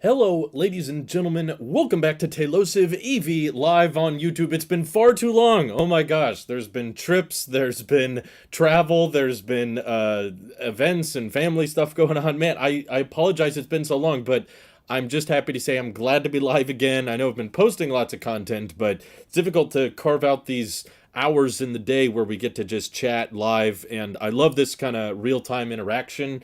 Hello, ladies and gentlemen. Welcome back to Tailosive EV live on YouTube. It's been far too long. Oh my gosh. There's been trips, there's been travel, there's been events and family stuff going on. Man, I apologize it's been so long, but I'm just happy to say I'm glad to be live again. I know I've been posting lots of content, but it's difficult to carve out these hours in the day where we get to just chat live, and I love this kind of real-time interaction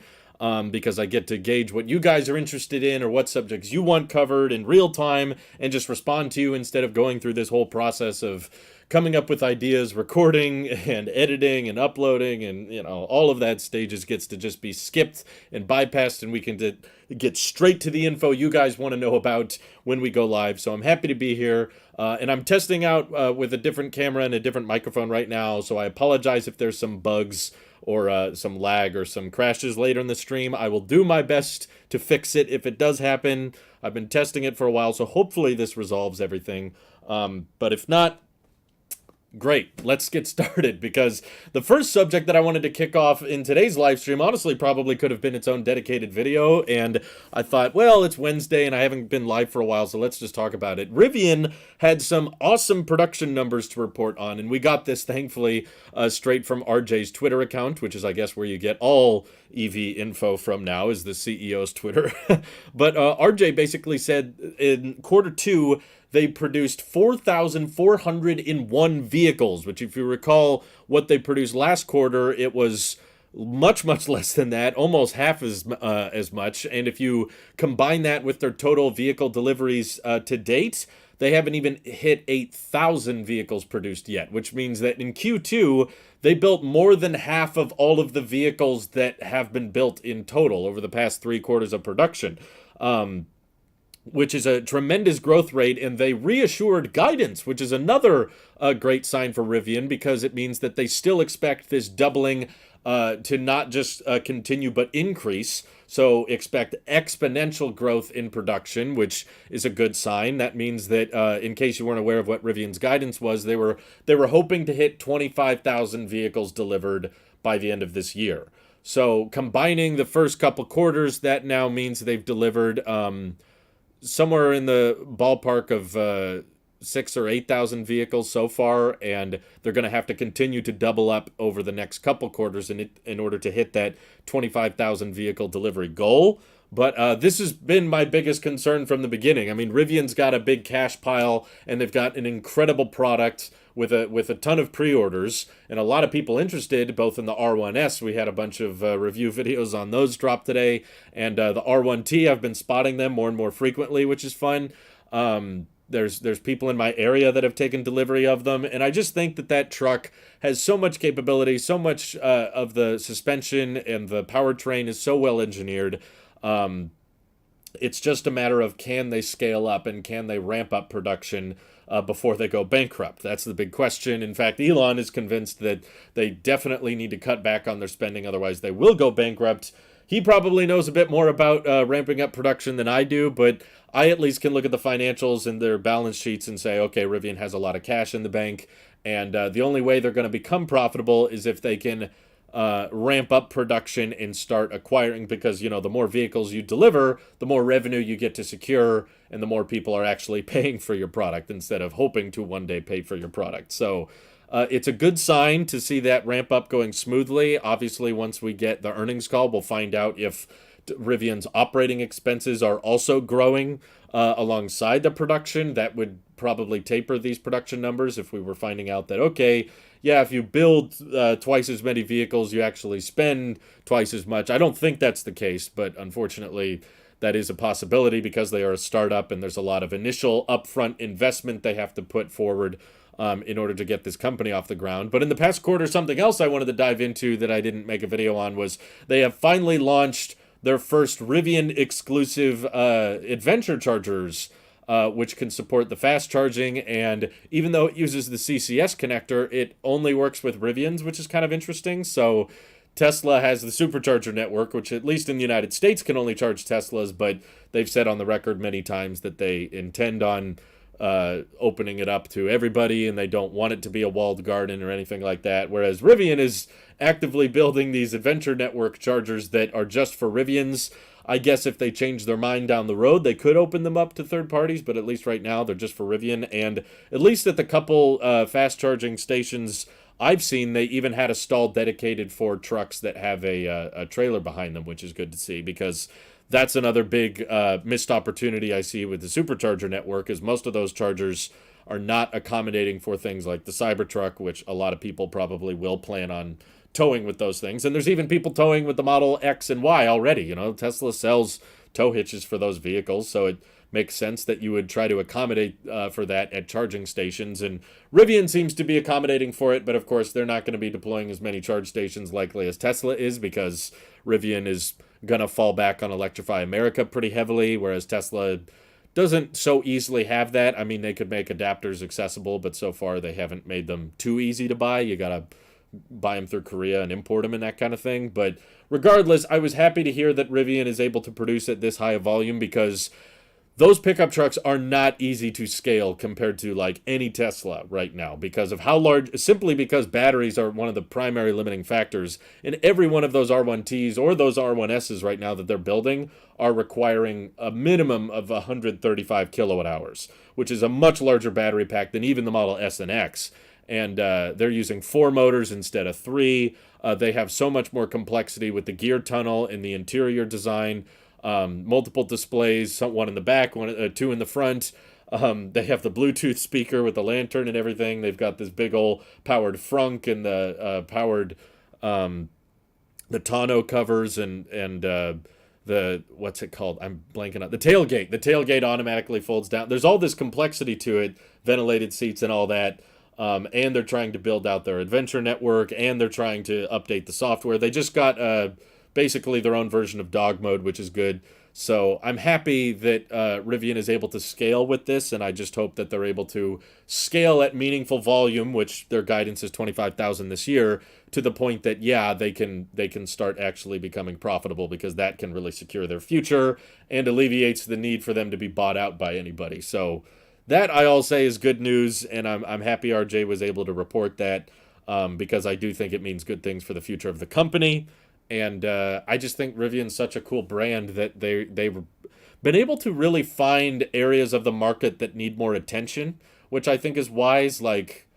because I get to gauge what you guys are interested in or what subjects you want covered in real time and just respond to you instead of going through this whole process of coming up with ideas, recording and editing and uploading, and all of that stages gets to just be skipped and bypassed, and we can get straight to the info you guys want to know about when we go live. So I'm happy to be here, and I'm testing out with a different camera and a different microphone right now, so I apologize if there's some bugs or some lag or some crashes later in the stream. I will do my best to fix it if it does happen. I've been testing it for a while, so hopefully this resolves everything. But if not, great, let's get started, because the first subject that I wanted to kick off in today's live stream honestly probably could have been its own dedicated video, and I thought, well, it's Wednesday and I haven't been live for a while, so let's just talk about it. Rivian had some awesome production numbers to report on, and we got this, thankfully, straight from RJ's Twitter account, which is, I guess, where you get all EV info from now, is the CEO's Twitter. But RJ basically said in Q2, they produced 4,401 vehicles, which, if you recall what they produced last quarter, it was much less than that, almost half as much. And if you combine that with their total vehicle deliveries to date, they haven't even hit 8,000 vehicles produced yet, which means that in Q2, they built more than half of all of the vehicles that have been built in total over the past 3 quarters of production. Which is a tremendous growth rate, and they reassured guidance, which is another great sign for Rivian, because it means that they still expect this doubling to not just continue but increase. So expect exponential growth in production, which is a good sign. That means that, in case you weren't aware of what Rivian's guidance was, they were hoping to hit 25,000 vehicles delivered by the end of this year. So combining the first couple quarters, that now means they've delivered somewhere in the ballpark of 6,000 or 8,000 vehicles so far, and they're going to have to continue to double up over the next couple quarters in order to hit that 25,000 vehicle delivery goal. But this has been my biggest concern from the beginning. I mean, Rivian's got a big cash pile, and they've got an incredible product with a ton of pre-orders, and a lot of people interested, both in the R1S. We had a bunch of review videos on those drop today, and the R1T, I've been spotting them more and more frequently, which is fun. There's people in my area that have taken delivery of them, and I just think that truck has so much capability, so much of the suspension and the powertrain is so well engineered. It's just a matter of, can they scale up and can they ramp up production before they go bankrupt? That's the big question. In fact, Elon is convinced that they definitely need to cut back on their spending, otherwise they will go bankrupt. He probably knows a bit more about ramping up production than I do, but I at least can look at the financials and their balance sheets and say, okay, Rivian has a lot of cash in the bank, and the only way they're going to become profitable is if they can ramp up production and start acquiring, because, the more vehicles you deliver, the more revenue you get to secure, and the more people are actually paying for your product instead of hoping to one day pay for your product. So it's a good sign to see that ramp up going smoothly. Obviously, once we get the earnings call, we'll find out if Rivian's operating expenses are also growing alongside the production. That would probably taper these production numbers if we were finding out that, okay, yeah, if you build twice as many vehicles, you actually spend twice as much. I don't think that's the case, but unfortunately, that is a possibility because they are a startup and there's a lot of initial upfront investment they have to put forward in order to get this company off the ground. But in the past quarter, something else I wanted to dive into that I didn't make a video on was they have finally launched their first Rivian exclusive adventure chargers, which can support the fast charging, and even though it uses the CCS connector, it only works with Rivians, which is kind of interesting. So Tesla has the supercharger network, which at least in the United States can only charge Teslas, but they've said on the record many times that they intend on opening it up to everybody, and they don't want it to be a walled garden or anything like that. Whereas Rivian is actively building these adventure network chargers that are just for Rivians. I guess if they change their mind down the road, they could open them up to third parties, but at least right now they're just for Rivian. And at least at the couple fast charging stations I've seen, they even had a stall dedicated for trucks that have a trailer behind them, which is good to see, because that's another big missed opportunity I see with the supercharger network, is most of those chargers are not accommodating for things like the Cybertruck, which a lot of people probably will plan on towing with those things. And there's even people towing with the Model X and Y already. You know, Tesla sells tow hitches for those vehicles, so it makes sense that you would try to accommodate for that at charging stations. And Rivian seems to be accommodating for it, but of course they're not going to be deploying as many charge stations likely as Tesla is, because Rivian is going to fall back on Electrify America pretty heavily, whereas Tesla doesn't so easily have that. I mean, they could make adapters accessible, but so far they haven't made them too easy to buy. You got to buy them through Korea and import them and that kind of thing. But regardless, I was happy to hear that Rivian is able to produce at this high a volume, because those pickup trucks are not easy to scale compared to like any Tesla right now, because of how large, simply because batteries are one of the primary limiting factors. And every one of those R1Ts or those R1Ss right now that they're building are requiring a minimum of 135 kilowatt hours, which is a much larger battery pack than even the Model S and X. And they're using 4 motors instead of 3. They have so much more complexity with the gear tunnel and the interior design. Multiple displays, one in the back, 2 in the front. They have the Bluetooth speaker with the lantern and everything. They've got this big old powered frunk and the powered the tonneau covers and the, what's it called? I'm blanking out. The tailgate. The tailgate automatically folds down. There's all this complexity to it, ventilated seats and all that. And they're trying to build out their adventure network, and they're trying to update the software. They just got basically their own version of dog mode, which is good. So I'm happy that Rivian is able to scale with this, and I just hope that they're able to scale at meaningful volume, which their guidance is 25,000 this year, to the point that, yeah, they can start actually becoming profitable, because that can really secure their future and alleviates the need for them to be bought out by anybody. So that, I'll say, is good news, and I'm happy RJ was able to report that, because I do think it means good things for the future of the company. And I just think Rivian's such a cool brand that they've been able to really find areas of the market that need more attention, which I think is wise. Like,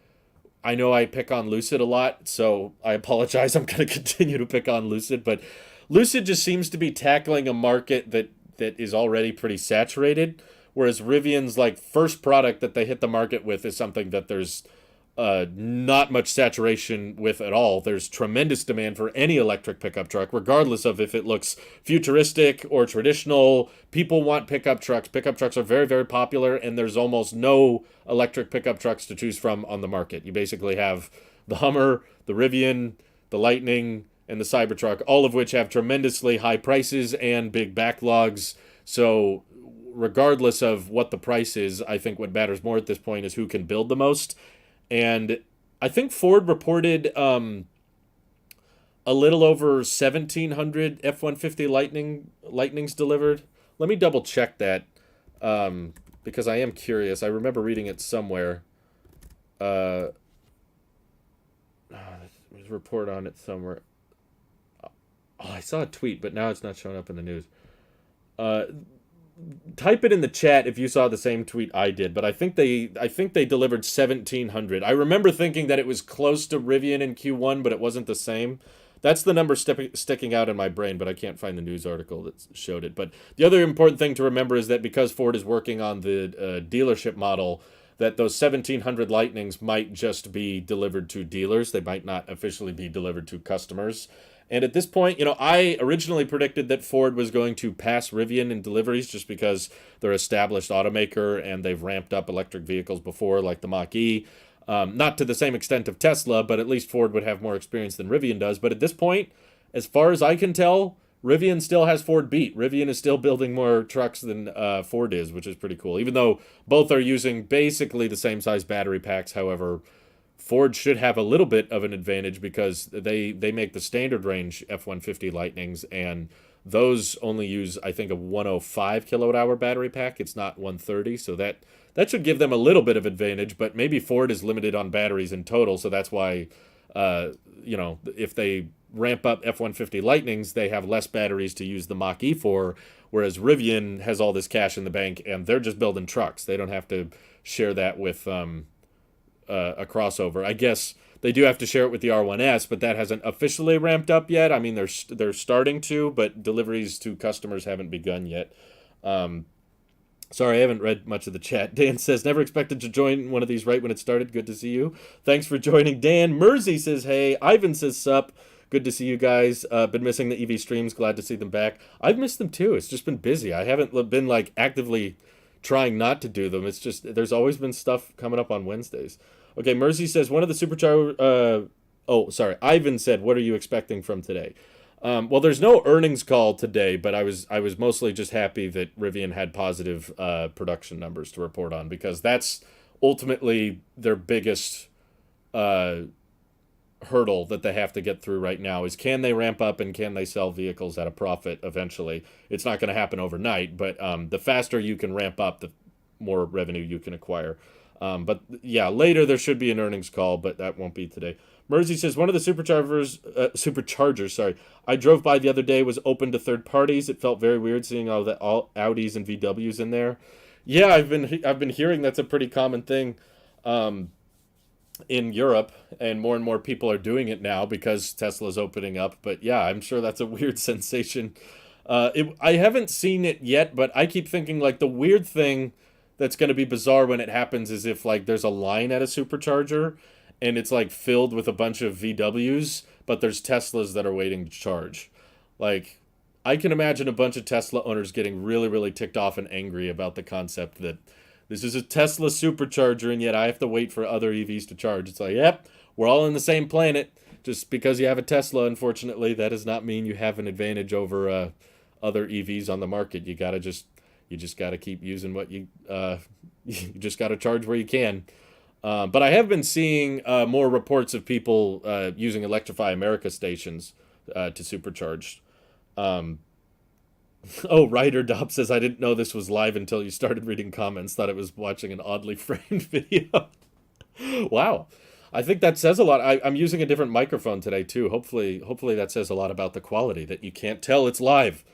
I know I pick on Lucid a lot, so I apologize. I'm going to continue to pick on Lucid, but Lucid just seems to be tackling a market that is already pretty saturated, whereas Rivian's like first product that they hit the market with is something that there's not much saturation with at all. There's tremendous demand for any electric pickup truck, regardless of if it looks futuristic or traditional. People want pickup trucks. Pickup trucks are very, very popular, and there's almost no electric pickup trucks to choose from on the market. You basically have the Hummer, the Rivian, the Lightning, and the Cybertruck, all of which have tremendously high prices and big backlogs. So regardless of what the price is, I think what matters more at this point is who can build the most. And I think Ford reported a little over 1,700 F-150 Lightnings delivered. Let me double check that, because I am curious. I remember reading it somewhere. There's a report on it somewhere. Oh, I saw a tweet, but now it's not showing up in the news. Type it in the chat if you saw the same tweet I did, but I think they delivered 1,700. I remember thinking that it was close to Rivian in Q1, but it wasn't the same. That's the number sticking out in my brain, but I can't find the news article that showed it. But the other important thing to remember is that because Ford is working on the dealership model, that those 1,700 Lightnings might just be delivered to dealers. They might not officially be delivered to customers. And at this point, I originally predicted that Ford was going to pass Rivian in deliveries just because they're an established automaker and they've ramped up electric vehicles before, like the Mach-E. Not to the same extent of Tesla, but at least Ford would have more experience than Rivian does. But at this point, as far as I can tell, Rivian still has Ford beat. Rivian is still building more trucks than Ford is, which is pretty cool. Even though both are using basically the same size battery packs, however, Ford should have a little bit of an advantage because they make the standard range F-150 Lightnings, and those only use, I think, a 105 kilowatt hour battery pack. It's not 130, so that should give them a little bit of advantage. But maybe Ford is limited on batteries in total, so that's why, if they ramp up F-150 Lightnings, they have less batteries to use the Mach-E for, whereas Rivian has all this cash in the bank, and they're just building trucks. They don't have to share that with a crossover. I guess they do have to share it with the R1S, but that hasn't officially ramped up yet. I mean, they're starting to, but deliveries to customers haven't begun yet. Sorry, I haven't read much of the chat. Dan says, never expected to join one of these right when it started. Good to see you. Thanks for joining, Dan. Mersey says, hey. Ivan says, sup. Good to see you guys. Been missing the EV streams. Glad to see them back. I've missed them too. It's just been busy. I haven't been like actively trying not to do them. It's just there's always been stuff coming up on Wednesdays. Okay, Mercy says one of the supercharger. Ivan said, "What are you expecting from today?" Well, there's no earnings call today, but I was mostly just happy that Rivian had positive production numbers to report on, because that's ultimately their biggest hurdle that they have to get through right now, is can they ramp up and can they sell vehicles at a profit eventually. It's not going to happen overnight, but the faster you can ramp up, the more revenue you can acquire. But yeah, later there should be an earnings call, but that won't be today. Mersey says one of the superchargers I drove by the other day was open to third parties. It felt very weird seeing all Audis and VWs in there. Yeah, I've been hearing that's a pretty common thing in Europe, and more people are doing it now because Tesla's opening up. But yeah, I'm sure that's a weird sensation. I haven't seen it yet, but I keep thinking like the weird thing that's going to be bizarre when it happens is if like there's a line at a supercharger and it's like filled with a bunch of VWs, but there's Teslas that are waiting to charge. Like, I can imagine a bunch of Tesla owners getting really, really ticked off and angry about the concept that this is a Tesla supercharger and yet I have to wait for other EVs to charge. It's like, yep, we're all on the same planet. Just because you have a Tesla, unfortunately, that does not mean you have an advantage over other EVs on the market. You just got to keep using what you just got to charge where you can. But I have been seeing more reports of people using Electrify America stations to supercharge. Ryder Dobb says, I didn't know this was live until you started reading comments. Thought it was watching an oddly framed video. Wow. I think that says a lot. I'm using a different microphone today, too. Hopefully that says a lot about the quality, that you can't tell it's live.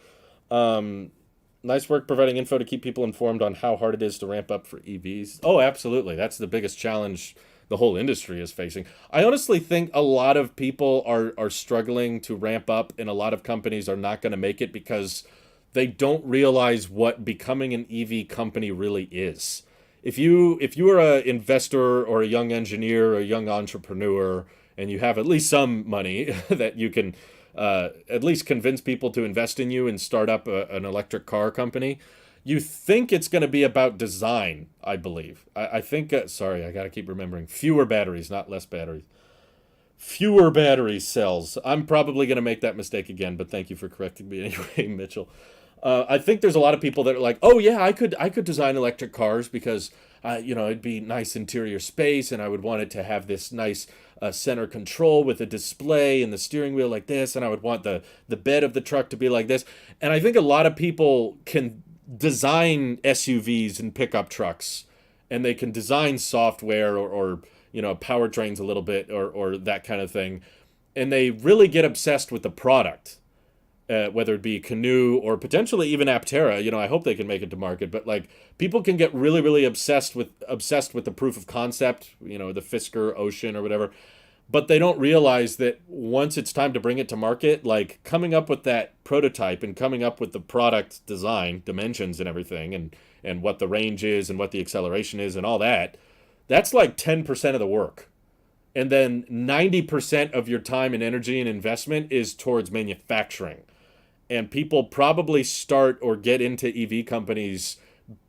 Nice work providing info to keep people informed on how hard it is to ramp up for EVs. Oh, absolutely. That's the biggest challenge the whole industry is facing. I honestly think a lot of people are struggling to ramp up, and a lot of companies are not going to make it because they don't realize what becoming an EV company really is. If you are an investor or a young engineer or a young entrepreneur and you have at least some money that you can at least convince people to invest in you and start up an electric car company, you think it's going to be about design, I believe. I think, sorry, I got to keep remembering, fewer batteries, not less batteries. Fewer battery cells. I'm probably going to make that mistake again, but thank you for correcting me anyway, Mitchell. I think there's a lot of people that are like, oh yeah, I could design electric cars because, it'd be nice interior space and I would want it to have this nice center control with a display and the steering wheel like this, and I would want the bed of the truck to be like this. And I think a lot of people can design SUVs and pickup trucks, and they can design software or powertrains a little bit or that kind of thing, and they really get obsessed with the product. Whether it be Canoe or potentially even Aptera, I hope they can make it to market. But like, people can get really, really obsessed with the proof of concept, the Fisker Ocean or whatever. But they don't realize that once it's time to bring it to market, like coming up with that prototype and coming up with the product design, dimensions and everything, and what the range is and what the acceleration is and all that, that's like 10% of the work. And then 90% of your time and energy and investment is towards manufacturing. And people probably start or get into EV companies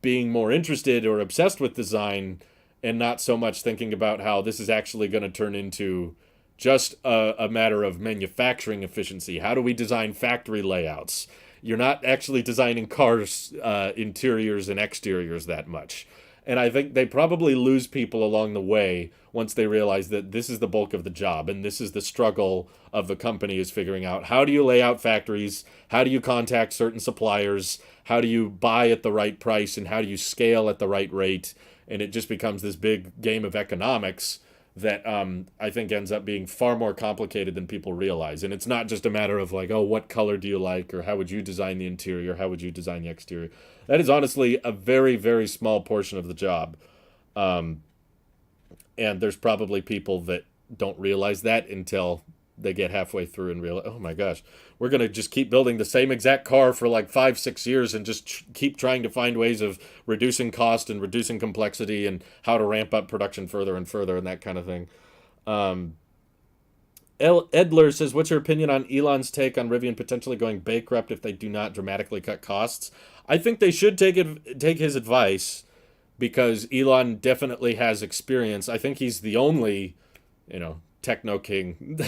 being more interested or obsessed with design and not so much thinking about how this is actually going to turn into just a matter of manufacturing efficiency. How do we design factory layouts? You're not actually designing cars, interiors and exteriors that much. And I think they probably lose people along the way once they realize that this is the bulk of the job and this is the struggle of the company, is figuring out how do you lay out factories, how do you contact certain suppliers, how do you buy at the right price, and how do you scale at the right rate. And it just becomes this big game of economics that I think ends up being far more complicated than people realize. And it's not just a matter of like, oh, what color do you like, or how would you design the interior, how would you design the exterior. That is honestly a very, very small portion of the job. And there's probably people that don't realize that until they get halfway through and realize, oh my gosh, we're going to just keep building the same exact car for like 5-6 years and just keep trying to find ways of reducing cost and reducing complexity and how to ramp up production further and further and that kind of thing. Edler says, what's your opinion on Elon's take on Rivian potentially going bankrupt if they do not dramatically cut costs? I think they should take his advice, because Elon definitely has experience. I think he's the only, techno king.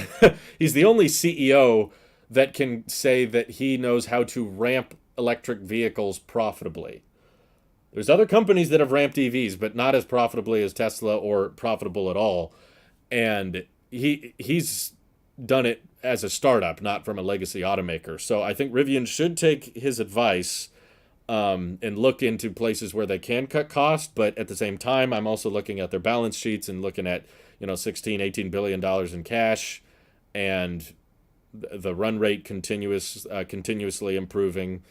He's the only CEO that can say that he knows how to ramp electric vehicles profitably. There's other companies that have ramped EVs, but not as profitably as Tesla, or profitable at all. And he's done it as a startup, not from a legacy automaker. So I think Rivian should take his advice and look into places where they can cut costs. But at the same time, I'm also looking at their balance sheets and looking at, $16-18 billion in cash, and the run rate continuously improving.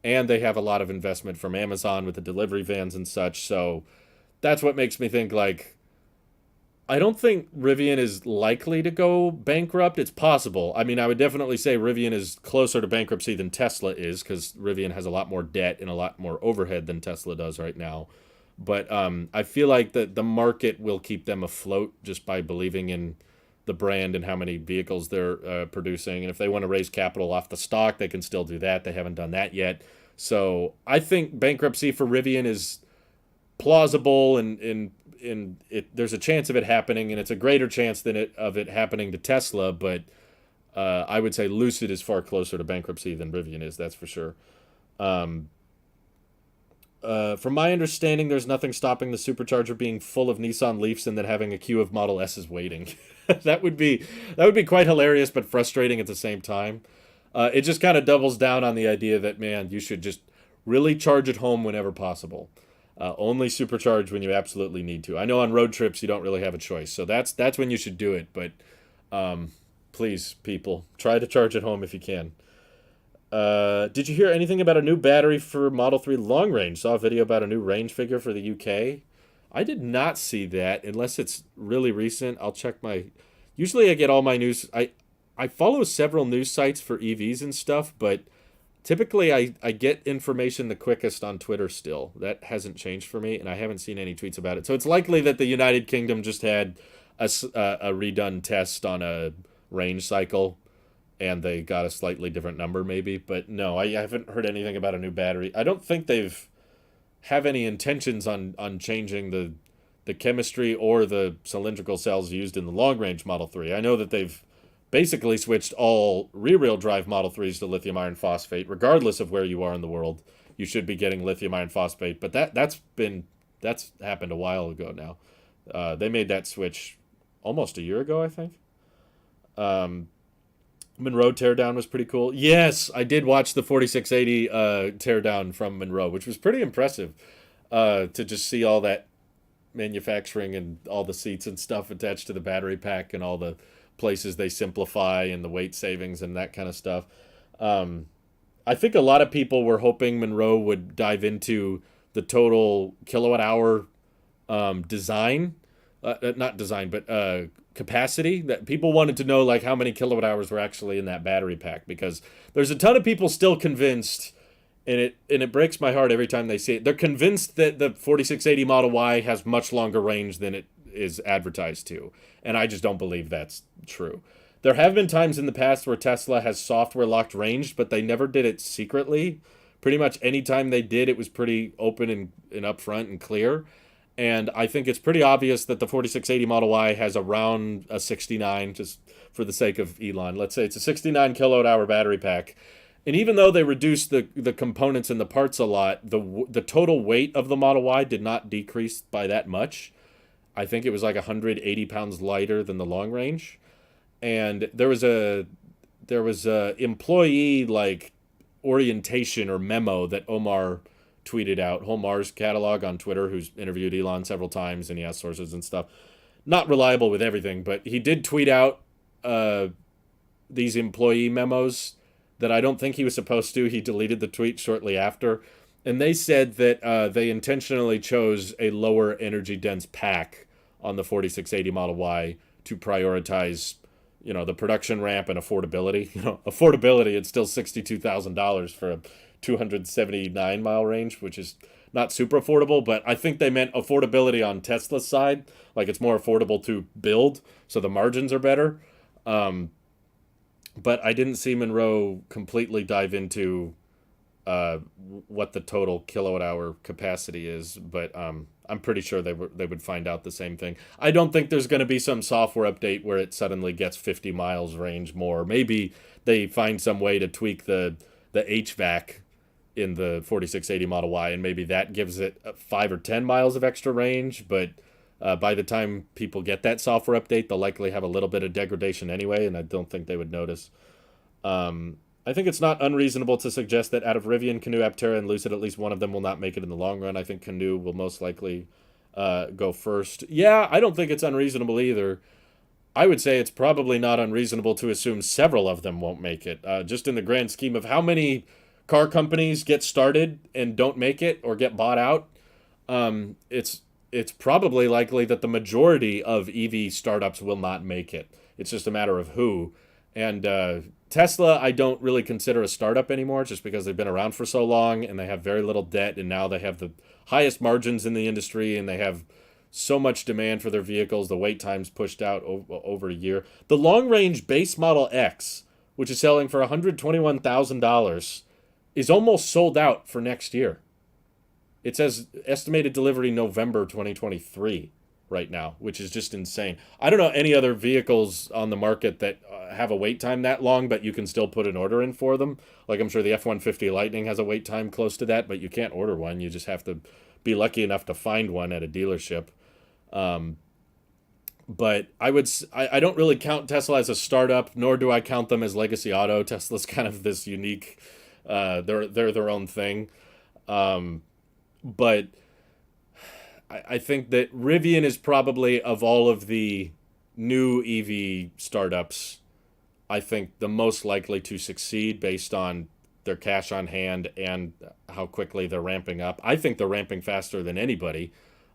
And they have a lot of investment from Amazon with the delivery vans and such. So that's what makes me think, like, I don't think Rivian is likely to go bankrupt. It's possible. I mean, I would definitely say Rivian is closer to bankruptcy than Tesla is, because Rivian has a lot more debt and a lot more overhead than Tesla does right now. But I feel like the market will keep them afloat just by believing in the brand and how many vehicles they're producing. And if they want to raise capital off the stock, they can still do that. They haven't done that yet. So I think bankruptcy for Rivian is plausible, and there's a chance of it happening, and it's a greater chance of it happening to Tesla. But I would say Lucid is far closer to bankruptcy than Rivian is. That's for sure. From my understanding, there's nothing stopping the supercharger being full of Nissan Leafs and then having a queue of Model S's waiting. That would be quite hilarious, but frustrating at the same time. It just kind of doubles down on the idea that, man, you should just really charge at home whenever possible. Only supercharge when you absolutely need to. I know on road trips you don't really have a choice, so that's when you should do it. But please, people, try to charge at home if you can. Did you hear anything about a new battery for Model 3 long range? Saw a video about a new range figure for the UK. I did not see that, unless it's really recent. I'll check usually I get all my news. I follow several news sites for EVs and stuff, but typically I get information the quickest on Twitter still. That hasn't changed for me, and I haven't seen any tweets about it. So it's likely that the United Kingdom just had a redone test on a range cycle, and they got a slightly different number maybe. But no, I haven't heard anything about a new battery. I don't think have any intentions on changing the chemistry or the cylindrical cells used in the long-range Model 3. I know that they've basically switched all rear-wheel drive Model 3s to lithium iron phosphate. Regardless of where you are in the world, you should be getting lithium iron phosphate. But that's happened a while ago now. They made that switch almost a year ago, I think. Monroe teardown was pretty cool. Yes, I did watch the 4680 teardown from Monroe, which was pretty impressive, to just see all that manufacturing and all the seats and stuff attached to the battery pack and all the places they simplify and the weight savings and that kind of stuff. I think a lot of people were hoping Monroe would dive into the total kilowatt hour design, not design, but capacity. That people wanted to know, like, how many kilowatt hours were actually in that battery pack, because there's a ton of people still convinced, and it breaks my heart every time they see it. They're convinced that the 4680 Model Y has much longer range than it is advertised to, and I just don't believe that's true. There have been times in the past where Tesla has software locked range, but they never did it secretly. Pretty much any time they did, it was pretty open and upfront and clear. And I think it's pretty obvious that the 4680 Model Y has around a 69, just for the sake of Elon. Let's say it's a 69 kilowatt hour battery pack. And even though they reduced the components and the parts a lot, the total weight of the Model Y did not decrease by that much. I think it was like 180 pounds lighter than the long range. And there was a employee like orientation or memo that Omar tweeted out. Omar's catalog on Twitter, who's interviewed Elon several times and he has sources and stuff. Not reliable with everything, but he did tweet out these employee memos that I don't think he was supposed to. He deleted the tweet shortly after. And they said that they intentionally chose a lower energy dense pack on the 4680 Model Y to prioritize, the production ramp and affordability. Affordability, it's still $62,000 for a 279 mile range, which is not super affordable, but I think they meant affordability on Tesla's side. Like it's more affordable to build, so the margins are better. But I didn't see Monroe completely dive into what the total kilowatt hour capacity is, but I'm pretty sure they would find out the same thing. I don't think there's going to be some software update where it suddenly gets 50 miles range more. Maybe they find some way to tweak the HVAC in the 4680 Model Y, and maybe that gives it 5 or 10 miles of extra range, but by the time people get that software update, they'll likely have a little bit of degradation anyway, and I don't think they would notice. I think it's not unreasonable to suggest that out of Rivian, Canoo, Aptera, and Lucid, at least one of them will not make it in the long run. I think Canoo will most likely go first. Yeah, I don't think it's unreasonable either. I would say it's probably not unreasonable to assume several of them won't make it. Just in the grand scheme of how many car companies get started and don't make it or get bought out, it's probably likely that the majority of EV startups will not make it. It's just a matter of who. And Tesla, I don't really consider a startup anymore just because they've been around for so long and they have very little debt, and now they have the highest margins in the industry and they have so much demand for their vehicles. The wait time's pushed out over a year. The long-range base Model X, which is selling for $121,000, is almost sold out for next year. It says estimated delivery November 2023 right now, which is just insane. I don't know any other vehicles on the market that have a wait time that long, but you can still put an order in for them. Like I'm sure the F-150 Lightning has a wait time close to that, but you can't order one. You just have to be lucky enough to find one at a dealership. But I don't really count Tesla as a startup, nor do I count them as legacy auto. Tesla's kind of this unique, they're their own thing. But I think that Rivian is probably, of all of the new EV startups, I think the most likely to succeed based on their cash on hand and how quickly they're ramping up. I think they're ramping faster than anybody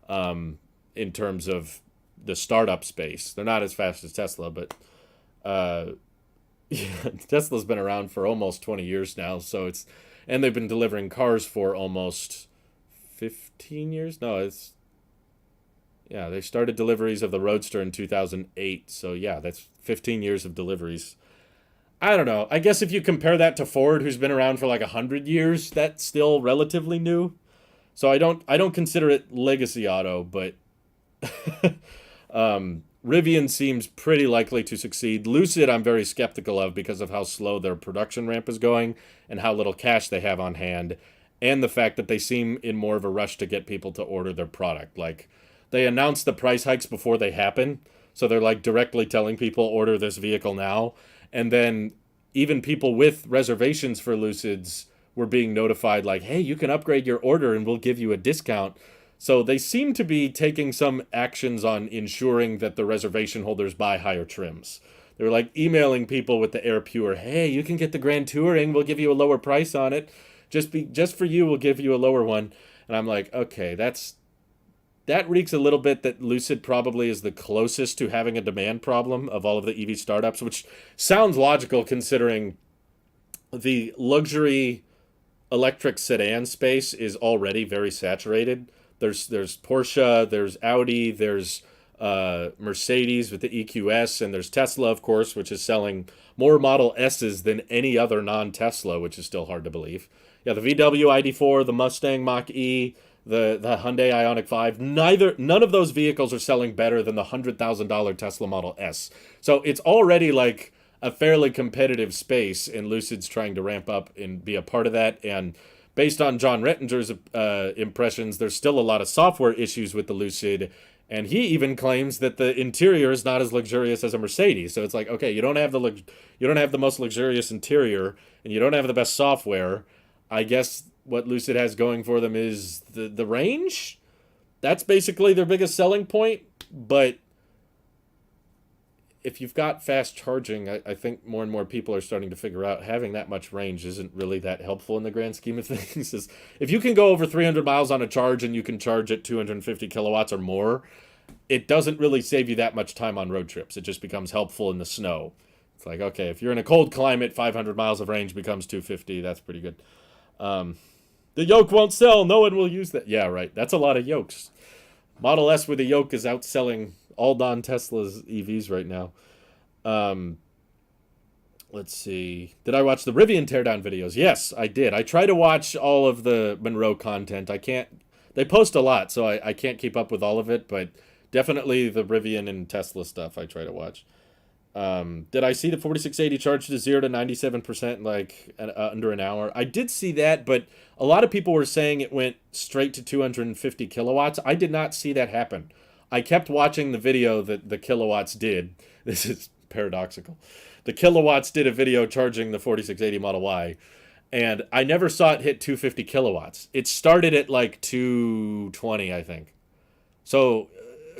in terms of the startup space. They're not as fast as Tesla, but Tesla's been around for almost 20 years now, and they've been delivering cars for almost 15 years. They started deliveries of the Roadster in 2008, so yeah, that's 15 years of deliveries. I don't know. I guess if you compare that to Ford, who's been around for like 100 years, that's still relatively new. So I don't consider it legacy auto, but Rivian seems pretty likely to succeed. Lucid, I'm very skeptical of because of how slow their production ramp is going and how little cash they have on hand, and the fact that they seem in more of a rush to get people to order their product. Like, they announce the price hikes before they happen, so they're like directly telling people order this vehicle now. And then even people with reservations for Lucids were being notified like, hey, you can upgrade your order and we'll give you a discount. So they seem to be taking some actions on ensuring that the reservation holders buy higher trims. They were like emailing people with the Air Pure, hey, you can get the Grand Touring, we'll give you a lower price on it. Just for you, we'll give you a lower one. And I'm like, okay, that reeks a little bit that Lucid probably is the closest to having a demand problem of all of the EV startups, which sounds logical considering the luxury electric sedan space is already very saturated. There's Porsche, there's Audi, there's Mercedes with the EQS, and there's Tesla, of course, which is selling more Model S's than any other non-Tesla, which is still hard to believe. Yeah, the VW ID4, the Mustang Mach-E, the Hyundai Ioniq 5, none of those vehicles are selling better than the $100,000 Tesla Model S. So it's already like a fairly competitive space, and Lucid's trying to ramp up and be a part of that. And based on John Rettinger's impressions, there's still a lot of software issues with the Lucid, and he even claims that the interior is not as luxurious as a Mercedes. So it's like, okay, you don't have the most luxurious interior, and you don't have the best software. I guess what Lucid has going for them is the range. That's basically their biggest selling point. But if you've got fast charging, I think more and more people are starting to figure out having that much range isn't really that helpful in the grand scheme of things. If you can go over 300 miles on a charge and you can charge at 250 kilowatts or more, it doesn't really save you that much time on road trips. It just becomes helpful in the snow. It's like, okay, if you're in a cold climate, 500 miles of range becomes 250. That's pretty good. The yoke won't sell. No one will use that. Yeah, right. That's a lot of yokes. Model S with a yoke is outselling all non-Tesla's EVs right now. Let's see. Did I watch the Rivian teardown videos? Yes, I did. I try to watch all of the Monroe content. I can't. They post a lot, so I can't keep up with all of it, but definitely the Rivian and Tesla stuff I try to watch. Did I see the 4680 charge to 0 to 97% like under an hour? I did see that, but a lot of people were saying it went straight to 250 kilowatts. I did not see that happen. I kept watching the video that the kilowatts did. This is paradoxical. The kilowatts did a video charging the 4680 Model Y, and I never saw it hit 250 kilowatts. It started at like 220, I think. So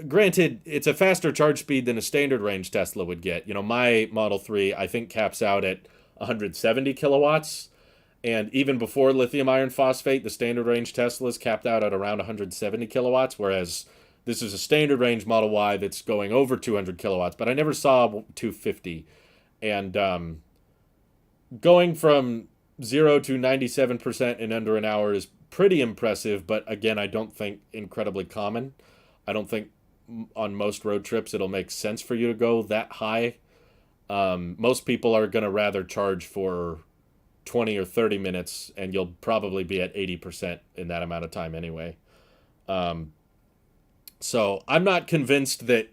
granted, it's a faster charge speed than a standard range Tesla would get. You know, my Model 3, I think, caps out at 170 kilowatts. And even before lithium iron phosphate, the standard range Teslas capped out at around 170 kilowatts, whereas this is a standard range Model Y that's going over 200 kilowatts. But I never saw 250. And going from 0 to 97% in under an hour is pretty impressive. But again, I don't think incredibly common. I don't think on most road trips it'll make sense for you to go that high. Most people are going to rather charge for 20 or 30 minutes, and you'll probably be at 80% in that amount of time anyway. So I'm not convinced that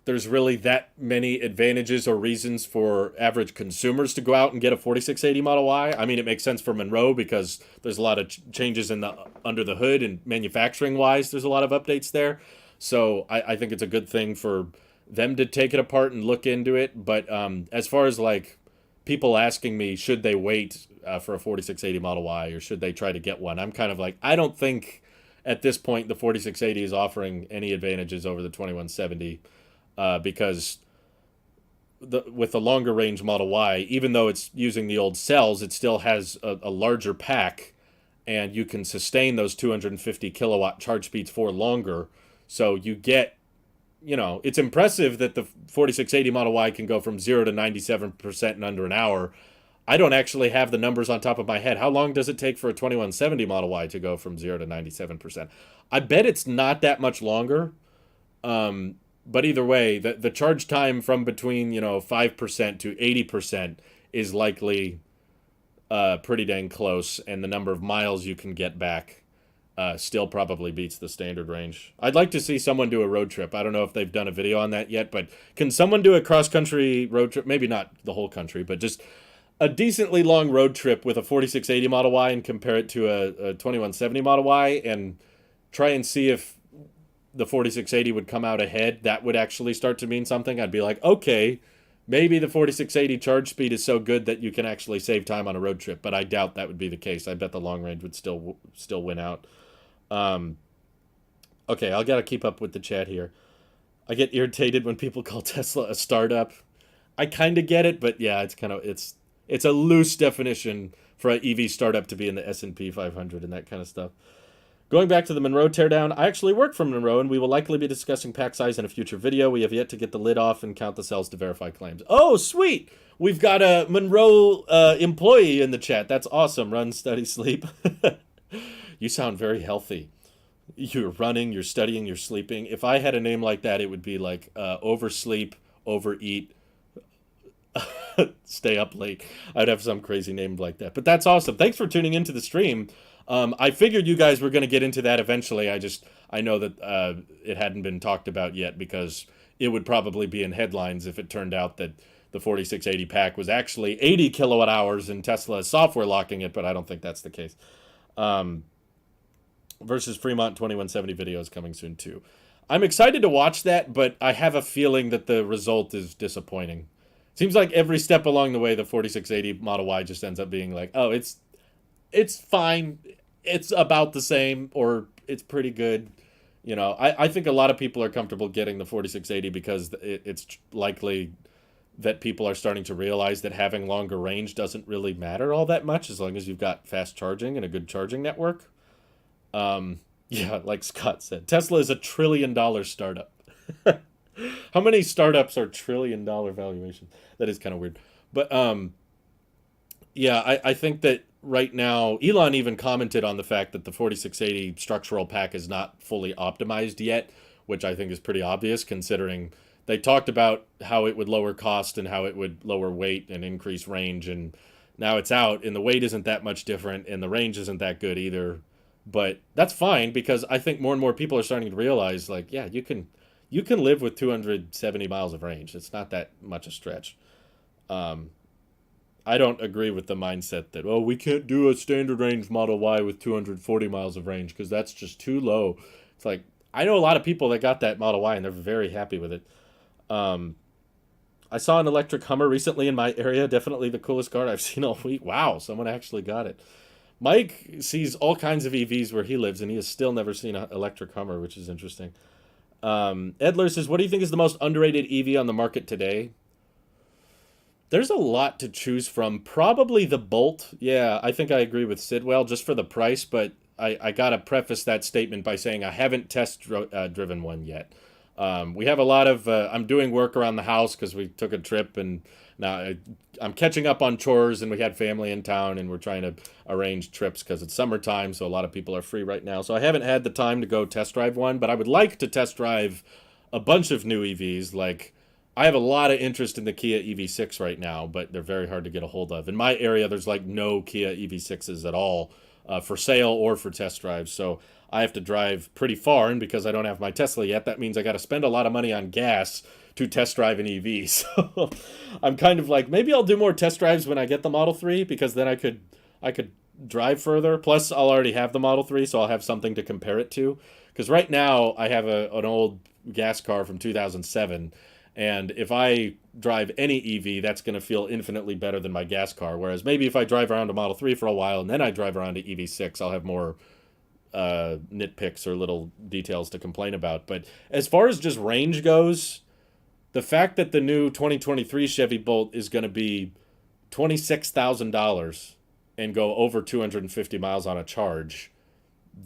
there's really that many advantages or reasons for average consumers to go out and get a 4680 Model Y. I mean, it makes sense for Monroe because there's a lot of changes in the under the hood, and manufacturing-wise, there's a lot of updates there. So I think it's a good thing for them to take it apart and look into it. But as far as like people asking me, should they wait for a 4680 Model Y or should they try to get one? I'm kind of like, I don't think at this point the 4680 is offering any advantages over the 2170 because with the longer range Model Y, even though it's using the old cells, it still has a larger pack, and you can sustain those 250 kilowatt charge speeds for longer. So you get, you know, it's impressive that the 4680 Model Y can go from 0 to 97% in under an hour. I don't actually have the numbers on top of my head. How long does it take for a 2170 Model Y to go from 0 to 97%? I bet it's not that much longer. But either way, the charge time from between, 5% to 80% is likely pretty dang close. And the number of miles you can get back still probably beats the standard range. I'd like to see someone do a road trip. I don't know if they've done a video on that yet, but can someone do a cross-country road trip? Maybe not the whole country, but just a decently long road trip with a 4680 Model Y and compare it to a 2170 Model Y and try and see if the 4680 would come out ahead. That would actually start to mean something. I'd be like, okay, maybe the 4680 charge speed is so good that you can actually save time on a road trip, but I doubt that would be the case. I bet the long range would still win out. Okay, I gotta keep up with the chat here. I get irritated when people call Tesla a startup. I kind of get it, but yeah, it's a loose definition for an EV startup to be in the S&P 500 and that kind of stuff. Going back to the Monroe teardown, I actually work from Monroe, and we will likely be discussing pack size in a future video. We have yet to get the lid off and count the cells to verify claims. Oh, sweet! We've got a Monroe employee in the chat. That's awesome. Run, study, sleep. You sound very healthy. You're running, you're studying, you're sleeping. If I had a name like that, it would be like oversleep, overeat, stay up late. I'd have some crazy name like that. But that's awesome. Thanks for tuning into the stream. I figured you guys were going to get into that eventually. I know that it hadn't been talked about yet because it would probably be in headlines if it turned out that the 4680 pack was actually 80 kilowatt hours and Tesla is software locking it, but I don't think that's the case. Versus Fremont 2170 video is coming soon too. I'm excited to watch that, but I have a feeling that the result is disappointing. Seems like every step along the way, the 4680 Model Y just ends up being like, oh, it's fine, it's about the same, or it's pretty good. You know, I think a lot of people are comfortable getting the 4680 because it's likely that people are starting to realize that having longer range doesn't really matter all that much as long as you've got fast charging and a good charging network. Yeah, like Scott said, Tesla is $1 trillion startup. How many startups are $1 trillion valuation? That is kind of weird. But yeah, I think that right now, Elon even commented on the fact that the 4680 structural pack is not fully optimized yet, which I think is pretty obvious considering they talked about how it would lower cost and how it would lower weight and increase range, and now it's out and the weight isn't that much different and the range isn't that good either. But that's fine because I think more and more people are starting to realize, like, yeah, you can live with 270 miles of range. It's not that much a stretch. I don't agree with the mindset that, oh, we can't do a standard range Model Y with 240 miles of range because that's just too low. It's like, I know a lot of people that got that Model Y and they're very happy with it. I saw an electric Hummer recently in my area. Definitely the coolest car I've seen all week. Wow, someone actually got it. Mike sees all kinds of EVs where he lives, and he has still never seen an electric Hummer, which is interesting. Edler says, what do you think is the most underrated EV on the market today? There's a lot to choose from. Probably the Bolt. Yeah, I think I agree with Sidwell just for the price, but I got to preface that statement by saying I haven't driven one yet. We have a lot of, I'm doing work around the house because we took a trip and now I'm catching up on chores and we had family in town and we're trying to arrange trips because it's summertime. So a lot of people are free right now. So I haven't had the time to go test drive one, but I would like to test drive a bunch of new EVs. Like I have a lot of interest in the Kia EV6 right now, but they're very hard to get a hold of. In my area, there's like no Kia EV6s at all for sale or for test drives. So I have to drive pretty far, and because I don't have my Tesla yet, that means I got to spend a lot of money on gas to test drive an EV. So I'm kind of like, maybe I'll do more test drives when I get the Model 3, because then I could drive further. Plus, I'll already have the Model 3, so I'll have something to compare it to. Because right now, I have an old gas car from 2007, and if I drive any EV, that's going to feel infinitely better than my gas car. Whereas maybe if I drive around a Model 3 for a while, and then I drive around to EV6, I'll have more nitpicks or little details to complain about. But as far as just range goes, the fact that the new 2023 Chevy Bolt is going to be $26,000 and go over 250 miles on a charge,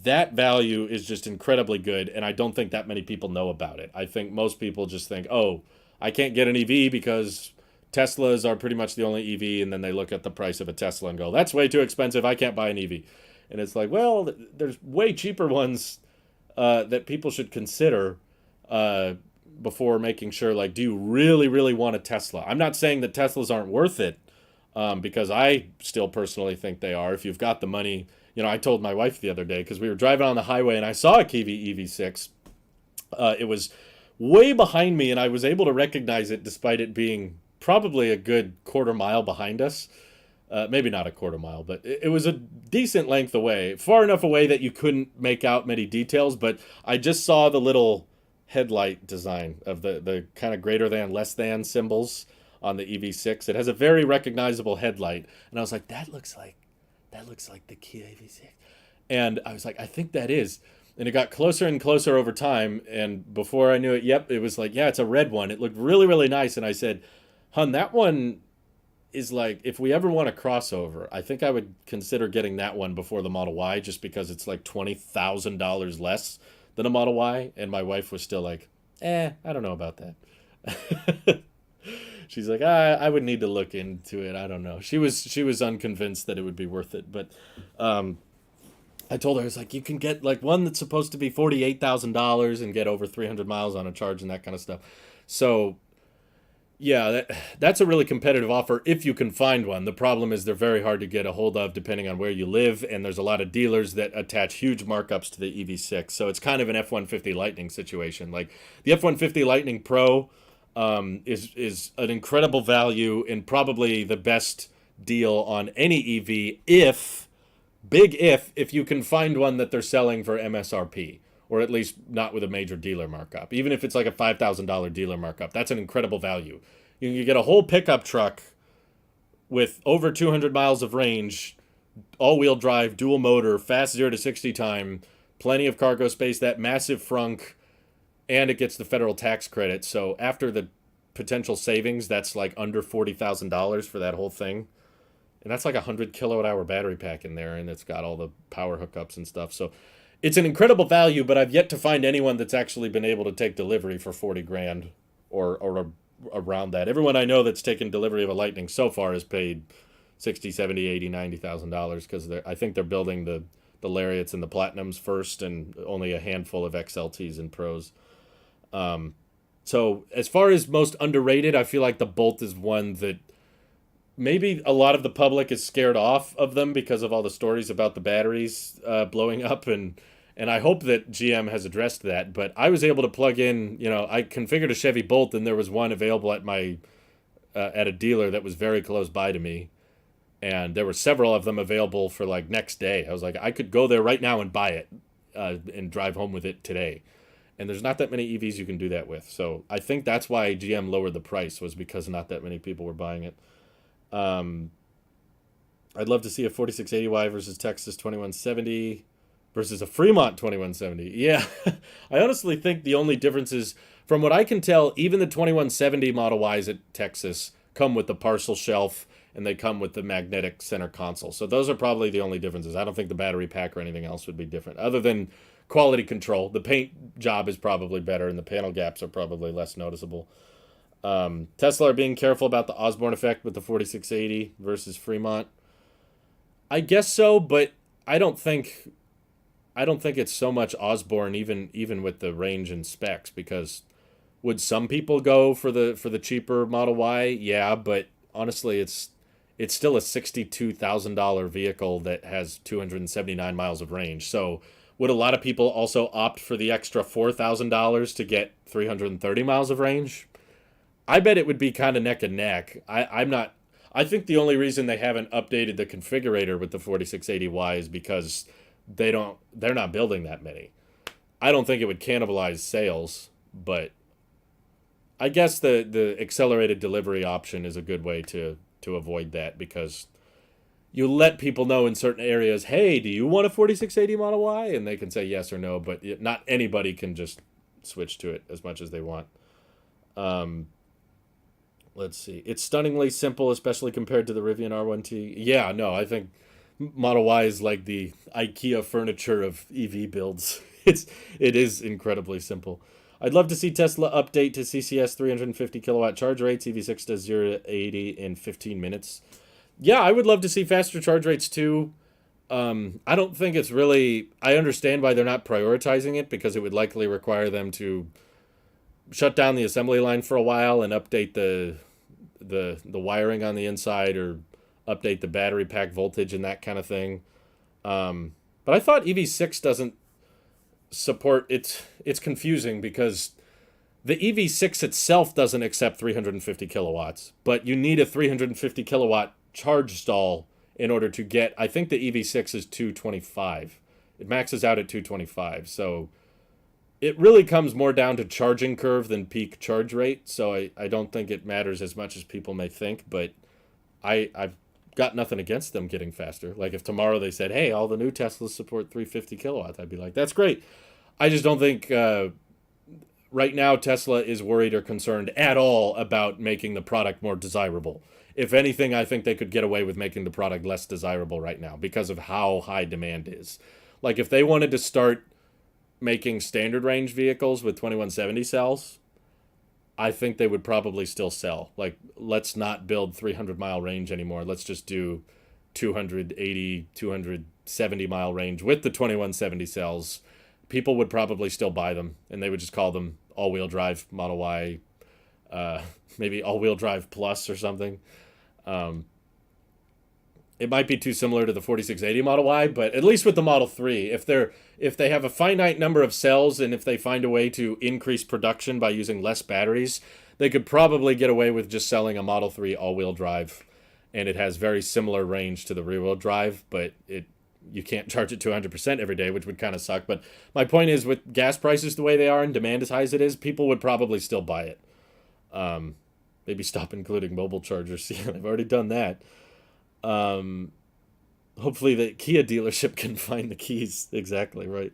that value is just incredibly good, and I don't think that many people know about it. I think most people just think, oh, I can't get an EV because Teslas are pretty much the only EV, and then they look at the price of a Tesla and go, that's way too expensive, I can't buy an EV. And it's like, well, there's way cheaper ones that people should consider before making sure, like, do you really, really want a Tesla? I'm not saying that Teslas aren't worth it, because I still personally think they are. If you've got the money, you know, I told my wife the other day, because we were driving on the highway and I saw a Kia EV6. It was way behind me and I was able to recognize it despite it being probably a good quarter mile behind us. Maybe not a quarter mile, but it was a decent length away. Far enough away that you couldn't make out many details, but I just saw the little headlight design of the kind of greater than, less than symbols on the EV6. It has a very recognizable headlight. And I was like, that looks like the Kia EV6. And I was like, I think that is. And it got closer and closer over time. And before I knew it, yep, it was like, yeah, it's a red one. It looked really, really nice. And I said, hun, that one is like, if we ever want a crossover, I think I would consider getting that one before the Model Y, just because it's like $20,000 less than a Model Y. And my wife was still like, I don't know about that. She's like, I would need to look into it. I don't know. She was unconvinced that it would be worth it. But I told her, I was like, you can get like one that's supposed to be $48,000 and get over 300 miles on a charge and that kind of stuff. So yeah, that's a really competitive offer if you can find one. The problem is they're very hard to get a hold of depending on where you live, and there's a lot of dealers that attach huge markups to the EV6. So it's kind of an F-150 Lightning situation. Like the F-150 Lightning Pro, is an incredible value and probably the best deal on any EV if, big if you can find one that they're selling for MSRP, or at least not with a major dealer markup. Even if it's like a $5,000 dealer markup, that's an incredible value. You can get a whole pickup truck with over 200 miles of range, all-wheel drive, dual motor, fast 0 to 60 time, plenty of cargo space, that massive frunk, and it gets the federal tax credit. So after the potential savings, that's like under $40,000 for that whole thing. And that's like a 100 kilowatt hour battery pack in there, and it's got all the power hookups and stuff. So it's an incredible value, but I've yet to find anyone that's actually been able to take delivery for 40 grand or around that. Everyone I know that's taken delivery of a Lightning so far has paid 60, 70, 80, $90,000 because I think they're building the Lariats and the Platinums first, and only a handful of XLTs and Pros. So as far as most underrated, I feel like the Bolt is one that maybe a lot of the public is scared off of them because of all the stories about the batteries blowing up, and I hope that GM has addressed that. But I was able to plug in, I configured a Chevy Bolt, and there was one available at my at a dealer that was very close by to me, and there were several of them available for like next day. I was like, I could go there right now and buy it and drive home with it today. And there's not that many EVs you can do that with. So I think that's why GM lowered the price, was because not that many people were buying it. I'd love to see a 4680Y versus Texas 2170 versus a Fremont 2170. Yeah, I honestly think the only difference is, from what I can tell, even the 2170 Model Ys at Texas come with the parcel shelf, and they come with the magnetic center console. So those are probably the only differences. I don't think the battery pack or anything else would be different, other than quality control. The paint job is probably better, and the panel gaps are probably less noticeable. Tesla are being careful about the Osborne effect with the 4680 versus Fremont. I guess so, but I don't think it's so much Osborne, even with the range and specs, because would some people go for the cheaper Model Y? Yeah, but honestly, it's still a $62,000 vehicle that has 279 miles of range. So would a lot of people also opt for the extra $4,000 to get 330 miles of range? I bet it would be kind of neck and neck. I think the only reason they haven't updated the configurator with the 4680Y is because they're not building that many. I don't think it would cannibalize sales, but I guess the accelerated delivery option is a good way to avoid that, because you let people know in certain areas, hey, do you want a 4680 Model Y? And they can say yes or no, but not anybody can just switch to it as much as they want. Let's see. It's stunningly simple, especially compared to the Rivian R1T. Yeah, no, I think Model Y is like the IKEA furniture of EV builds. It is incredibly simple. I'd love to see Tesla update to CCS 350 kilowatt charge rates. EV6 does 0 to 80 in 15 minutes. Yeah, I would love to see faster charge rates too. I don't think it's really... I understand why they're not prioritizing it, because it would likely require them to shut down the assembly line for a while and update the wiring on the inside, or update the battery pack voltage and that kind of thing. But I thought EV6 doesn't support... It's confusing, because the EV6 itself doesn't accept 350 kilowatts, but you need a 350 kilowatt charge stall in order to get... I think the EV6 is 225. It maxes out at 225, so it really comes more down to charging curve than peak charge rate, so I don't think it matters as much as people may think, but I've got nothing against them getting faster. Like, if tomorrow they said, hey, all the new Teslas support 350 kilowatts, I'd be like, that's great. I just don't think right now Tesla is worried or concerned at all about making the product more desirable. If anything, I think they could get away with making the product less desirable right now because of how high demand is. Like, if they wanted to start making standard range vehicles with 2170 cells, I think they would probably still sell. Like, let's not build 300 mile range anymore. Let's just do 280, 270 mile range with the 2170 cells. People would probably still buy them, and they would just call them all-wheel drive Model Y, maybe all-wheel drive plus or something. It might be too similar to the 4680 Model Y, but at least with the Model 3, if they have a finite number of cells, and if they find a way to increase production by using less batteries, they could probably get away with just selling a Model 3 all-wheel drive, and it has very similar range to the rear-wheel drive, but you can't charge it to 100% every day, which would kind of suck. But my point is, with gas prices the way they are and demand as high as it is, people would probably still buy it. Maybe stop including mobile chargers. Yeah, they've already done that. Um, Hopefully the Kia dealership can find the keys. Exactly right.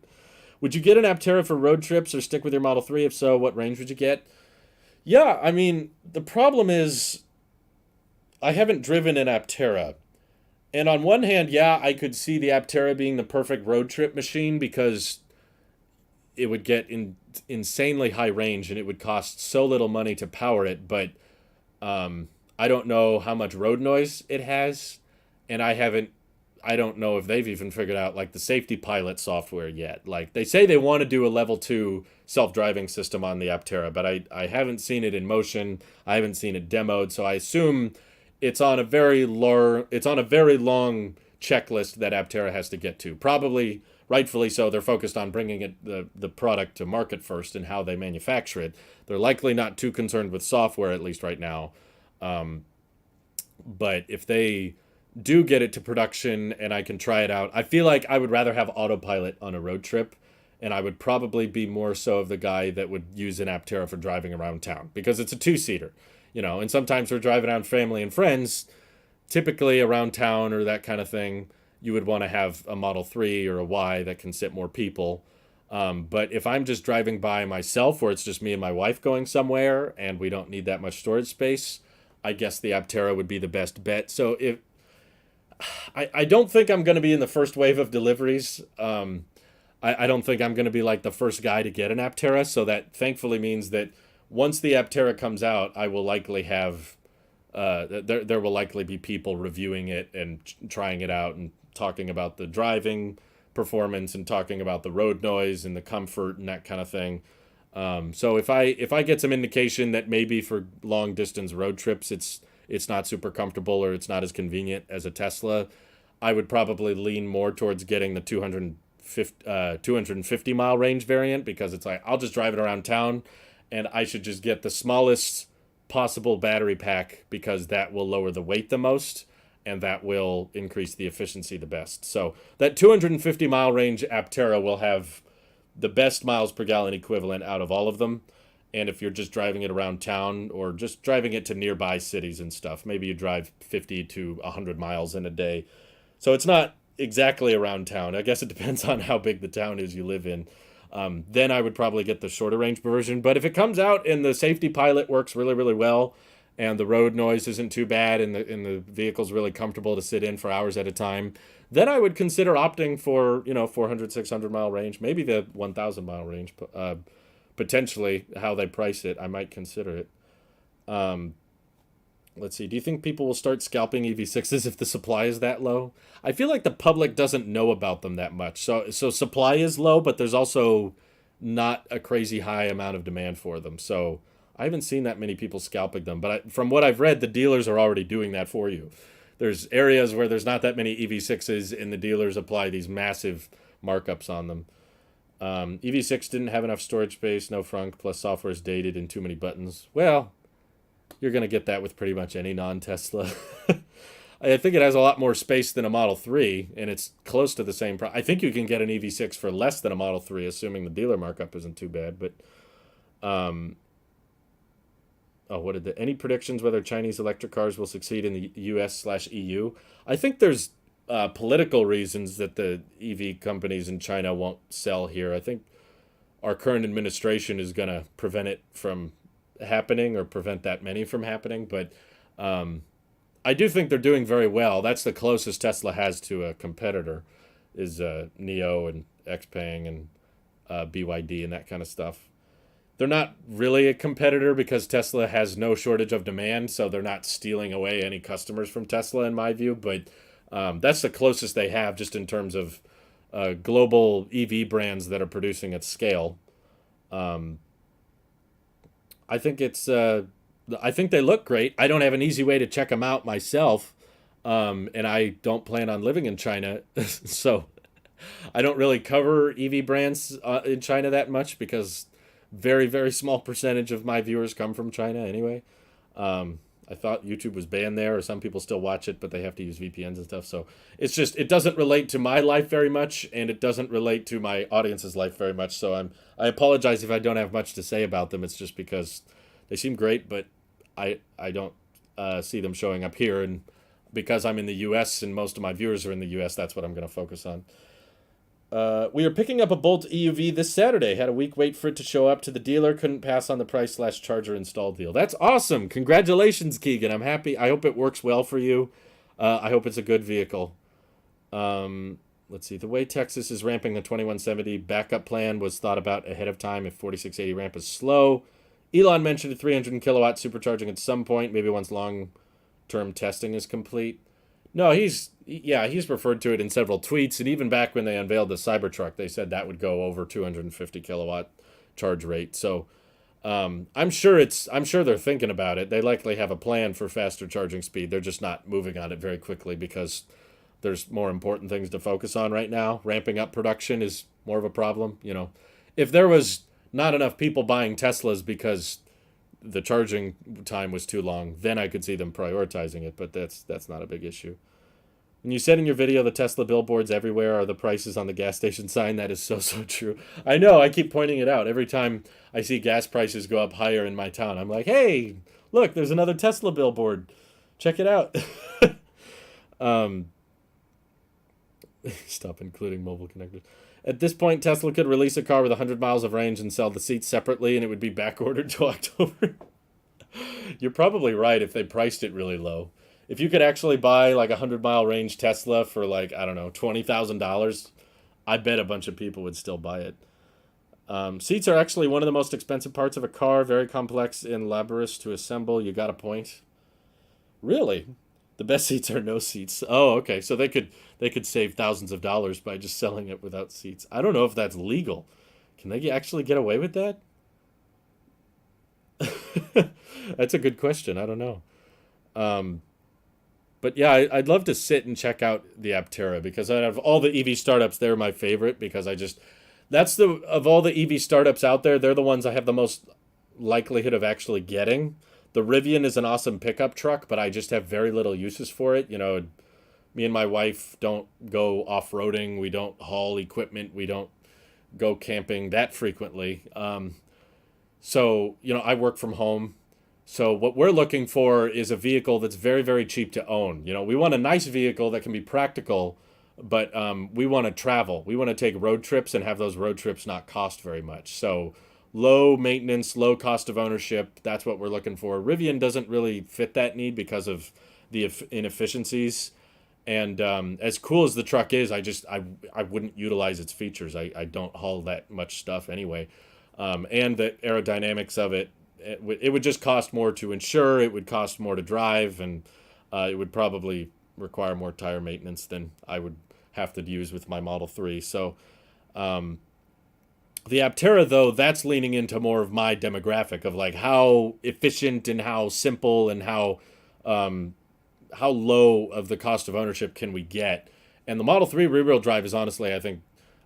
Would you get an Aptera for road trips or stick with your Model 3? If so, what range would you get? Yeah, I mean, the problem is I haven't driven an Aptera. And on one hand, yeah, I could see the Aptera being the perfect road trip machine because it would get insanely high range and it would cost so little money to power it. But I don't know how much road noise it has, and I don't know if they've even figured out like the safety pilot software yet. Like they say they want to do a level 2 self-driving system on the Aptera, but I haven't seen it in motion. I haven't seen it demoed, so I assume it's on a very long checklist that Aptera has to get to. Probably rightfully so. They're focused on bringing the product to market first and how they manufacture it. They're likely not too concerned with software, at least right now. But if they do get it to production and I can try it out, I feel like I would rather have autopilot on a road trip, and I would probably be more so of the guy that would use an Aptera for driving around town because it's a two-seater, and sometimes we're driving around family and friends, typically around town or that kind of thing. You would want to have a Model 3 or a Y that can sit more people. But if I'm just driving by myself or it's just me and my wife going somewhere and we don't need that much storage space, I guess the Aptera would be the best bet. So if I don't think I'm going to be in the first wave of deliveries. I don't think I'm going to be like the first guy to get an Aptera. So that thankfully means that once the Aptera comes out, I will likely have there will likely be people reviewing it and trying it out and talking about the driving performance and talking about the road noise and the comfort and that kind of thing. So if I get some indication that maybe for long distance road trips it's not super comfortable or it's not as convenient as a Tesla, I would probably lean more towards getting the 250 mile range variant because it's like I'll just drive it around town and I should just get the smallest possible battery pack because that will lower the weight the most and that will increase the efficiency the best. So that 250 mile range Aptera will have the best miles per gallon equivalent out of all of them. And if you're just driving it around town or just driving it to nearby cities and stuff, maybe you drive 50 to 100 miles in a day. So it's not exactly around town. I guess it depends on how big the town is you live in. Then I would probably get the shorter range version. But if it comes out and the safety pilot works really, really well and the road noise isn't too bad and the vehicle's really comfortable to sit in for hours at a time, then I would consider opting for, 400, 600 mile range, maybe the 1,000 mile range. Potentially how they price it, I might consider it. Let's see. Do you think people will start scalping EV6s if the supply is that low? I feel like the public doesn't know about them that much. So supply is low, but there's also not a crazy high amount of demand for them. So I haven't seen that many people scalping them. But from what I've read, the dealers are already doing that for you. There's areas where there's not that many EV6s, and the dealers apply these massive markups on them. EV6 didn't have enough storage space, no frunk, plus software is dated and too many buttons. Well, you're going to get that with pretty much any non-Tesla. I think it has a lot more space than a Model 3, and it's close to the same price. I think you can get an EV6 for less than a Model 3, assuming the dealer markup isn't too bad. But, any predictions whether Chinese electric cars will succeed in the US/EU? I think there's political reasons that the EV companies in China won't sell here. I think our current administration is going to prevent it from happening or prevent that many from happening. But I do think they're doing very well. That's the closest Tesla has to a competitor is NIO and XPeng and BYD and that kind of stuff. They're not really a competitor because Tesla has no shortage of demand, so they're not stealing away any customers from Tesla in my view. But that's the closest they have just in terms of global EV brands that are producing at scale. I think I think they look great. I don't have an easy way to check them out myself, and I don't plan on living in China, so I don't really cover EV brands in China that much because very, very small percentage of my viewers come from China anyway. I thought YouTube was banned there, or some people still watch it, but they have to use VPNs and stuff. So it's just, it doesn't relate to my life very much, and it doesn't relate to my audience's life very much. So I apologize if I don't have much to say about them. It's just because they seem great, but I don't see them showing up here. And because I'm in the U.S. and most of my viewers are in the U.S., that's what I'm going to focus on. We are picking up a Bolt EUV this Saturday. Had a week wait for it to show up to the dealer. Couldn't pass on the price/charger install deal. That's awesome. Congratulations, Keegan. I'm happy. I hope it works well for you. I hope it's a good vehicle. Let's see. The way Texas is ramping the 2170 backup plan was thought about ahead of time if 4680 ramp is slow. Elon mentioned a 300 kilowatt supercharging at some point, maybe once long-term testing is complete. No, he's referred to it in several tweets, and even back when they unveiled the Cybertruck, they said that would go over 250 kilowatt charge rate. So I'm sure they're thinking about it. They likely have a plan for faster charging speed. They're just not moving on it very quickly because there's more important things to focus on right now. Ramping up production is more of a problem. You know, if there was not enough people buying Teslas because the charging time was too long, then I could see them prioritizing it, but that's not a big issue. And you said in your video the Tesla billboards everywhere are the prices on the gas station sign. That is so true. I know, I keep pointing it out. Every time I see gas prices go up higher in my town, I'm like, hey, look, there's another Tesla billboard. Check it out. Stop including mobile connectors. At this point, Tesla could release a car with 100 miles of range and sell the seats separately, and it would be back-ordered to October. You're probably right if they priced it really low. If you could actually buy like a 100-mile range Tesla for like, I don't know, $20,000, I bet a bunch of people would still buy it. Seats are actually one of the most expensive parts of a car, very complex and laborious to assemble. You got a point. Really? The best seats are no seats. Oh, okay. So they could save thousands of dollars by just selling it without seats. I don't know if that's legal. Can they actually get away with that? That's a good question. I don't know. But yeah, I'd love to sit and check out the Aptera because out of all the EV startups, they're my favorite because of all the EV startups out there, they're the ones I have the most likelihood of actually getting. The Rivian is an awesome pickup truck, but I just have very little uses for it. You know, me and my wife don't go off-roading. We don't haul equipment. We don't go camping that frequently. So, you know, I work from home. So what we're looking for is a vehicle that's very, very cheap to own. You know, we want a nice vehicle that can be practical, but we want to travel. We want to take road trips and have those road trips not cost very much. So low maintenance, low cost of ownership. That's what we're looking for. Rivian doesn't really fit that need because of the inefficiencies. And as cool as the truck is, I wouldn't utilize its features. I don't haul that much stuff anyway. And the aerodynamics of it would just cost more to insure. It would cost more to drive, and it would probably require more tire maintenance than I would have to use with my Model 3. So the Aptera, though, that's leaning into more of my demographic of like how efficient and how simple and how low of the cost of ownership can we get. And the Model 3 rear-wheel drive is honestly, I think,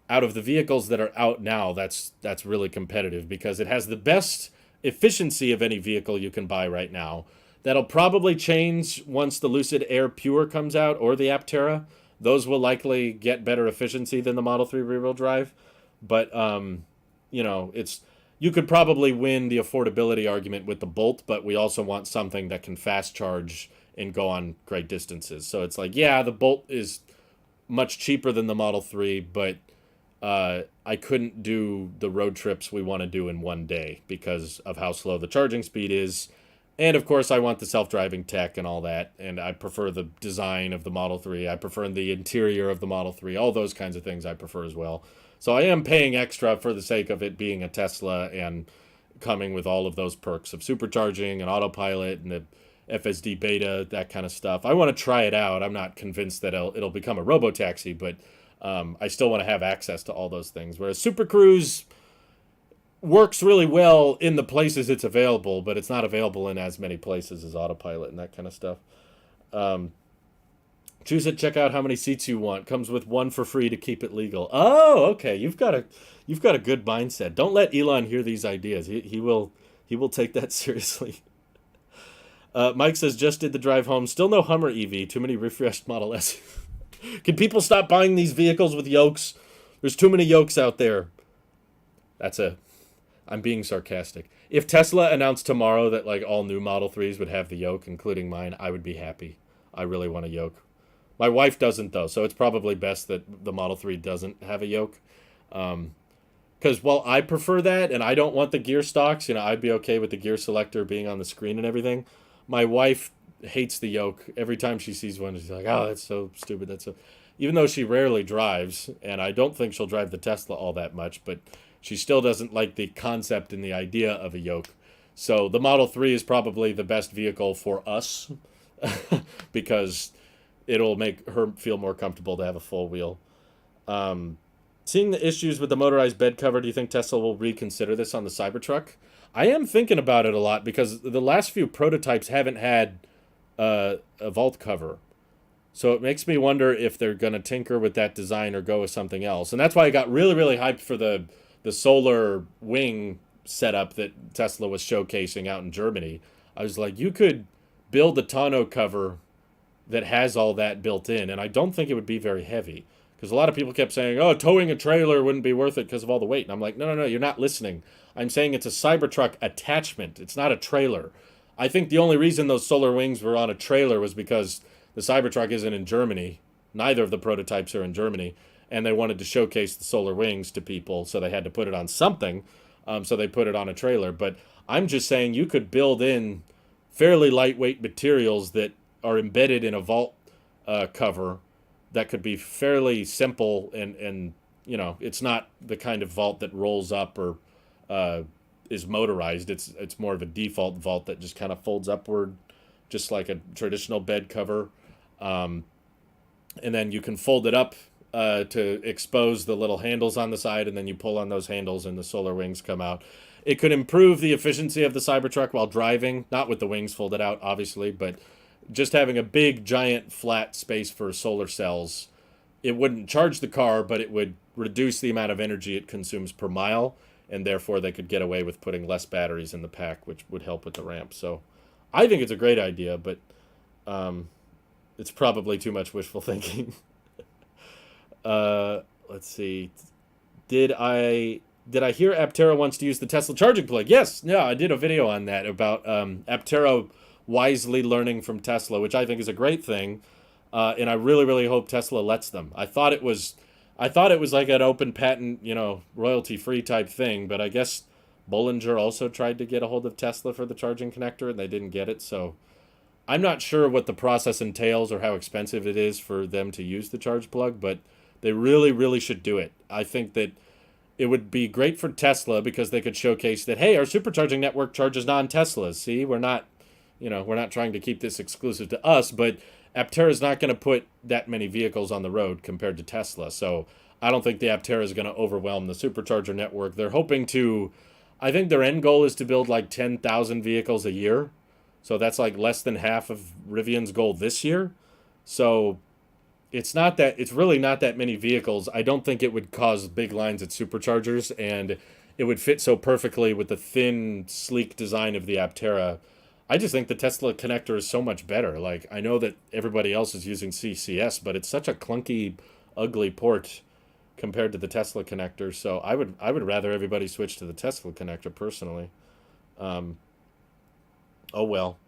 out of the vehicles that are out now, that's really competitive because it has the best efficiency of any vehicle you can buy right now. That'll probably change once the Lucid Air Pure comes out or the Aptera. Those will likely get better efficiency than the Model 3 rear-wheel drive. But, you know, you could probably win the affordability argument with the Bolt, but we also want something that can fast charge and go on great distances. So it's like, yeah, the Bolt is much cheaper than the Model 3, but I couldn't do the road trips we want to do in one day because of how slow the charging speed is. And of course, I want the self-driving tech and all that. And I prefer the design of the Model 3. I prefer the interior of the Model 3. All those kinds of things I prefer as well. So I am paying extra for the sake of it being a Tesla and coming with all of those perks of supercharging and autopilot and the FSD beta, that kind of stuff. I want to try it out. I'm not convinced that it'll become a robo-taxi, but I still want to have access to all those things. Whereas Super Cruise works really well in the places it's available, but it's not available in as many places as autopilot and that kind of stuff. Choose it, check out how many seats you want. Comes with one for free to keep it legal. Oh, okay. You've got a good mindset. Don't let Elon hear these ideas. He will take that seriously. Mike says, just did the drive home. Still no Hummer EV. Too many refreshed Model S. Can people stop buying these vehicles with yokes? There's too many yokes out there. I'm being sarcastic. If Tesla announced tomorrow that like all new Model 3s would have the yoke, including mine, I would be happy. I really want a yoke. My wife doesn't though, so it's probably best that the Model 3 doesn't have a yoke. Because while I prefer that and I don't want the gear stocks, I'd be okay with the gear selector being on the screen and everything. My wife hates the yoke. Every time she sees one, she's like, oh, that's so stupid. Even though she rarely drives, and I don't think she'll drive the Tesla all that much, but she still doesn't like the concept and the idea of a yoke. So the Model 3 is probably the best vehicle for us because it'll make her feel more comfortable to have a full wheel. Seeing the issues with the motorized bed cover, do you think Tesla will reconsider this on the Cybertruck? I am thinking about it a lot because the last few prototypes haven't had a vault cover. So it makes me wonder if they're going to tinker with that design or go with something else. And that's why I got really, really hyped for the solar wing setup that Tesla was showcasing out in Germany. I was like, you could build a tonneau cover that has all that built in, and I don't think it would be very heavy. Because a lot of people kept saying, oh, towing a trailer wouldn't be worth it because of all the weight. And I'm like, no, you're not listening. I'm saying it's a Cybertruck attachment. It's not a trailer. I think the only reason those solar wings were on a trailer was because the Cybertruck isn't in Germany. Neither of the prototypes are in Germany. And they wanted to showcase the solar wings to people, so they had to put it on something. So they put it on a trailer. But I'm just saying you could build in fairly lightweight materials that are embedded in a vault cover that could be fairly simple and it's not the kind of vault that rolls up or is motorized. It's more of a default vault that just kind of folds upward, just like a traditional bed cover. And then you can fold it up to expose the little handles on the side, and then you pull on those handles and the solar wings come out. It could improve the efficiency of the Cybertruck while driving, not with the wings folded out, obviously, but just having a big, giant, flat space for solar cells. It wouldn't charge the car, but it would reduce the amount of energy it consumes per mile, and therefore they could get away with putting less batteries in the pack, which would help with the ramp. So I think it's a great idea, but it's probably too much wishful thinking. Let's see. Did I hear Aptera wants to use the Tesla charging plug? Yes. Yeah, I did a video on that about Aptera wisely learning from Tesla, which I think is a great thing. And I really, really hope Tesla lets them. I thought it was like an open patent, royalty-free type thing, but I guess Bollinger also tried to get a hold of Tesla for the charging connector, and they didn't get it. So I'm not sure what the process entails or how expensive it is for them to use the charge plug, but they really, really should do it. I think that it would be great for Tesla because they could showcase that, hey, our supercharging network charges non-Teslas. See, we're not trying to keep this exclusive to us, but Aptera is not going to put that many vehicles on the road compared to Tesla. So I don't think the Aptera is going to overwhelm the supercharger network. They're hoping to, I think their end goal is to build like 10,000 vehicles a year. So that's like less than half of Rivian's goal this year. So it's really not that many vehicles. I don't think it would cause big lines at superchargers, and it would fit so perfectly with the thin, sleek design of the Aptera. I just think the Tesla connector is so much better. Like, I know that everybody else is using CCS, but it's such a clunky, ugly port compared to the Tesla connector. So I would rather everybody switch to the Tesla connector personally. Oh well.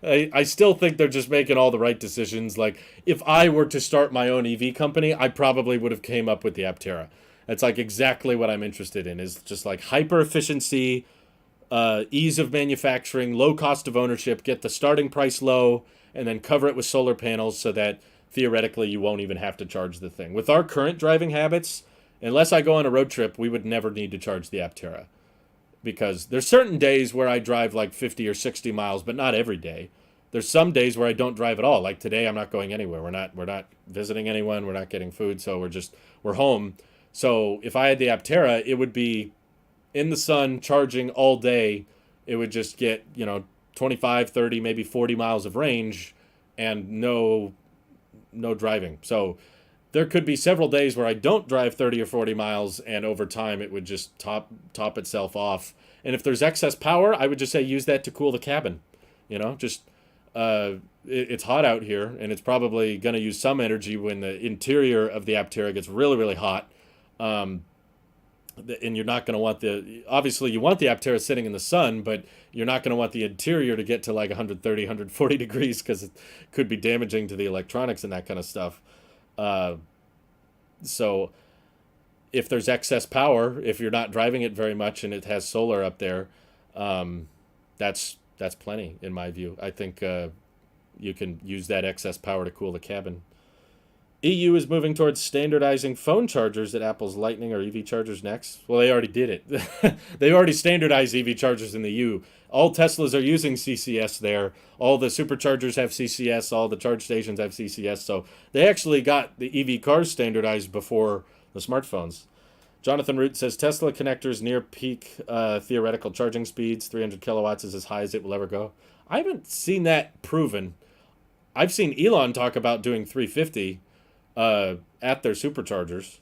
I still think they're just making all the right decisions. Like, if I were to start my own EV company, I probably would have came up with the Aptera. That's like exactly what I'm interested in, is just like hyper efficiency, ease of manufacturing, low cost of ownership, get the starting price low, and then cover it with solar panels so that theoretically you won't even have to charge the thing. With our current driving habits, unless I go on a road trip, we would never need to charge the Aptera. Because there's certain days where I drive like 50 or 60 miles, but not every day. There's some days where I don't drive at all. Like today, I'm not going anywhere. We're not visiting anyone. We're not getting food, so we're home. So if I had the Aptera, it would be in the sun charging all day. It would just get 25, 30, maybe 40 miles of range, and no driving. So there could be several days where I don't drive 30 or 40 miles, and over time it would just top itself off. And if there's excess power, I would just say use that to cool the cabin. Just it's hot out here, and it's probably going to use some energy when the interior of the Aptera gets really, really hot. And you're not going to want obviously you want the Aptera sitting in the sun, but you're not going to want the interior to get to like 130, 140 degrees because it could be damaging to the electronics and that kind of stuff. So if there's excess power, if you're not driving it very much and it has solar up there, that's plenty in my view. I think you can use that excess power to cool the cabin. EU is moving towards standardizing phone chargers at Apple's Lightning or EV chargers next. Well, they already did it. They already standardized EV chargers in the EU. All Teslas are using CCS there. All the superchargers have CCS. All the charge stations have CCS. So they actually got the EV cars standardized before the smartphones. Jonathan Root says Tesla connectors near peak theoretical charging speeds. 300 kilowatts is as high as it will ever go. I haven't seen that proven. I've seen Elon talk about doing 350 at their superchargers.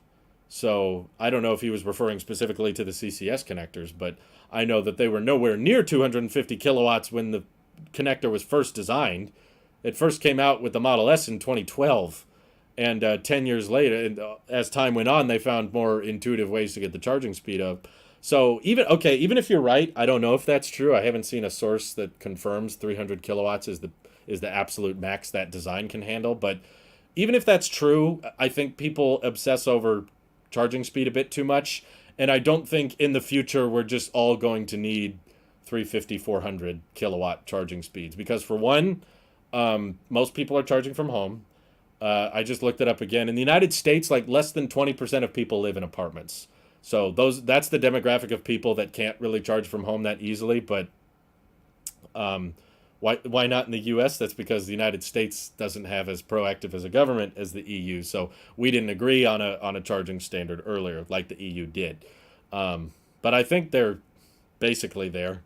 So I don't know if he was referring specifically to the CCS connectors, but I know that they were nowhere near 250 kilowatts when the connector was first designed. It first came out with the Model S in 2012. And 10 years later, and as time went on, they found more intuitive ways to get the charging speed up. So even if you're right, I don't know if that's true. I haven't seen a source that confirms 300 kilowatts is the absolute max that design can handle. But even if that's true, I think people obsess over charging speed a bit too much. And I don't think in the future we're just all going to need 350, 400 kilowatt charging speeds. Because for one, most people are charging from home. I just looked it up again. In the United States, like less than 20% of people live in apartments. So that's the demographic of people that can't really charge from home that easily. But why not in the U.S.? That's because the United States doesn't have as proactive as a government as the EU. So we didn't agree on a charging standard earlier, like the EU did. But I think they're basically there.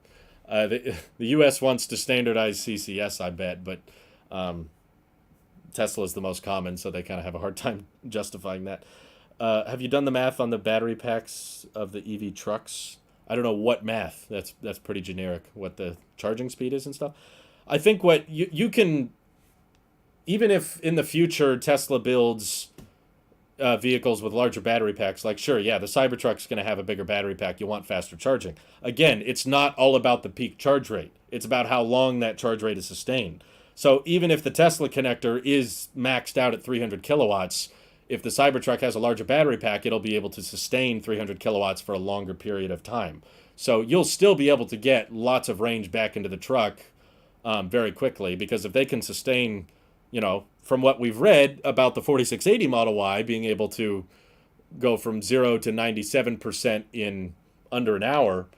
The U.S. wants to standardize CCS, I bet, but Tesla is the most common, so they kind of have a hard time justifying that. Have you done the math on the battery packs of the EV trucks? I don't know what math. That's pretty generic. What the charging speed is and stuff. I think what you can, even if in the future Tesla builds vehicles with larger battery packs, like sure, yeah, the Cybertruck's going to have a bigger battery pack. You want faster charging. Again, it's not all about the peak charge rate. It's about how long that charge rate is sustained. So even if the Tesla connector is maxed out at 300 kilowatts, if the Cybertruck has a larger battery pack, it'll be able to sustain 300 kilowatts for a longer period of time. So you'll still be able to get lots of range back into the truck very quickly, because if they can sustain, from what we've read about the 4680 Model Y being able to go from 0 to 97% in under an hour,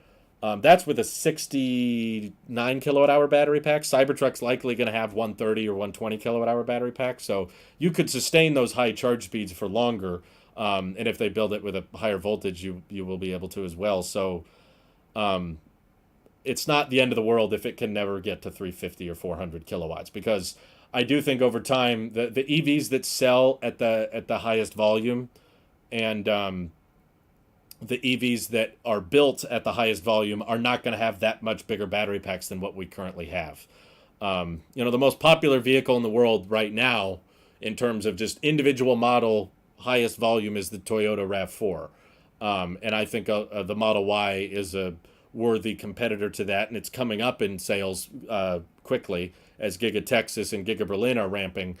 that's with a 69 kilowatt hour battery pack. Cybertruck's likely going to have 130 or 120 kilowatt hour battery pack. So you could sustain those high charge speeds for longer. And if they build it with a higher voltage, you will be able to as well. So it's not the end of the world if it can never get to 350 or 400 kilowatts, because I do think over time the EVs that sell at the highest volume and the EVs that are built at the highest volume are not going to have that much bigger battery packs than what we currently have. The most popular vehicle in the world right now, in terms of just individual model highest volume, is the Toyota RAV4. And I think the Model Y is a worthy competitor to that, and it's coming up in sales quickly as Giga Texas and Giga Berlin are ramping.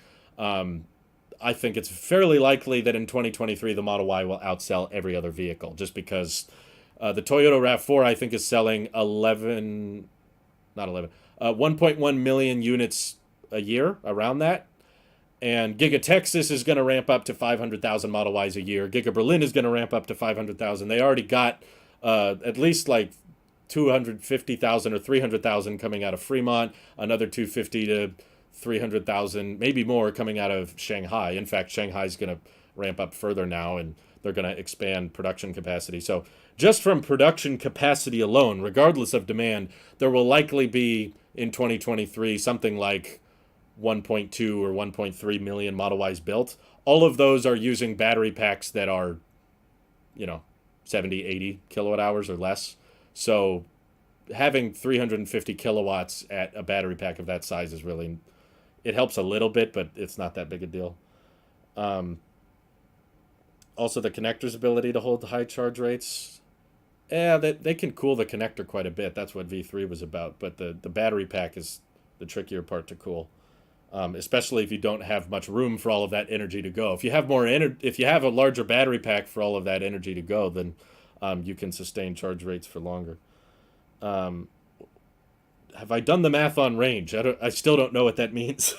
I think it's fairly likely that in 2023 the Model Y will outsell every other vehicle, just because the Toyota RAV4 I think is selling 1.1 million units a year, around that. And Giga Texas is going to ramp up to 500,000 Model Ys a year. Giga Berlin is going to ramp up to 500,000. They already got at least like 250,000 or 300,000 coming out of Fremont, another 250 to 300,000, maybe more, coming out of Shanghai. In fact, Shanghai is going to ramp up further now, and they're going to expand production capacity. So just from production capacity alone, regardless of demand, there will likely be in 2023 something like 1.2 or 1.3 million Model Ys built, all of those are using battery packs that are, you know, 70, 80 kilowatt hours or less. So having 350 kilowatts at a battery pack of that size is really, it helps a little bit, but it's not that big a deal. Also, the connector's ability to hold high charge rates. Yeah, they can cool the connector quite a bit. That's what V3 was about. But the battery pack is the trickier part to cool, especially if you don't have much room for all of that energy to go. If you have if you have a larger battery pack for all of that energy to go, then you can sustain charge rates for longer. Have I done the math on range? I still don't know what that means.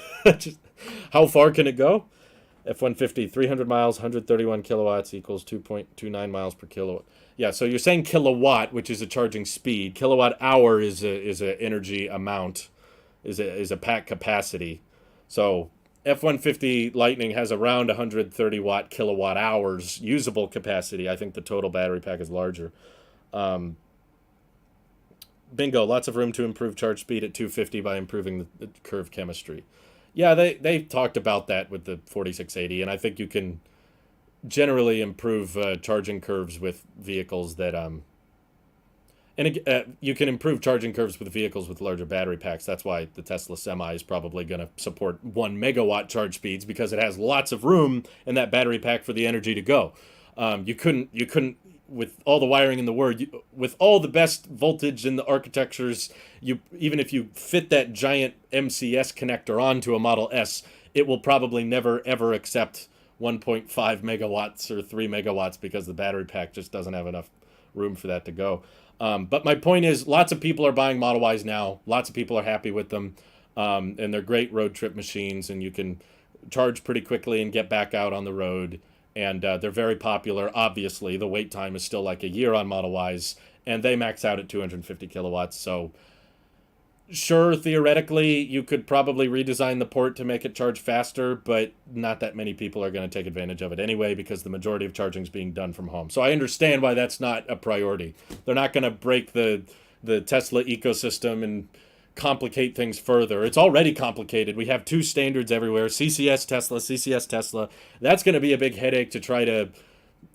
How far can it go? F-150, 300 miles, 131 kilowatts equals 2.29 miles per kilowatt. Yeah, so you're saying kilowatt, which is a charging speed. Kilowatt hour is a energy amount, is a pack capacity. So F-150 Lightning has around 130 watt kilowatt hours usable capacity. I think the total battery pack is larger. Bingo, lots of room to improve charge speed at 250 by improving the curve chemistry. Yeah, they talked about that with the 4680, and I think you can generally improve charging curves with vehicles that you can improve charging curves with vehicles with larger battery packs. That's why the Tesla Semi is probably going to support 1 megawatt charge speeds, because it has lots of room in that battery pack for the energy to go. You couldn't with all the wiring in the world, with all the best voltage in the architectures, even if you fit that giant MCS connector onto a Model S, it will probably never ever accept 1.5 megawatts or 3 megawatts, because the battery pack just doesn't have enough room for that to go. But my point is, lots of people are buying Model Ys now. Lots of people are happy with them, and they're great road trip machines, and you can charge pretty quickly and get back out on the road. And they're very popular. Obviously, the wait time is still like a year on Model Ys, and they max out at 250 kilowatts. So, sure, theoretically, you could probably redesign the port to make it charge faster, but not that many people are going to take advantage of it anyway, because the majority of charging is being done from home. So I understand why that's not a priority. They're not going to break the Tesla ecosystem and complicate things further. It's already complicated. We have two standards everywhere: CCS Tesla, CCS Tesla. That's going to be a big headache to try to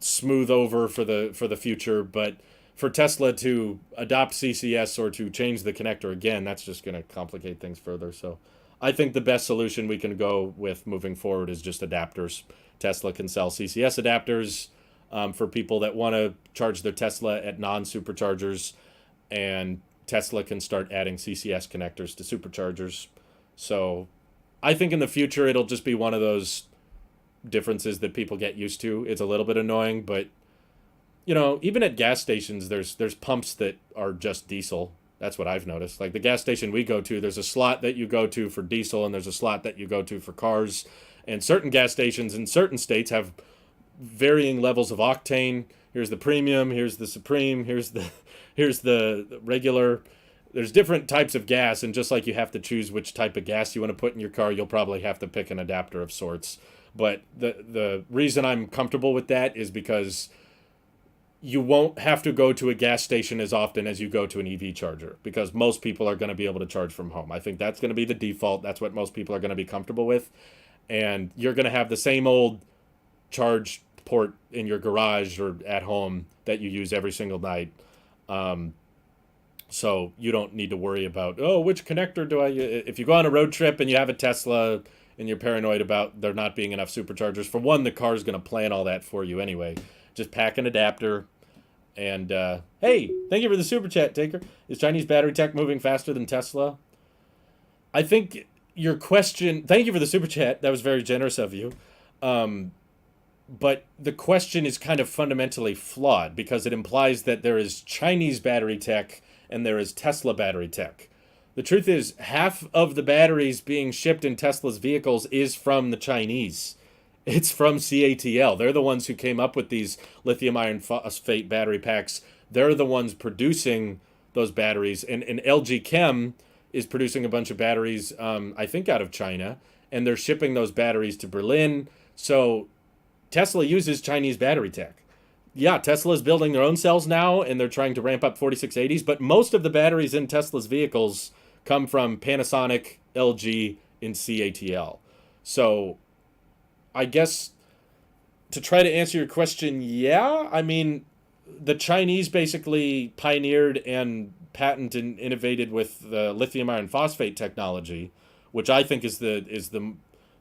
smooth over for the future. But for Tesla to adopt CCS or to change the connector again, that's just going to complicate things further. So I think the best solution we can go with moving forward is just adapters. Tesla can sell CCS adapters for people that want to charge their Tesla at non-superchargers, and Tesla can start adding CCS connectors to superchargers. So I think in the future it'll just be one of those differences that people get used to. It's a little bit annoying, but you know, even at gas stations, there's pumps that are just diesel. That's what I've noticed. Like the gas station we go to, there's a slot that you go to for diesel, and there's a slot that you go to for cars. And certain gas stations in certain states have varying levels of octane. Here's the premium, here's the supreme, here's the regular. There's different types of gas, and just like you have to choose which type of gas you want to put in your car, you'll probably have to pick an adapter of sorts. But the reason I'm comfortable with that is because you won't have to go to a gas station as often as you go to an EV charger, because most people are going to be able to charge from home. I think that's going to be the default. That's what most people are going to be comfortable with. And you're going to have the same old charge port in your garage or at home that you use every single night. So you don't need to worry about, oh, which connector do I use? If you go on a road trip and you have a Tesla and you're paranoid about there not being enough superchargers, for one, the car's going to plan all that for you anyway. Just pack an adapter. And, hey, thank you for the super chat, Taker. Is Chinese battery tech moving faster than Tesla? I think your question, thank you for the super chat. That was very generous of you. But the question is kind of fundamentally flawed, because it implies that there is Chinese battery tech and there is Tesla battery tech. The truth is, half of the batteries being shipped in Tesla's vehicles is from the Chinese. It's from CATL. They're the ones who came up with these lithium iron phosphate battery packs. They're the ones producing those batteries. And LG Chem is producing a bunch of batteries, I think out of China, and they're shipping those batteries to Berlin. So Tesla uses Chinese battery tech. Yeah, Tesla is building their own cells now, and they're trying to ramp up 4680s, but most of the batteries in Tesla's vehicles come from Panasonic, LG, in CATL. So I guess to try to answer your question, yeah, I mean, the Chinese basically pioneered and patented and innovated with the lithium iron phosphate technology, which I think is the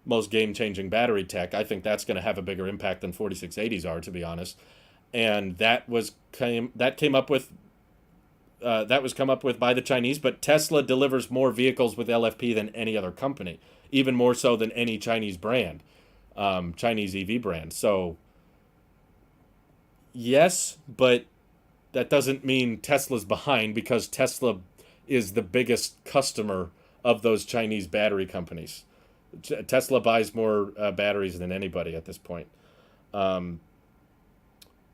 most game changing battery tech. I think that's going to have a bigger impact than 4680s are, to be honest. And that was come up with by the Chinese. But Tesla delivers more vehicles with LFP than any other company, even more so than any Chinese brand, Chinese EV brand. So yes, but that doesn't mean Tesla's behind, because Tesla is the biggest customer of those Chinese battery companies. Tesla buys more batteries than anybody at this point. Um,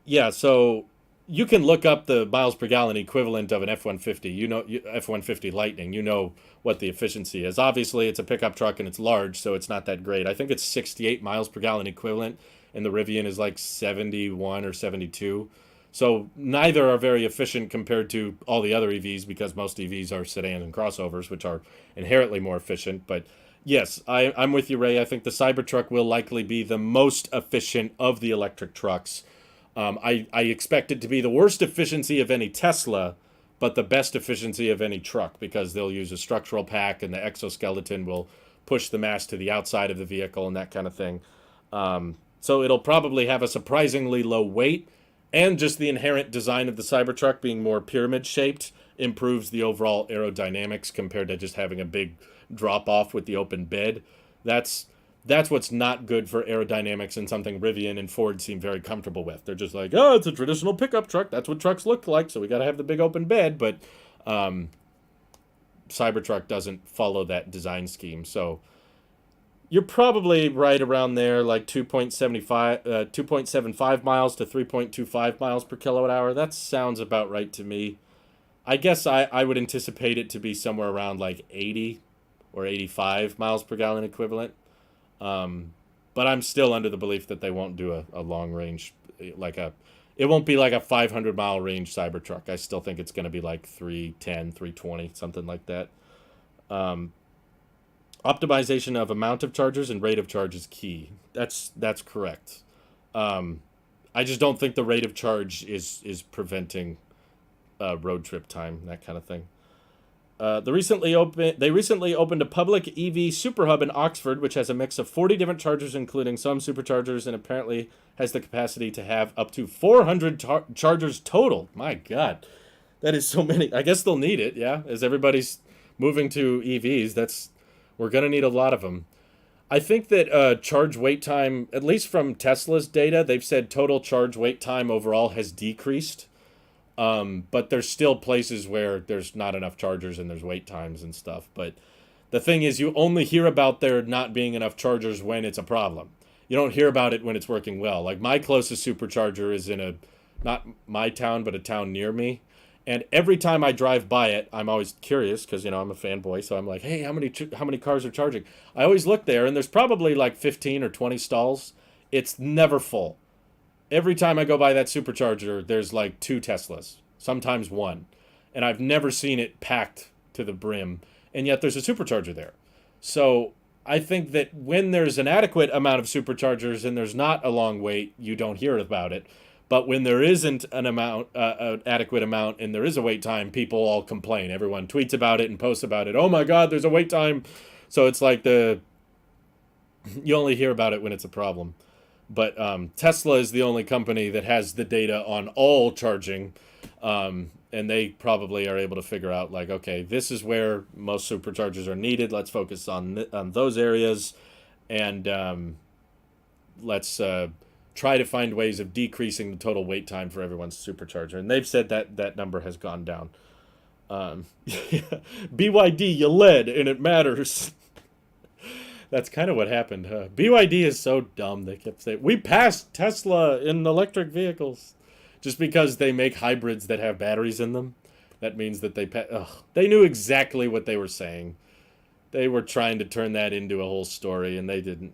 yeah, so you can look up the miles per gallon equivalent of an F-150. F-150 Lightning. You know what the efficiency is. Obviously, it's a pickup truck and it's large, so it's not that great. I think it's 68 miles per gallon equivalent, and the Rivian is like 71 or 72. So neither are very efficient compared to all the other EVs, because most EVs are sedans and crossovers, which are inherently more efficient. But yes, I'm with you, Ray. I think the Cybertruck will likely be the most efficient of the electric trucks. I expect it to be the worst efficiency of any Tesla, but the best efficiency of any truck, because they'll use a structural pack and the exoskeleton will push the mass to the outside of the vehicle and that kind of thing. So it'll probably have a surprisingly low weight, and just the inherent design of the Cybertruck being more pyramid shaped improves the overall aerodynamics compared to just having a big drop off with the open bed. That's what's not good for aerodynamics, and something Rivian and Ford seem very comfortable with. They're just like, oh, it's a traditional pickup truck. That's what trucks look like, so we got to have the big open bed. But Cybertruck doesn't follow that design scheme. So you're probably right around there, like 2.75 miles to 3.25 miles per kilowatt hour. That sounds about right to me. I guess I would anticipate it to be somewhere around like 80 or 85 miles per gallon equivalent. But I'm still under the belief that they won't do a long range, it won't be like a 500-mile range Cybertruck. I still think it's going to be like 310, 320, something like that. Optimization of amount of chargers and rate of charge is key. That's correct. I just don't think the rate of charge is preventing road trip time, that kind of thing. They recently opened a public EV super hub in Oxford, which has a mix of 40 different chargers, including some superchargers, and apparently has the capacity to have up to 400 chargers total. My God, that is so many. I guess they'll need it, yeah, as everybody's moving to EVs. We're gonna need a lot of them. I think that charge wait time, at least from Tesla's data, they've said total charge wait time overall has decreased. But there's still places where there's not enough chargers and there's wait times and stuff. But the thing is, you only hear about there not being enough chargers when it's a problem. You don't hear about it when it's working well. Like, my closest supercharger is in not my town, but a town near me. And every time I drive by it, I'm always curious, because, I'm a fanboy. So I'm like, hey, how many cars are charging? I always look there, and there's probably like 15 or 20 stalls. It's never full. Every time I go by that supercharger, there's like 2 Teslas, sometimes 1. And I've never seen it packed to the brim, and yet there's a supercharger there. So I think that when there's an adequate amount of superchargers and there's not a long wait, you don't hear about it. But when there isn't an adequate amount, and there is a wait time, people all complain. Everyone tweets about it and posts about it. Oh my God, there's a wait time. So it's like you only hear about it when it's a problem. But Tesla is the only company that has the data on all charging, and they probably are able to figure out, like, okay, this is where most superchargers are needed. Let's focus on those areas, and let's try to find ways of decreasing the total wait time for everyone's supercharger. And they've said that number has gone down. BYD, you led, and it matters. That's kind of what happened. BYD is so dumb. They kept saying, we passed Tesla in electric vehicles. Just because they make hybrids that have batteries in them, that means that they knew exactly what they were saying. They were trying to turn that into a whole story, and they didn't.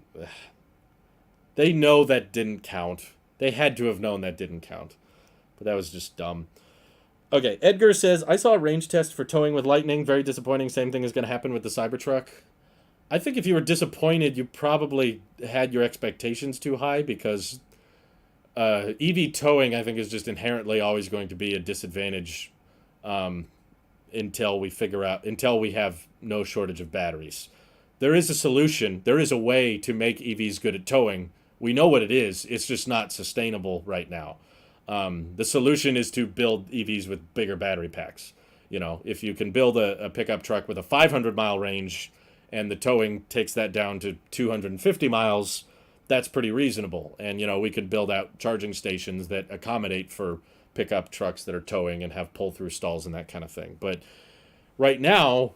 They know that didn't count. They had to have known that didn't count. But that was just dumb. Okay, Edgar says, I saw a range test for towing with Lightning. Very disappointing. Same thing is going to happen with the Cybertruck. I think if you were disappointed, you probably had your expectations too high because EV towing, I think, is just inherently always going to be a disadvantage um, until we have no shortage of batteries. There is a solution. There is a way to make EVs good at towing. We know what it is. It's just not sustainable right now. The solution is to build EVs with bigger battery packs. You know, if you can build a pickup truck with a 500-mile range and the towing takes that down to 250 miles, that's pretty reasonable. And, you know, we could build out charging stations that accommodate for pickup trucks that are towing and have pull-through stalls and that kind of thing. But right now,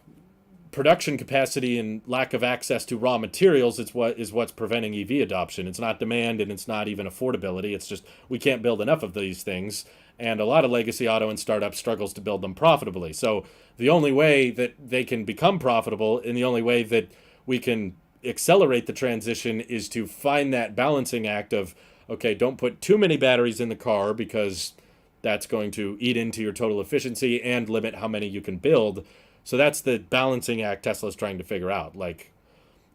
production capacity and lack of access to raw materials is what's preventing EV adoption. It's not demand and it's not even affordability. It's just we can't build enough of these things, and a lot of legacy auto and startups struggles to build them profitably. So the only way that they can become profitable and the only way that we can accelerate the transition is to find that balancing act of, okay, don't put too many batteries in the car because that's going to eat into your total efficiency and limit how many you can build. So that's the balancing act Tesla's trying to figure out. Like,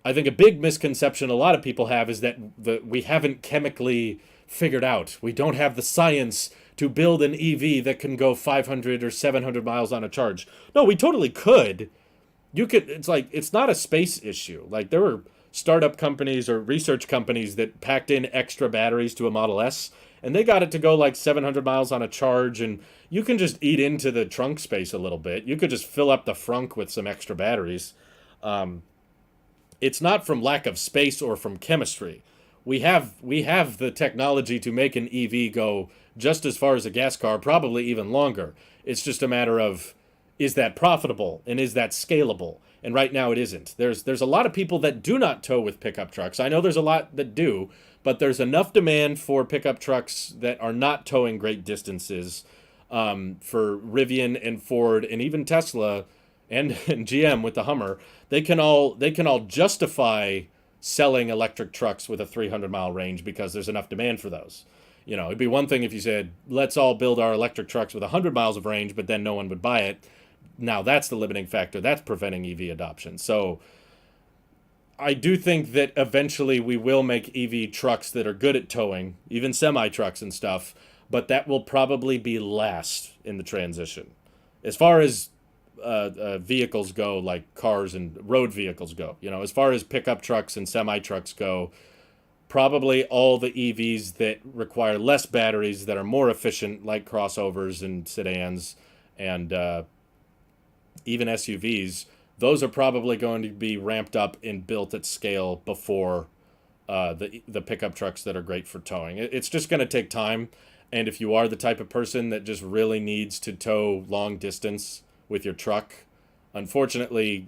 I think a big misconception a lot of people have is that we haven't chemically figured out. We don't have the science to build an EV that can go 500 or 700 miles on a charge. No, we totally could. You could. It's like, it's not a space issue. Like, there were startup companies or research companies that packed in extra batteries to a Model S, and they got it to go like 700 miles on a charge, and you can just eat into the trunk space a little bit. You could just fill up the frunk with some extra batteries. It's not from lack of space or from chemistry. We have the technology to make an EV go just as far as a gas car, probably even longer. It's just a matter of, is that profitable and is that scalable? And right now it isn't. There's a lot of people that do not tow with pickup trucks. I know there's a lot that do, but there's enough demand for pickup trucks that are not towing great distances, for Rivian and Ford and even Tesla and GM with the Hummer. They can all justify selling electric trucks with a 300-mile range because there's enough demand for those. You know, it'd be one thing if you said, let's all build our electric trucks with 100 miles of range, but then no one would buy it. Now that's the limiting factor. That's preventing EV adoption. So I do think that eventually we will make EV trucks that are good at towing, even semi-trucks and stuff, but that will probably be last in the transition. As far as vehicles go, like cars and road vehicles go, you know, as far as pickup trucks and semi-trucks go, probably all the EVs that require less batteries, that are more efficient, like crossovers and sedans and even SUVs, those are probably going to be ramped up and built at scale before the pickup trucks that are great for towing. It's just going to take time. And if you are the type of person that just really needs to tow long distance with your truck, unfortunately,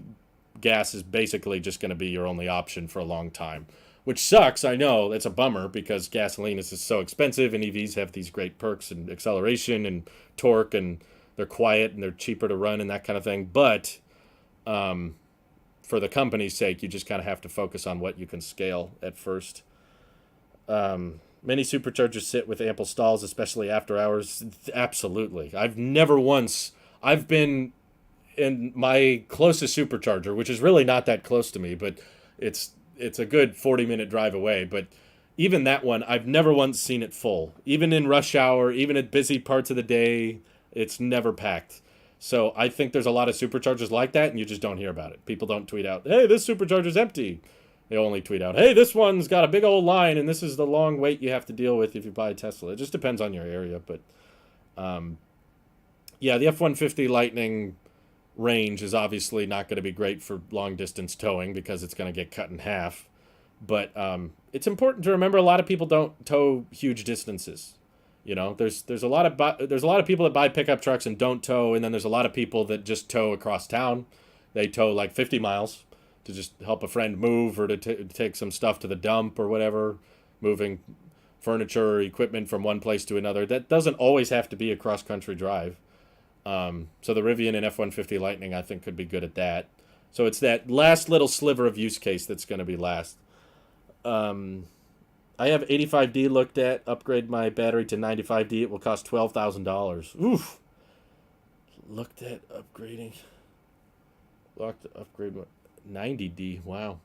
gas is basically just going to be your only option for a long time. Which sucks, I know. It's a bummer because gasoline is just so expensive and EVs have these great perks and acceleration and torque, and they're quiet and they're cheaper to run and that kind of thing. But for the company's sake, you just kind of have to focus on what you can scale at first. Many superchargers sit with ample stalls, especially after hours. Absolutely. I've been in my closest supercharger, which is really not that close to me, but it's a good 40-minute drive away. But even that one, I've never once seen it full. Even in rush hour, even at busy parts of the day, it's never packed. So I think there's a lot of superchargers like that, and you just don't hear about it. People don't tweet out, hey, this supercharger's empty. They only tweet out, hey, this one's got a big old line, and this is the long wait you have to deal with if you buy a Tesla. It just depends on your area. But yeah, the F-150 Lightning range is obviously not going to be great for long-distance towing because it's going to get cut in half. But it's important to remember a lot of people don't tow huge distances. You know, there's a lot of people that buy pickup trucks and don't tow, and then there's a lot of people that just tow across town. They tow like 50 miles to just help a friend move or to take some stuff to the dump or whatever, moving furniture or equipment from one place to another. That doesn't always have to be a cross-country drive. So the Rivian and F-150 Lightning, I think, could be good at that. So it's that last little sliver of use case that's going to be last. I have 85D looked at. Upgrade my battery to 95D. It will cost $12,000. Oof. Looked at upgrading. Locked to upgrade my... 90D. Wow.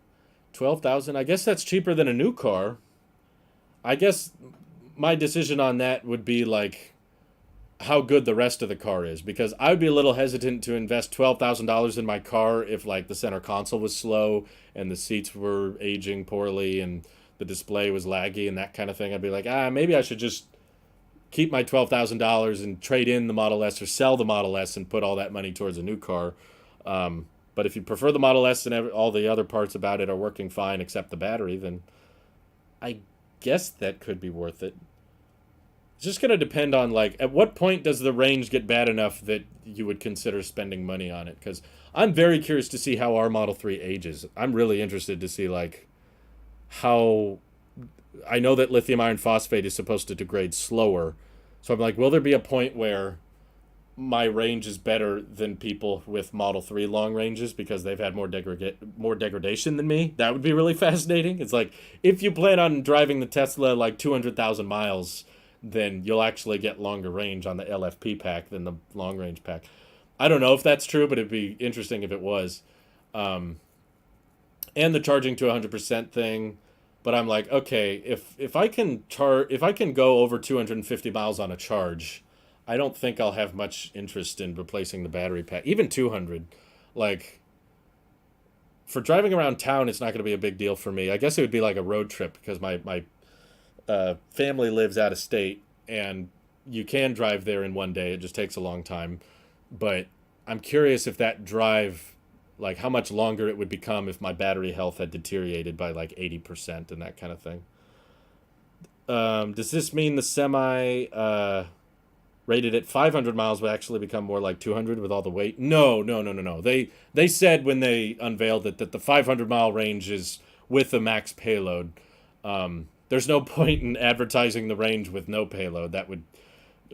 12,000. I guess that's cheaper than a new car. I guess my decision on that would be like how good the rest of the car is, because I would be a little hesitant to invest $12,000 in my car if like the center console was slow and the seats were aging poorly and the display was laggy and that kind of thing. I'd be like, maybe I should just keep my $12,000 and trade in the Model S or sell the Model S and put all that money towards a new car. But if you prefer the Model S and all the other parts about it are working fine except the battery, then I guess that could be worth it. It's just going to depend on, like, at what point does the range get bad enough that you would consider spending money on it? Because I'm very curious to see how our Model 3 ages. I'm really interested to see, like, how... I know that lithium iron phosphate is supposed to degrade slower. So I'm like, will there be a point where my range is better than people with Model 3 long ranges because they've had more degradation than me? That would be really fascinating. It's like, if you plan on driving the Tesla like 200,000 miles, then you'll actually get longer range on the LFP pack than the long range pack. I don't know if that's true, but it'd be interesting if it was. And the charging to 100% thing. But I'm like, okay, if I can go over 250 miles on a charge, I don't think I'll have much interest in replacing the battery pack. Even 200, like, for driving around town, it's not going to be a big deal for me. I guess it would be like a road trip because my family lives out of state, and you can drive there in one day. It just takes a long time. But I'm curious if that drive, like how much longer it would become if my battery health had deteriorated by like 80% and that kind of thing. Does this mean the semi rated at 500 miles will actually become more like 200 with all the weight? No. They said when they unveiled it that the 500-mile range is with a max payload. There's no point in advertising the range with no payload. That would,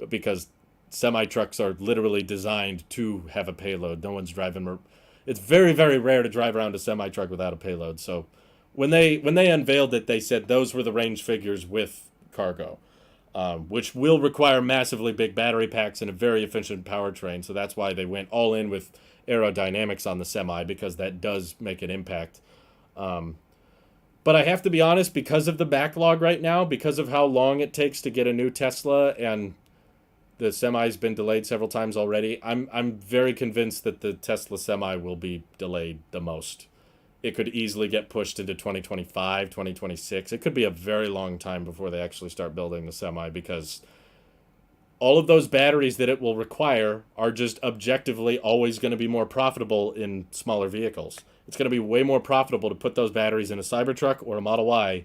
because semi-trucks are literally designed to have a payload. No one's driving. It's very, very rare to drive around a semi-truck without a payload. So when they unveiled it, they said those were the range figures with cargo, which will require massively big battery packs and a very efficient powertrain. So that's why they went all in with aerodynamics on the semi, because that does make an impact. But I have to be honest, because of the backlog right now, because of how long it takes to get a new Tesla, and the semi's been delayed several times already, I'm very convinced that the Tesla semi will be delayed the most. It could easily get pushed into 2025, 2026. It could be a very long time before they actually start building the semi, because all of those batteries that it will require are just objectively always going to be more profitable in smaller vehicles. It's going to be way more profitable to put those batteries in a Cybertruck or a Model Y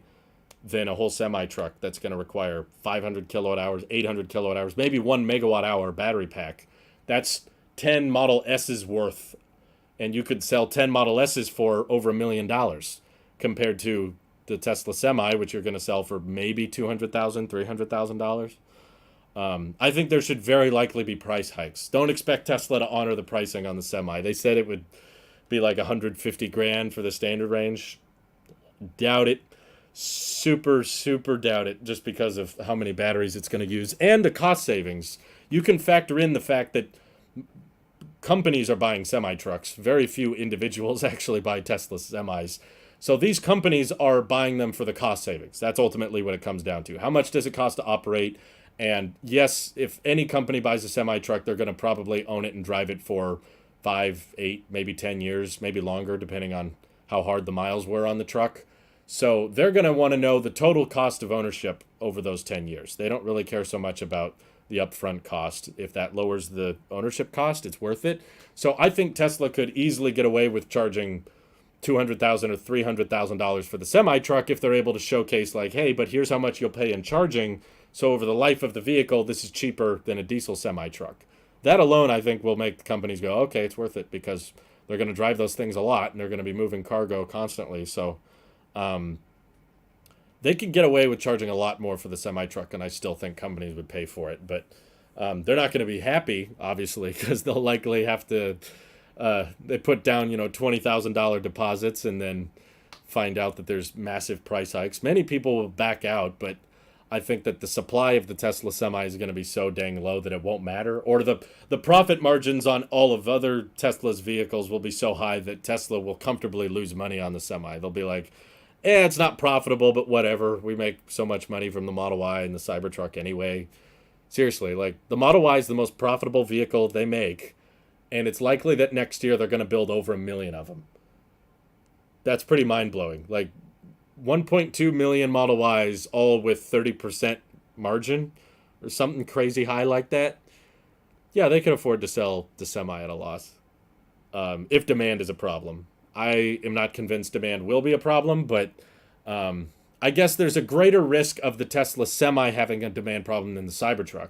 than a whole semi-truck that's going to require 500 kilowatt hours, 800 kilowatt hours, maybe 1 megawatt hour battery pack. That's 10 Model S's worth, and you could sell 10 Model S's for over $1 million compared to the Tesla Semi, which you're going to sell for maybe $200,000, $300,000. I think there should very likely be price hikes. Don't expect Tesla to honor the pricing on the Semi. They said it would be like 150 grand for the standard range. Doubt it. Super doubt it, just because of how many batteries it's going to use and the cost savings. You can factor in the fact that companies are buying semi-trucks. Very few individuals actually buy Tesla semis. So these companies are buying them for the cost savings. That's ultimately what it comes down to. How much does it cost to operate? And yes, if any company buys a semi-truck, they're going to probably own it and drive it for 5, 8, maybe 10 years, maybe longer, depending on how hard the miles were on the truck. So they're going to want to know the total cost of ownership over those 10 years. They don't really care so much about the upfront cost. If that lowers the ownership cost, it's worth it. So I think Tesla could easily get away with charging $200,000 or $300,000 for the semi-truck if they're able to showcase, like, hey, but here's how much you'll pay in charging. So over the life of the vehicle, this is cheaper than a diesel semi-truck. That alone, I think, will make the companies go, okay, it's worth it, because they're going to drive those things a lot and they're going to be moving cargo constantly. So they could get away with charging a lot more for the semi-truck, and I still think companies would pay for it. But they're not going to be happy, obviously, because they'll likely have to they put down, $20,000 deposits and then find out that there's massive price hikes. Many people will back out, but I think that the supply of the Tesla Semi is going to be so dang low that it won't matter, or the profit margins on all of other Tesla's vehicles will be so high that Tesla will comfortably lose money on the Semi. They'll be like, it's not profitable, but whatever. We make so much money from the Model Y and the Cybertruck anyway. Seriously, like the Model Y is the most profitable vehicle they make, and it's likely that next year they're going to build over 1 million of them. That's pretty mind-blowing. Like 1.2 million Model Ys, all with 30% margin or something crazy high like that. Yeah, they can afford to sell the Semi at a loss if demand is a problem. I am not convinced demand will be a problem, but I guess there's a greater risk of the Tesla Semi having a demand problem than the Cybertruck.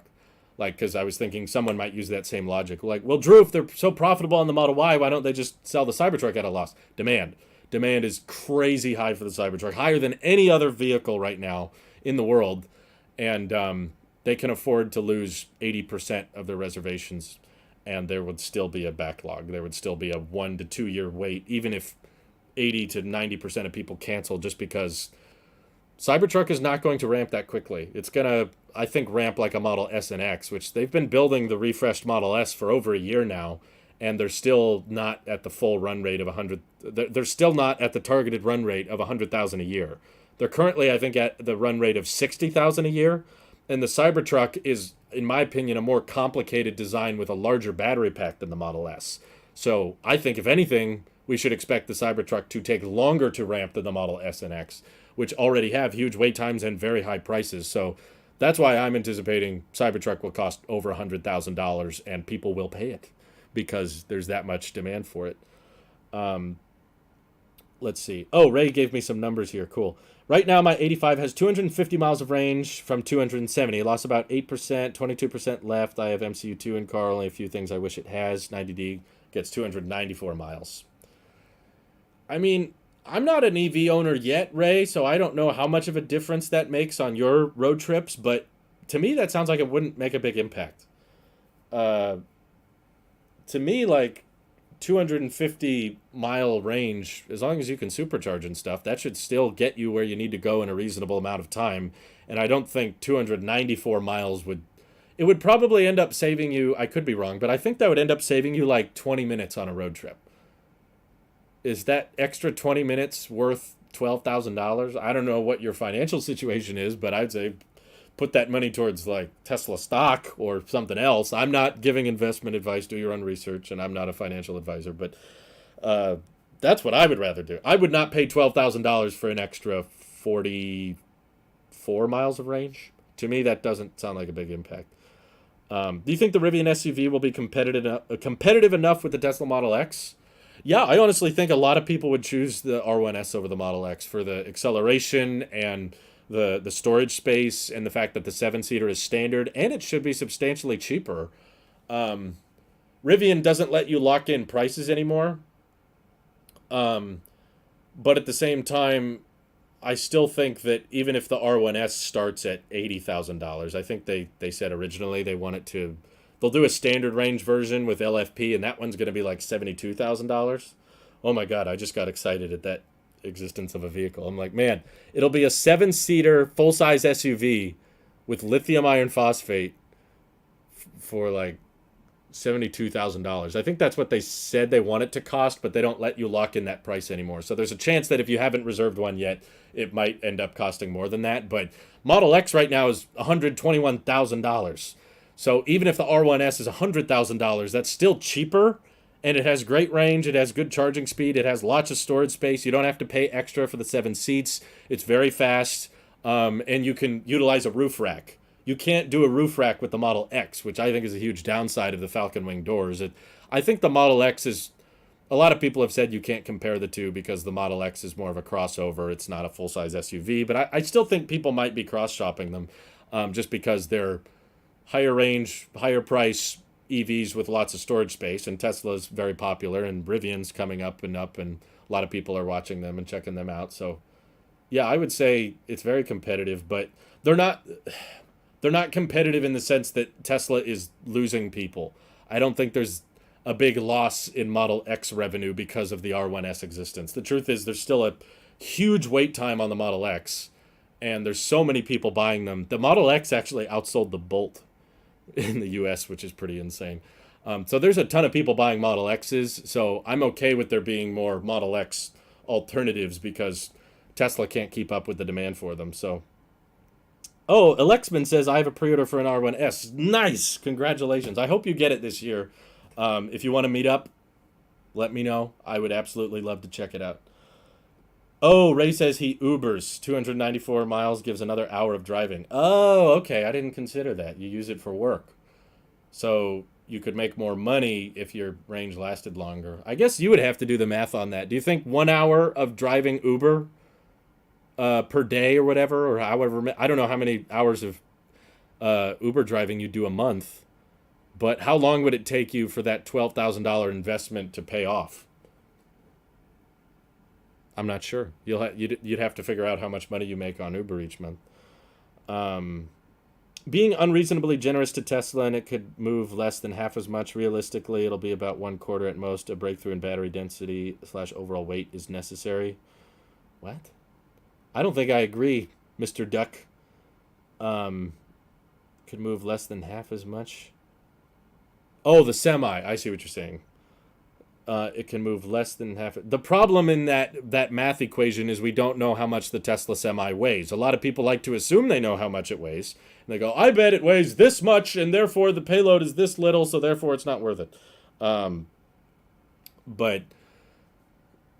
Like, because I was thinking someone might use that same logic. Like, well, Drew, if they're so profitable on the Model Y, why don't they just sell the Cybertruck at a loss? Demand. Demand is crazy high for the Cybertruck, higher than any other vehicle right now in the world. And they can afford to lose 80% of their reservations, and there would still be a backlog. There would still be a 1 to 2 year wait, even if 80 to 90% of people cancel, just because Cybertruck is not going to ramp that quickly. It's going to, I think, ramp like a Model S and X, which they've been building the refreshed Model S for over a year now, and they're still not at the full run rate of 100. They're still not at the targeted run rate of 100,000 a year. They're currently, I think, at the run rate of 60,000 a year, and the Cybertruck is, in my opinion, a more complicated design with a larger battery pack than the Model S. So I think, if anything, we should expect the Cybertruck to take longer to ramp than the Model S and X, which already have huge wait times and very high prices. So that's why I'm anticipating Cybertruck will cost over $100,000, and people will pay it because there's that much demand for it. Let's see. Oh, Ray gave me some numbers here. Cool. Right now, my 85 has 250 miles of range from 270. It lost about 8%, 22% left. I have MCU2 in car, only a few things I wish it has. 90D gets 294 miles. I mean, I'm not an EV owner yet, Ray, so I don't know how much of a difference that makes on your road trips, but to me, that sounds like it wouldn't make a big impact. To me, like, 250 mile range, as long as you can supercharge and stuff, that should still get you where you need to go in a reasonable amount of time. And I don't think 294 miles would, it would probably end up saving you, I could be wrong, but I think that would end up saving you like 20 minutes on a road trip. Is that extra 20 minutes worth $12,000? I don't know what your financial situation is, but I'd say put that money towards like Tesla stock or something else. I'm not giving investment advice. Do your own research, and I'm not a financial advisor, but that's what I would rather do. I would not pay $12,000 for an extra 44 miles of range. To me, that doesn't sound like a big impact. Do you think the Rivian SUV will be competitive enough with the Tesla Model X? Yeah, I honestly think a lot of people would choose the R1S over the Model X for the acceleration and the storage space and the fact that the 7-seater is standard, and it should be substantially cheaper. Rivian doesn't let you lock in prices anymore. But at the same time, I still think that even if the R1S starts at $80,000, I think they said originally they want it to... They'll do a standard range version with LFP, and that one's going to be like $72,000. Oh my God, I just got excited at that existence of a vehicle. I'm like, man, it'll be a 7-seater full-size SUV with lithium iron phosphate for like $72,000. I think that's what they said they want it to cost, but they don't let you lock in that price anymore. So there's a chance that if you haven't reserved one yet, it might end up costing more than that. But Model X right now is $121,000. So even if the R1S is $100,000, that's still cheaper, and it has great range, it has good charging speed, it has lots of storage space, you don't have to pay extra for the 7 seats, it's very fast, and you can utilize a roof rack. You can't do a roof rack with the Model X, which I think is a huge downside of the Falcon Wing doors. I think the Model X is... A lot of people have said you can't compare the two because the Model X is more of a crossover, it's not a full-size SUV, but I still think people might be cross-shopping them just because they're higher range, higher price EVs with lots of storage space, and Tesla's very popular, and Rivian's coming up, and a lot of people are watching them and checking them out. So, yeah, I would say it's very competitive, but they're not competitive in the sense that Tesla is losing people. I don't think there's a big loss in Model X revenue because of the R1S existence. The truth is there's still a huge wait time on the Model X, and there's so many people buying them. The Model X actually outsold the Bolt in the US, which is pretty insane. So there's a ton of people buying Model X's, so I'm okay with there being more Model X alternatives because Tesla can't keep up with the demand for them. So, oh, Alexman says, I have a pre-order for an R1S. Nice! Congratulations. I hope you get it this year. If you want to meet up, let me know. I would absolutely love to check it out. Oh, Ray says he Ubers. 294 miles gives another hour of driving. Oh, okay. I didn't consider that. You use it for work. So you could make more money if your range lasted longer. I guess you would have to do the math on that. Do you think 1 hour of driving Uber per day or whatever, or however, I don't know how many hours of Uber driving you do a month, but how long would it take you for that $12,000 investment to pay off? I'm not sure. You'd have to figure out how much money you make on Uber each month. Being unreasonably generous to Tesla, and it could move less than half as much. Realistically, it'll be about 1/4 at most. A breakthrough in battery density / overall weight is necessary. What? I don't think I agree, Mr. Duck. Could move less than half as much. Oh, the Semi. I see what you're saying. It can move less than half. The problem in that math equation is we don't know how much the Tesla Semi weighs. A lot of people like to assume they know how much it weighs. And they go, I bet it weighs this much, and therefore the payload is this little, so therefore it's not worth it. But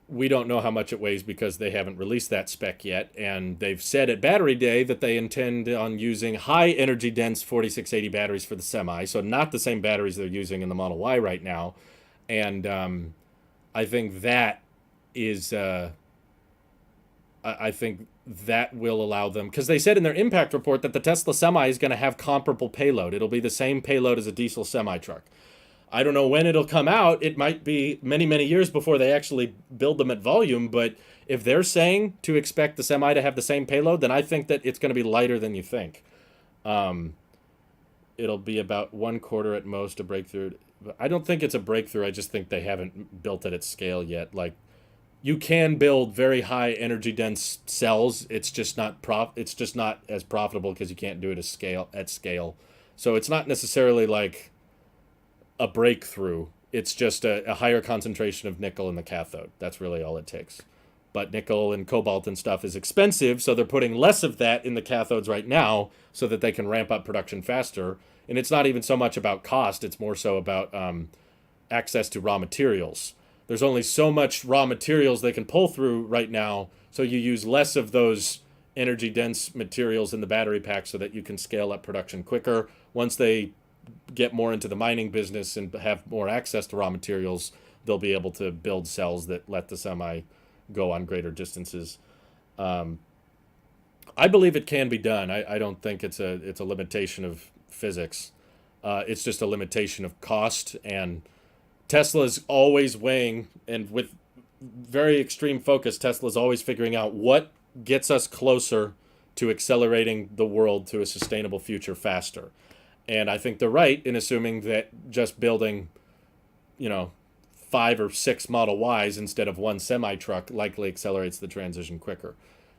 we don't know how much it weighs because they haven't released that spec yet. And they've said at Battery Day that they intend on using high energy dense 4680 batteries for the Semi. So not the same batteries they're using in the Model Y right now. And I think that is, I think that will allow them, because they said in their impact report that the Tesla Semi is going to have comparable payload. It'll be the same payload as a diesel semi-truck. I don't know when it'll come out. It might be many, many years before they actually build them at volume. But if they're saying to expect the Semi to have the same payload, then I think that it's going to be lighter than you think. It'll be about 1/4 at most, a breakthrough. I don't think it's a breakthrough. I just think they haven't built it at scale yet. Like, you can build very high energy dense cells. It's just not It's just not as profitable because you can't do it at scale. So it's not necessarily like a breakthrough. It's just a higher concentration of nickel in the cathode. That's really all it takes. But nickel and cobalt and stuff is expensive, so they're putting less of that in the cathodes right now so that they can ramp up production faster. And it's not even so much about cost. It's more so about access to raw materials. There's only so much raw materials they can pull through right now, so you use less of those energy-dense materials in the battery pack so that you can scale up production quicker. Once they get more into the mining business and have more access to raw materials, they'll be able to build cells that let the Semi go on greater distances. I believe it can be done. I don't think it's a limitation of physics. It's just a limitation of cost, and Tesla's always weighing, and with very extreme focus, Tesla's always figuring out what gets us closer to accelerating the world to a sustainable future faster. And I think they're right in assuming that just building, 5 or 6 Model Ys instead of one semi-truck likely accelerates the transition quicker.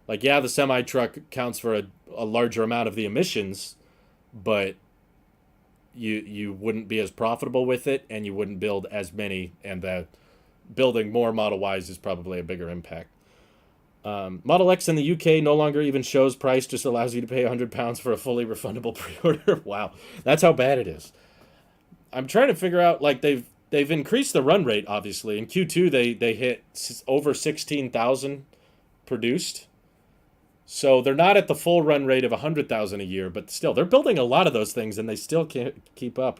Like, yeah, the semi-truck counts for a larger amount of the emissions, but you wouldn't be as profitable with it, and you wouldn't build as many, and building more Model Ys is probably a bigger impact. Model X in the UK no longer even shows price, just allows you to pay £100 for a fully refundable pre-order. Wow, that's how bad it is. I'm trying to figure out, like, they've increased the run rate, obviously. In Q2, they hit over 16,000 produced. So they're not at the full run rate of 100,000 a year, but still, they're building a lot of those things, and they still can't keep up.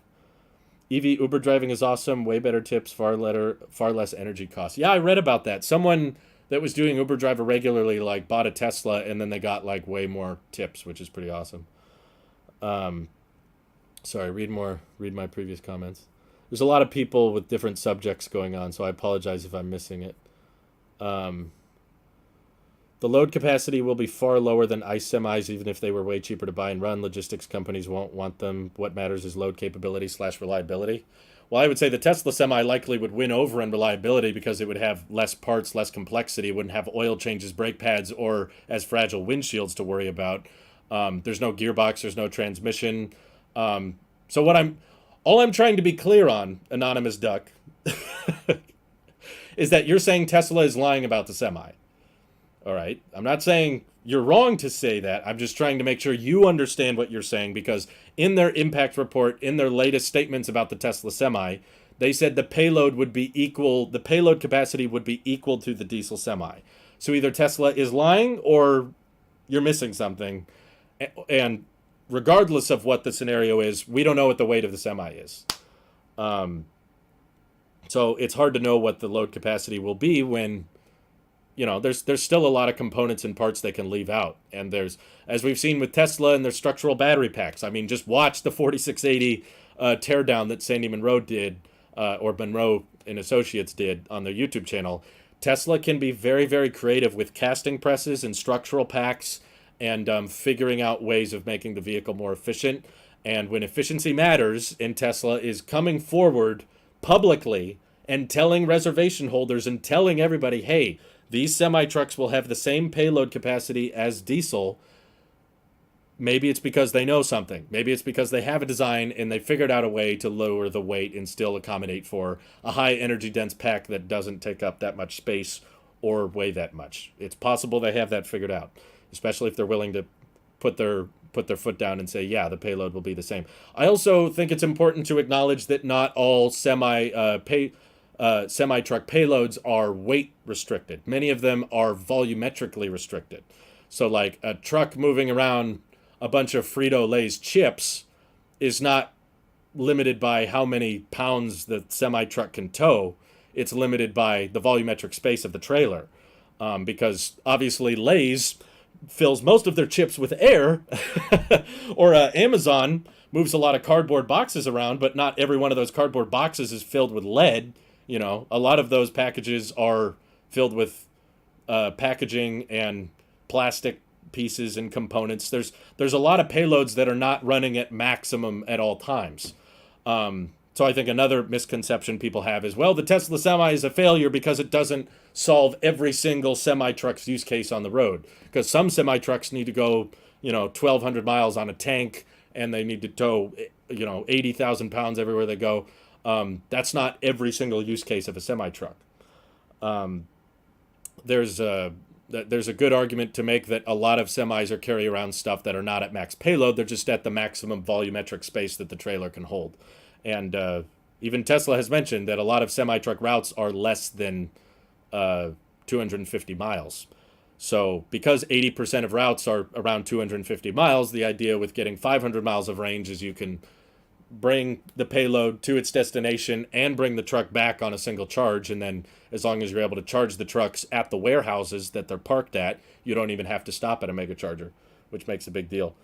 EV Uber driving is awesome. Way better tips, far less energy costs. Yeah, I read about that. Someone that was doing Uber driver regularly, like, bought a Tesla, and then they got, like, way more tips, which is pretty awesome. Sorry, read my previous comments. There's a lot of people with different subjects going on, so I apologize if I'm missing it. The load capacity will be far lower than ICE semis, even if they were way cheaper to buy and run. Logistics companies won't want them. What matters is load capability / reliability. Well, I would say the Tesla Semi likely would win over in reliability because it would have less parts, less complexity. It wouldn't have oil changes, brake pads, or as fragile windshields to worry about. There's no gearbox. There's no transmission. So all I'm trying to be clear on, Anonymous Duck, is that you're saying Tesla is lying about the Semi. All right. I'm not saying you're wrong to say that. I'm just trying to make sure you understand what you're saying, because in their impact report, in their latest statements about the Tesla Semi, they said the payload capacity would be equal to the diesel Semi. So either Tesla is lying or you're missing something. And regardless of what the scenario is, we don't know what the weight of the Semi is. So it's hard to know what the load capacity will be when, there's still a lot of components and parts they can leave out. And there's, as we've seen with Tesla and their structural battery packs, I mean, just watch the 4680 teardown that Sandy Monroe did, or Monroe and Associates did on their YouTube channel. Tesla can be very, very creative with casting presses and structural packs and figuring out ways of making the vehicle more efficient. And when efficiency matters, and Tesla is coming forward publicly and telling reservation holders and telling everybody, hey, these semi-trucks will have the same payload capacity as diesel. Maybe it's because they know something. Maybe it's because they have a design and they figured out a way to lower the weight and still accommodate for a high energy dense pack that doesn't take up that much space or weigh that much. It's possible they have that figured out, especially if they're willing to put their foot down and say, yeah, the payload will be the same. I also think it's important to acknowledge that not all semi-truck payloads are weight restricted. Many of them are volumetrically restricted. So like a truck moving around a bunch of Frito-Lay's chips is not limited by how many pounds the semi-truck can tow. It's limited by the volumetric space of the trailer. Because obviously Lay's fills most of their chips with air, or Amazon moves a lot of cardboard boxes around, but not every one of those cardboard boxes is filled with lead. A lot of those packages are filled with packaging and plastic pieces and components. There's a lot of payloads that are not running at maximum at all times. So I think another misconception people have is, well, the Tesla Semi is a failure because it doesn't solve every single semi-truck's use case on the road. Because some semi-trucks need to go, 1,200 miles on a tank, and they need to tow, 80,000 pounds everywhere they go. That's not every single use case of a semi-truck. There's a good argument to make that a lot of semis are carry around stuff that are not at max payload. They're just at the maximum volumetric space that the trailer can hold. And even Tesla has mentioned that a lot of semi-truck routes are less than 250 miles. So because 80% of routes are around 250 miles, the idea with getting 500 miles of range is you can bring the payload to its destination and bring the truck back on a single charge. And then as long as you're able to charge the trucks at the warehouses that they're parked at, you don't even have to stop at a mega charger, which makes a big deal.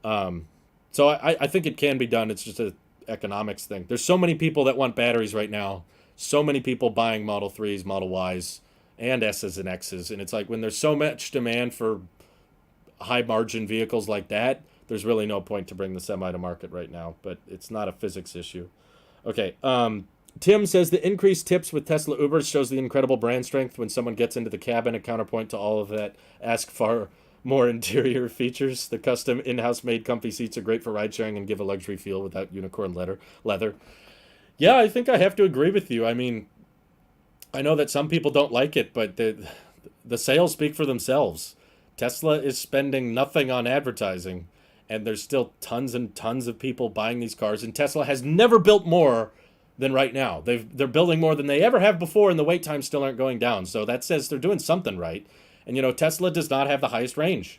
So I think it can be done. It's just a economics thing. There's so many people that want batteries right now. So many people buying Model 3s, Model Ys, and S's and X's. And it's like when there's so much demand for high margin vehicles like that, there's really no point to bring the Semi to market right now. But it's not a physics issue. Okay. Tim says the increased tips with Tesla Ubers shows the incredible brand strength when someone gets into the cabin. A counterpoint to all of that, ask for more interior features. The custom in-house made comfy seats are great for ride sharing and give a luxury feel without unicorn leather. Yeah, I think I have to agree with you. I mean, I know that some people don't like it, but the sales speak for themselves. Tesla is spending nothing on advertising, and there's still tons and tons of people buying these cars, and Tesla has never built more than right now. They're building more than they ever have before, and the wait times still aren't going down. So that says they're doing something right. And, Tesla does not have the highest range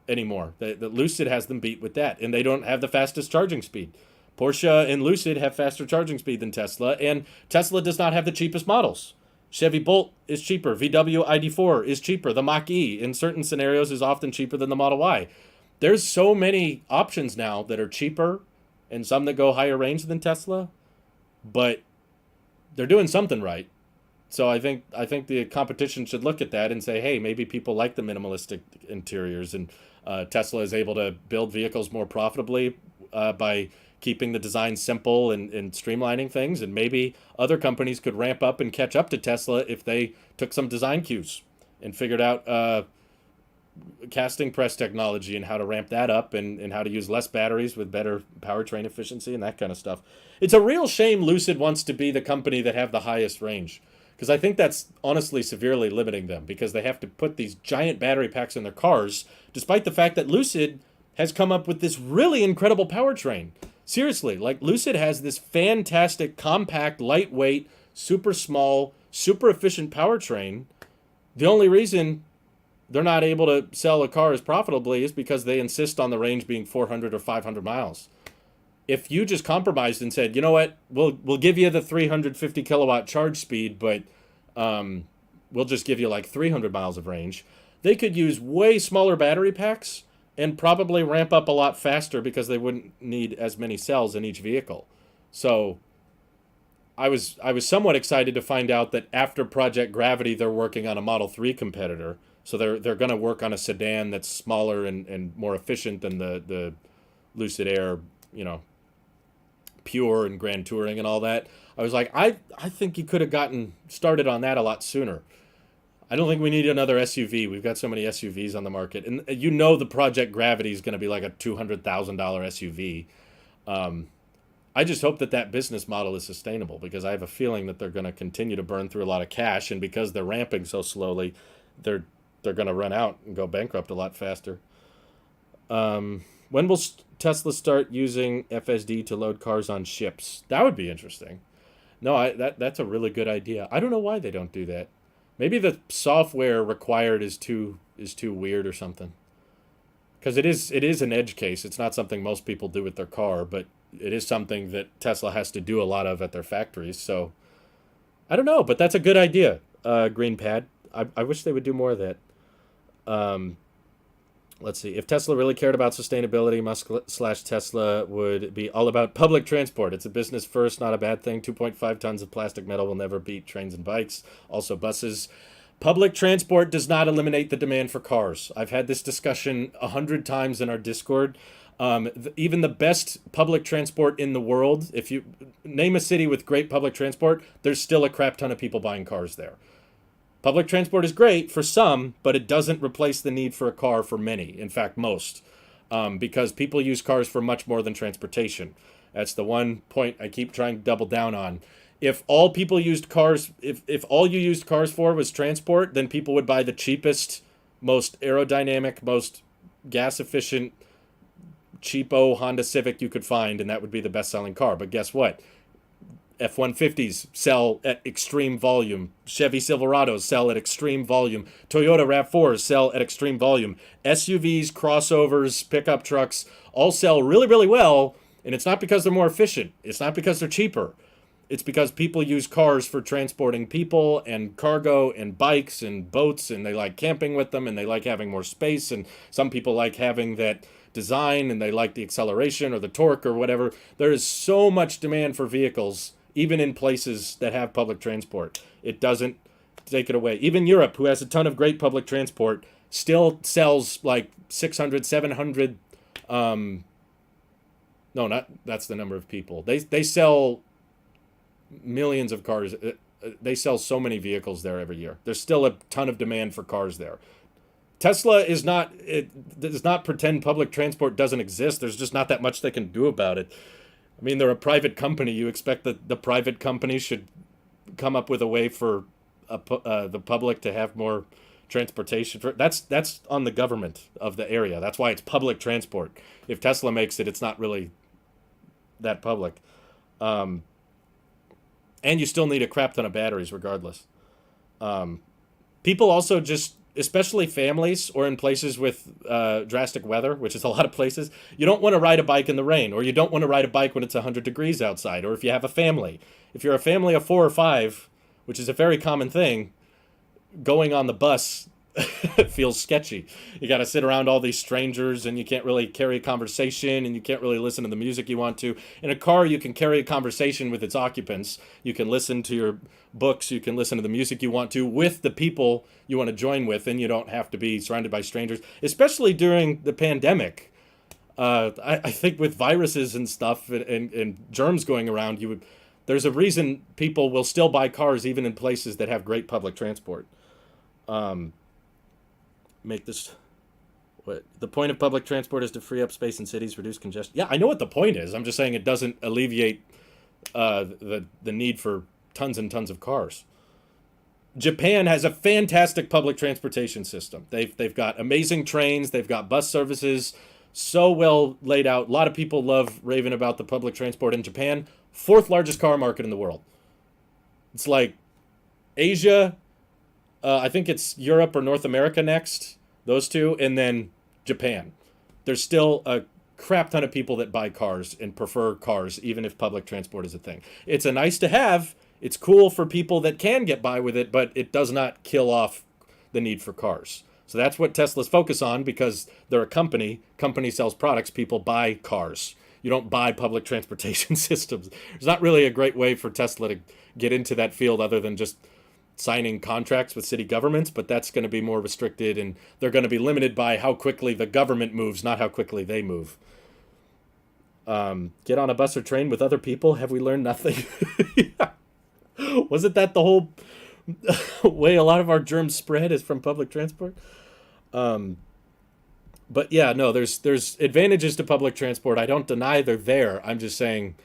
anymore. The Lucid has them beat with that, and they don't have the fastest charging speed. Porsche and Lucid have faster charging speed than Tesla, and Tesla does not have the cheapest models. Chevy Bolt is cheaper. VW ID4 is cheaper. The Mach-E, in certain scenarios, is often cheaper than the Model Y. There's so many options now that are cheaper, and some that go higher range than Tesla, but they're doing something right. So I think the competition should look at that and say, hey, maybe people like the minimalistic interiors, and Tesla is able to build vehicles more profitably by keeping the design simple and streamlining things. And maybe other companies could ramp up and catch up to Tesla if they took some design cues and figured out casting press technology and how to ramp that up, and how to use less batteries with better powertrain efficiency and that kind of stuff. It's a real shame Lucid wants to be the company that have the highest range, because I think that's honestly severely limiting them, because they have to put these giant battery packs in their cars, despite the fact that Lucid has come up with this really incredible powertrain. Seriously, like Lucid has this fantastic, compact, lightweight, super small, super efficient powertrain. The only reason they're not able to sell a car as profitably is because they insist on the range being 400 or 500 miles. If you just compromised and said, you know what, we'll give you the 350 kilowatt charge speed, but we'll just give you like 300 miles of range, they could use way smaller battery packs and probably ramp up a lot faster because they wouldn't need as many cells in each vehicle. So I was somewhat excited to find out that after Project Gravity, they're working on a Model 3 competitor. So they're going to work on a sedan that's smaller and more efficient than the Lucid Air, Pure and Grand Touring and all that. I was like, I think you could have gotten started on that a lot sooner. I don't think we need another SUV. We've got so many SUVs on the market. And the Project Gravity is going to be like a $200,000 SUV. I just hope that business model is sustainable, because I have a feeling that they're going to continue to burn through a lot of cash. And because they're ramping so slowly, they're going to run out and go bankrupt a lot faster. When will Tesla start using FSD to load cars on ships? That would be interesting. No, that's a really good idea. I don't know why they don't do that. Maybe the software required is too weird or something. Because it is an edge case. It's not something most people do with their car, but it is something that Tesla has to do a lot of at their factories. So I don't know, but that's a good idea, Green Pad. I wish they would do more of that. Let's see. If Tesla really cared about sustainability, Musk/Tesla would be all about public transport. It's a business first, not a bad thing. 2.5 tons of plastic metal will never beat trains and bikes. Also buses. Public transport does not eliminate the demand for cars. I've had this discussion 100 times in our Discord. Even the best public transport in the world, if you name a city with great public transport, there's still a crap ton of people buying cars there. Public transport is great for some, but it doesn't replace the need for a car for many. In fact, most. Because people use cars for much more than transportation. That's the one point I keep trying to double down on. If all people used cars, if all you used cars for was transport, then people would buy the cheapest, most aerodynamic, most gas efficient, cheapo Honda Civic you could find, and that would be the best-selling car. But guess what? F-150s sell at extreme volume. Chevy Silverados sell at extreme volume. Toyota RAV4s sell at extreme volume. SUVs, crossovers, pickup trucks all sell really, really well, and it's not because they're more efficient. It's not because they're cheaper. It's because people use cars for transporting people and cargo and bikes and boats, and they like camping with them, and they like having more space, and some people like having that design, and they like the acceleration or the torque or whatever. There is so much demand for vehicles, even in places that have public transport. It doesn't take it away. Even Europe, who has a ton of great public transport, still sells like 600, 700, no, not, that's the number of people. They sell millions of cars. They sell so many vehicles there every year. There's still a ton of demand for cars there. Tesla does not pretend public transport doesn't exist. There's just not that much they can do about it. I mean, they're a private company. You expect that the private company should come up with a way for the public to have more transportation. That's on the government of the area. That's why it's public transport. If Tesla makes it, it's not really that public. And you still need a crap ton of batteries regardless. People also just, especially families or in places with drastic weather, which is a lot of places, you don't want to ride a bike in the rain, or you don't want to ride a bike when it's 100 degrees outside, or if you have a family. If you're a family of 4 or 5, which is a very common thing, going on the bus It feels sketchy. You got to sit around all these strangers, and you can't really carry a conversation, and you can't really listen to the music you want to. In a car, you can carry a conversation with its occupants. You can listen to your books. You can listen to the music you want to with the people you want to join with, and you don't have to be surrounded by strangers, especially during the pandemic. I think with viruses and stuff and germs going around, there's a reason people will still buy cars even in places that have great public transport. Make this what the point of public transport is to free up space in cities, reduce congestion. Yeah, I know what the point is. I'm just saying it doesn't alleviate the need for tons and tons of cars. Japan has a fantastic public transportation system. They've got amazing trains. They've got bus services, so well laid out. A lot of people love raving about the public transport in Japan. Fourth largest car market in the world. It's like Asia. I think it's Europe or North America next, those two, and then Japan. There's still a crap ton of people that buy cars and prefer cars, even if public transport is a thing. It's a nice to have. It's cool for people that can get by with it, but it does not kill off the need for cars. So that's what Tesla's focus on, because they're a company. Company sells products. People buy cars. You don't buy public transportation systems. There's not really a great way for Tesla to get into that field other than just signing contracts with city governments, but that's going to be more restricted, and they're going to be limited by how quickly the government moves, not how quickly they move. Get on a bus or train with other people. Have we learned nothing? Yeah. Wasn't that the whole way a lot of our germs spread is from public transport? But yeah, no, there's advantages to public transport. I don't deny they're there. I'm just saying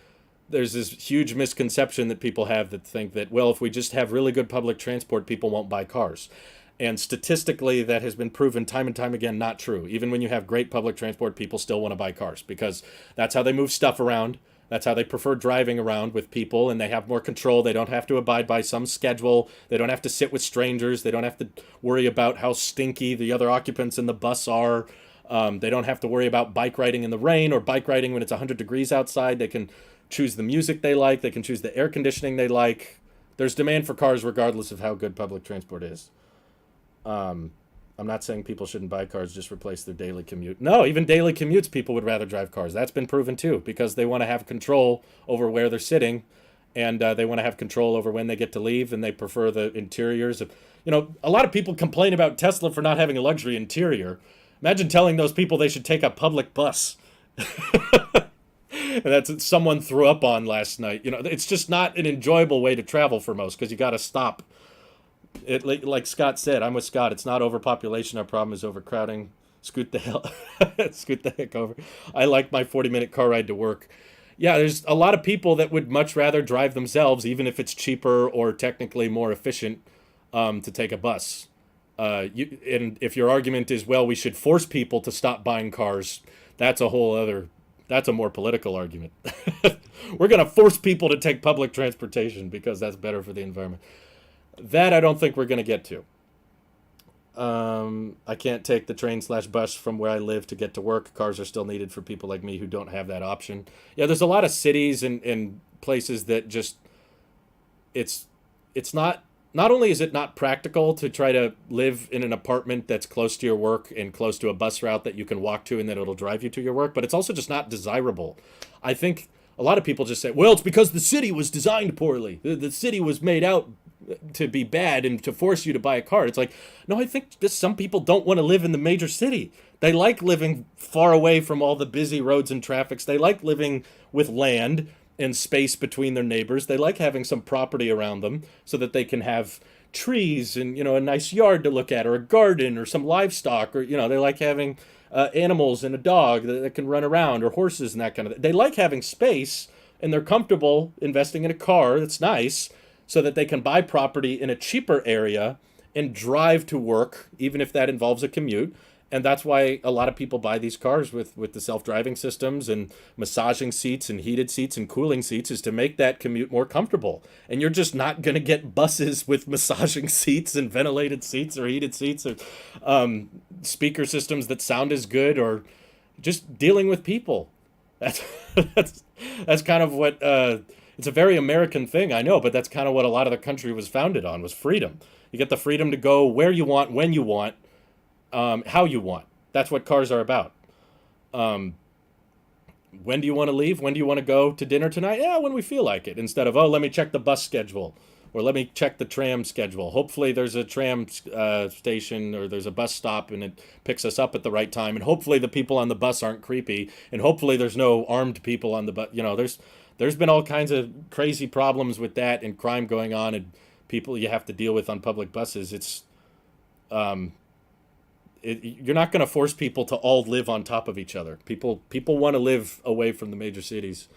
there's this huge misconception that people have that think that, well, if we just have really good public transport, people won't buy cars. And statistically, that has been proven time and time again not true. Even when you have great public transport, people still want to buy cars because that's how they move stuff around. That's how they prefer driving around with people, and they have more control. They don't have to abide by some schedule. They don't have to sit with strangers. They don't have to worry about how stinky the other occupants in the bus are. They don't have to worry about bike riding in the rain or bike riding when it's 100 degrees outside. They can choose the music they like. They can choose the air conditioning they like. There's demand for cars regardless of how good public transport is. I'm not saying people shouldn't buy cars, just replace their daily commute. No, even daily commutes, people would rather drive cars. That's been proven too, because they want to have control over where they're sitting, and they want to have control over when they get to leave, and they prefer the interiors. A lot of people complain about Tesla for not having a luxury interior. Imagine telling those people they should take a public bus. And that's what someone threw up on last night. It's just not an enjoyable way to travel for most, because you got to stop. Like Scott said, I'm with Scott. It's not overpopulation. Our problem is overcrowding. Scoot the heck over. I like my 40-minute car ride to work. Yeah, there's a lot of people that would much rather drive themselves, even if it's cheaper or technically more efficient, to take a bus. And if your argument is, well, we should force people to stop buying cars, that's a more political argument. We're going to force people to take public transportation because that's better for the environment. That I don't think we're going to get to. I can't take the train/bus from where I live to get to work. Cars are still needed for people like me who don't have that option. Yeah, there's a lot of cities and places that just, it's not only is it not practical to try to live in an apartment that's close to your work and close to a bus route that you can walk to and then it'll drive you to your work, but it's also just not desirable. I think a lot of people just say, well, it's because the city was designed poorly. The city was made out to be bad and to force you to buy a car. It's like, no, I think just some people don't want to live in the major city. They like living far away from all the busy roads and traffics. They like living with land and space between their neighbors. They like having some property around them so that they can have trees and, a nice yard to look at, or a garden or some livestock, or, they like having animals and a dog that can run around, or horses and that kind of thing. They like having space, and they're comfortable investing in a car that's nice so that they can buy property in a cheaper area and drive to work, even if that involves a commute. And that's why a lot of people buy these cars with the self-driving systems and massaging seats and heated seats and cooling seats, is to make that commute more comfortable. And you're just not going to get buses with massaging seats and ventilated seats or heated seats or speaker systems that sound as good, or just dealing with people. That's kind of what It's a very American thing, I know, but that's kind of what a lot of the country was founded on, was freedom. You get the freedom to go where you want, when you want, how you want. That's what cars are about. Um, when do you want to leave? When do you want to go to dinner tonight? Yeah, when we feel like it. Instead of, oh, let me check the bus schedule, or let me check the tram schedule. Hopefully there's a tram station, or there's a bus stop and it picks us up at the right time. And hopefully the people on the bus aren't creepy. And hopefully there's no armed people on the bus. There's been all kinds of crazy problems with that and crime going on and people you have to deal with on public buses. Um, you're not going to force people to all live on top of each other. People want to live away from the major cities.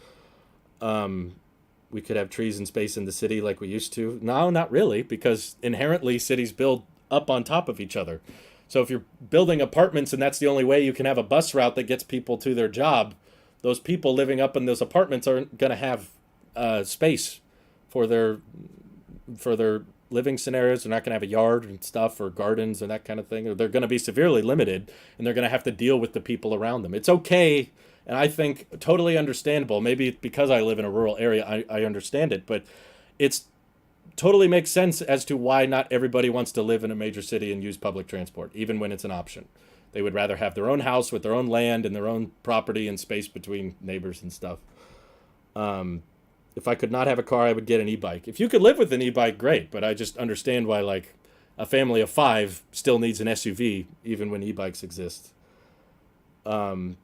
We could have trees and space in the city like we used to. No, not really, because inherently cities build up on top of each other. So if you're building apartments and that's the only way you can have a bus route that gets people to their job, those people living up in those apartments aren't going to have space for their living scenarios. They're not going to have a yard and stuff or gardens and that kind of thing. Or they're going to be severely limited, and they're going to have to deal with the people around them. It's okay, and I think totally understandable. Maybe because I live in a rural area, I understand it, but it's totally makes sense as to why not everybody wants to live in a major city and use public transport, even when it's an option. They would rather have their own house with their own land and their own property and space between neighbors and stuff. If I could not have a car, I would get an e-bike. If you could live with an e-bike, great. But I just understand why, like, a family of 5 still needs an SUV, even when e-bikes exist. Let's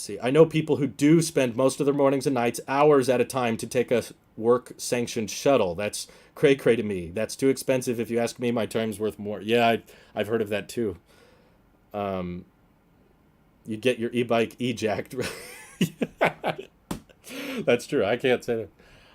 see. I know people who do spend most of their mornings and nights, hours at a time, to take a work-sanctioned shuttle. That's cray-cray to me. That's too expensive. If you ask me, my time's worth more. Yeah, I've heard of that, too. You get your e-bike e-jacked. That's true. I can't say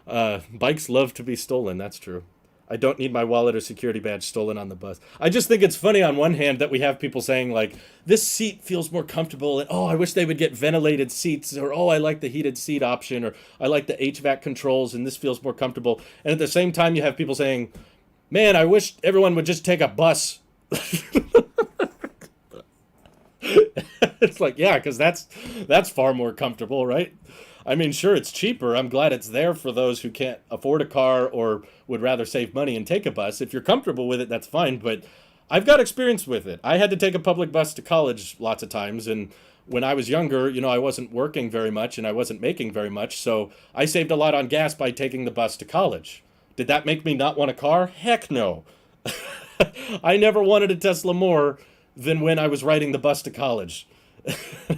that. Bikes love to be stolen. That's true. I don't need my wallet or security badge stolen on the bus. I just think it's funny on one hand that we have people saying, like, this seat feels more comfortable, and oh, I wish they would get ventilated seats, or oh, I like the heated seat option, or I like the HVAC controls and this feels more comfortable. And at the same time, you have people saying, man, I wish everyone would just take a bus. It's like, yeah, because that's far more comfortable, right? I mean, sure, it's cheaper. I'm glad it's there for those who can't afford a car or would rather save money and take a bus. If you're comfortable with it, that's fine. But I've got experience with it. I had to take a public bus to college lots of times. And when I was younger, I wasn't working very much and I wasn't making very much. So I saved a lot on gas by taking the bus to college. Did that make me not want a car? Heck no. I never wanted a Tesla more than when I was riding the bus to college.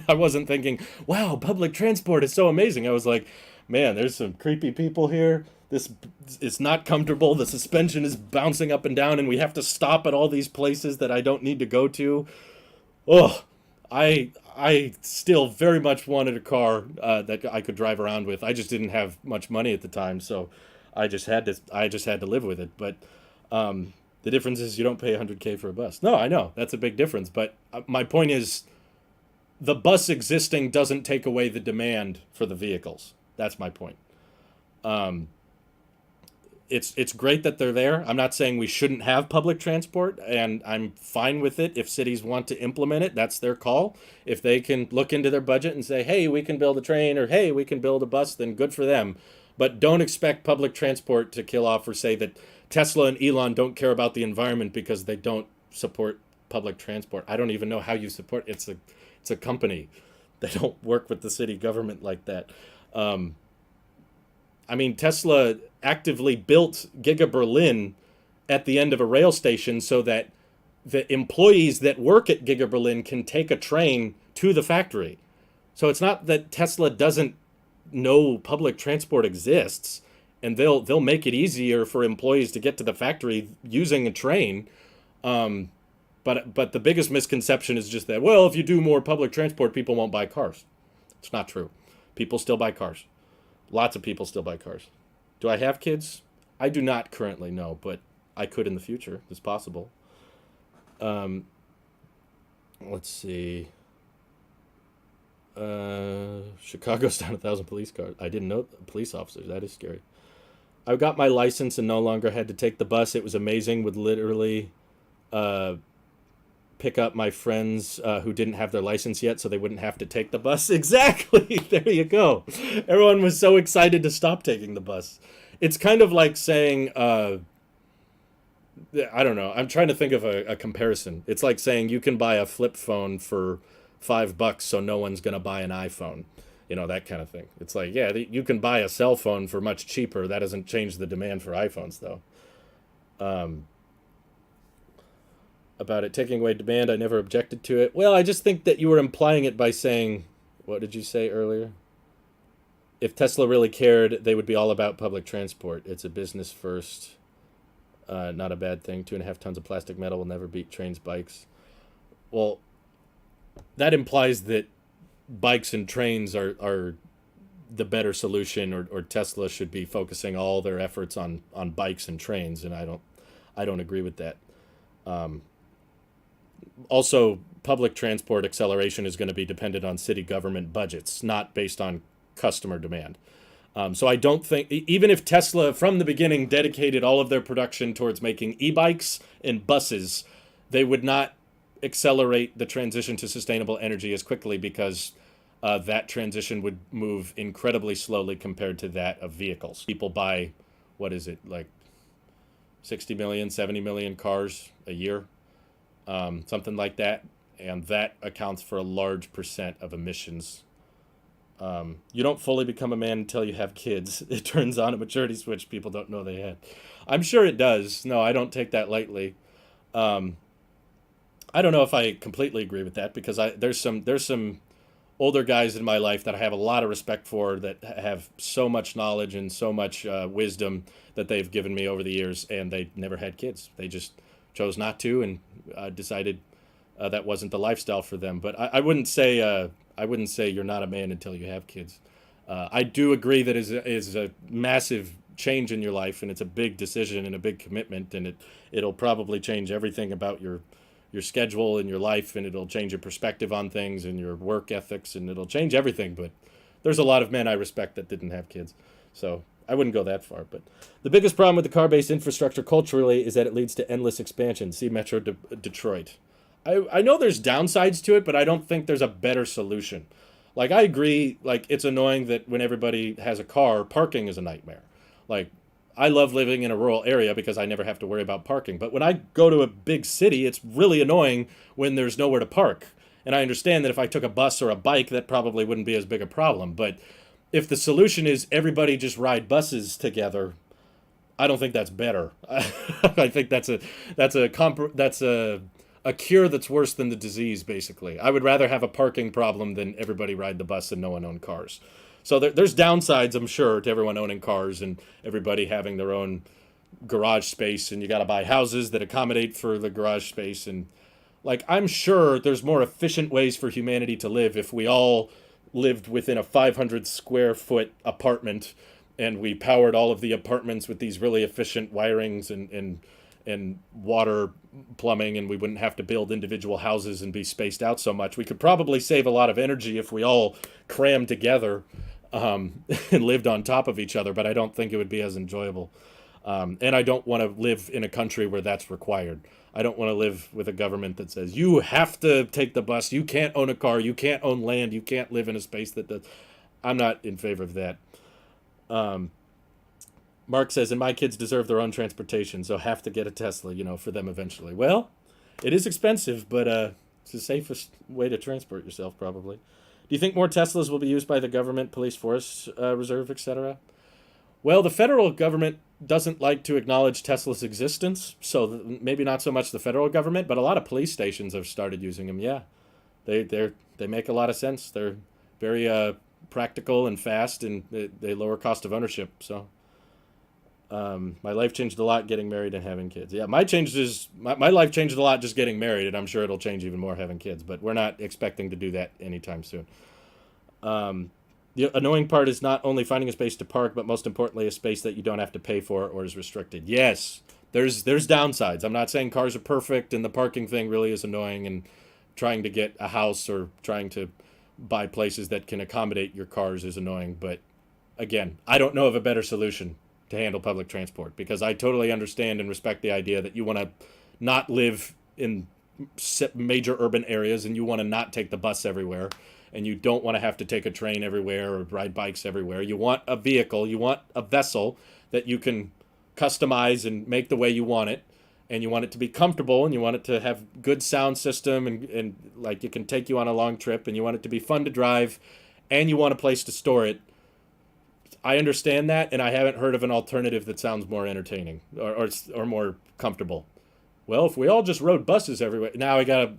I wasn't thinking, wow, public transport is so amazing. I was like, man, there's some creepy people here. This is not comfortable. The suspension is bouncing up and down, and we have to stop at all these places that I don't need to go to. Oh, I still very much wanted a car that I could drive around with. I just didn't have much money at the time, so I just had to live with it. But the difference is you don't pay $100K for a bus. No, I know that's a big difference. But my point is, the bus existing doesn't take away the demand for the vehicles. That's my point. It's great that they're there. I'm not saying we shouldn't have public transport, and I'm fine with it. If cities want to implement it, that's their call. If they can look into their budget and say, hey, we can build a train, or hey, we can build a bus, then good for them. But don't expect public transport to kill off, or say that Tesla and Elon don't care about the environment because they don't support public transport. I don't even know how you support it. It's a company. They don't work with the city government like that. I mean, Tesla actively built Giga Berlin at the end of a rail station so that the employees that work at Giga Berlin can take a train to the factory. So it's not that Tesla doesn't know public transport exists, and they'll make it easier for employees to get to the factory using a train. But the biggest misconception is just that, well, if you do more public transport, people won't buy cars. It's not true. People still buy cars. Lots of people still buy cars. Do I have kids? I do not currently, no, but I could in the future. It's possible. Let's see. Chicago's down 1,000 police cars. I didn't know police officers. That is scary. I got my license and no longer had to take the bus. It was amazing with literally pick up my friends who didn't have their license yet so they wouldn't have to take the bus. Exactly. There you go. Everyone was so excited to stop taking the bus. It's kind of like saying, I don't know. I'm trying to think of a comparison. It's like saying you can buy a flip phone for $5 so no one's going to buy an iPhone. You know, that kind of thing. It's like, yeah, you can buy a cell phone for much cheaper. That doesn't change the demand for iPhones, though. About it taking away demand, I never objected to it. Well, I just think that you were implying it by saying, what did you say earlier? If Tesla really cared, they would be all about public transport. It's a business first, not a bad thing. 2.5 tons of plastic metal will never beat trains, bikes. Well, that implies that bikes and trains are the better solution, or Tesla should be focusing all their efforts on bikes and trains, and I don't agree with that. Also, public transport acceleration is going to be dependent on city government budgets, not based on customer demand. So I don't think, even if Tesla from the beginning dedicated all of their production towards making e-bikes and buses, they would not accelerate the transition to sustainable energy as quickly, because that transition would move incredibly slowly compared to that of vehicles. People buy, what is it, like 60 million, 70 million cars a year, something like that. And that accounts for a large percent of emissions. You don't fully become a man until you have kids. It turns on a maturity switch people don't know they had. I'm sure it does. No, I don't take that lightly. I don't know if I completely agree with that, because there's some older guys in my life that I have a lot of respect for, that have so much knowledge and so much wisdom that they've given me over the years, and they never had kids. They just chose not to, and decided that wasn't the lifestyle for them. But I wouldn't say you're not a man until you have kids. I do agree that is a massive change in your life, and it's a big decision and a big commitment, and it'll probably change everything about your schedule and your life, and it'll change your perspective on things and your work ethics, and it'll change everything. But there's a lot of men I respect that didn't have kids, so I wouldn't go that far. But the biggest problem with the car-based infrastructure culturally is that it leads to endless expansion. See Metro Detroit. I know there's downsides to it, but I don't think there's a better solution. Like, I agree, like, it's annoying that when everybody has a car, parking is a nightmare. Like, I love living in a rural area because I never have to worry about parking. But when I go to a big city, it's really annoying when there's nowhere to park. And I understand that if I took a bus or a bike, that probably wouldn't be as big a problem. But if the solution is everybody just ride buses together, I don't think that's better. I think that's a cure that's worse than the disease, basically. I would rather have a parking problem than everybody ride the bus and no one own cars. So there's downsides, I'm sure, to everyone owning cars and everybody having their own garage space, and you got to buy houses that accommodate for the garage space. And, like, I'm sure there's more efficient ways for humanity to live if we all lived within a 500 square foot apartment, and we powered all of the apartments with these really efficient wirings and water plumbing, and we wouldn't have to build individual houses and be spaced out so much. We could probably save a lot of energy if we all crammed together and lived on top of each other, but I don't think it would be as enjoyable. And I don't want to live in a country where that's required. I don't want to live with a government that says, you have to take the bus, you can't own a car, you can't own land, you can't live in a space that does. I'm not in favor of that. Mark says, and my kids deserve their own transportation, so have to get a Tesla, for them eventually. Well, it is expensive, but it's the safest way to transport yourself, probably. Do you think more Teslas will be used by the government, police force, reserve, etc.? Well, the federal government doesn't like to acknowledge Tesla's existence, so maybe not so much the federal government, but a lot of police stations have started using them. Yeah, they make a lot of sense. They're very practical and fast, and they lower cost of ownership. So my life changed a lot getting married and having kids. Yeah, my life changed a lot just getting married, and I'm sure it'll change even more having kids, but we're not expecting to do that anytime soon. The annoying part is not only finding a space to park, but most importantly, a space that you don't have to pay for or is restricted. Yes, there's downsides. I'm not saying cars are perfect, and the parking thing really is annoying, and trying to get a house or trying to buy places that can accommodate your cars is annoying. But again, I don't know of a better solution to handle public transport, because I totally understand and respect the idea that you want to not live in major urban areas and you want to not take the bus everywhere, and you don't want to have to take a train everywhere or ride bikes everywhere. You want a vehicle, you want a vessel that you can customize and make the way you want it, and you want it to be comfortable, and you want it to have good sound system, and like it can take you on a long trip, and you want it to be fun to drive, and you want a place to store it. I understand that, and I haven't heard of an alternative that sounds more entertaining or more comfortable. Well, if we all just rode buses everywhere, now I gotta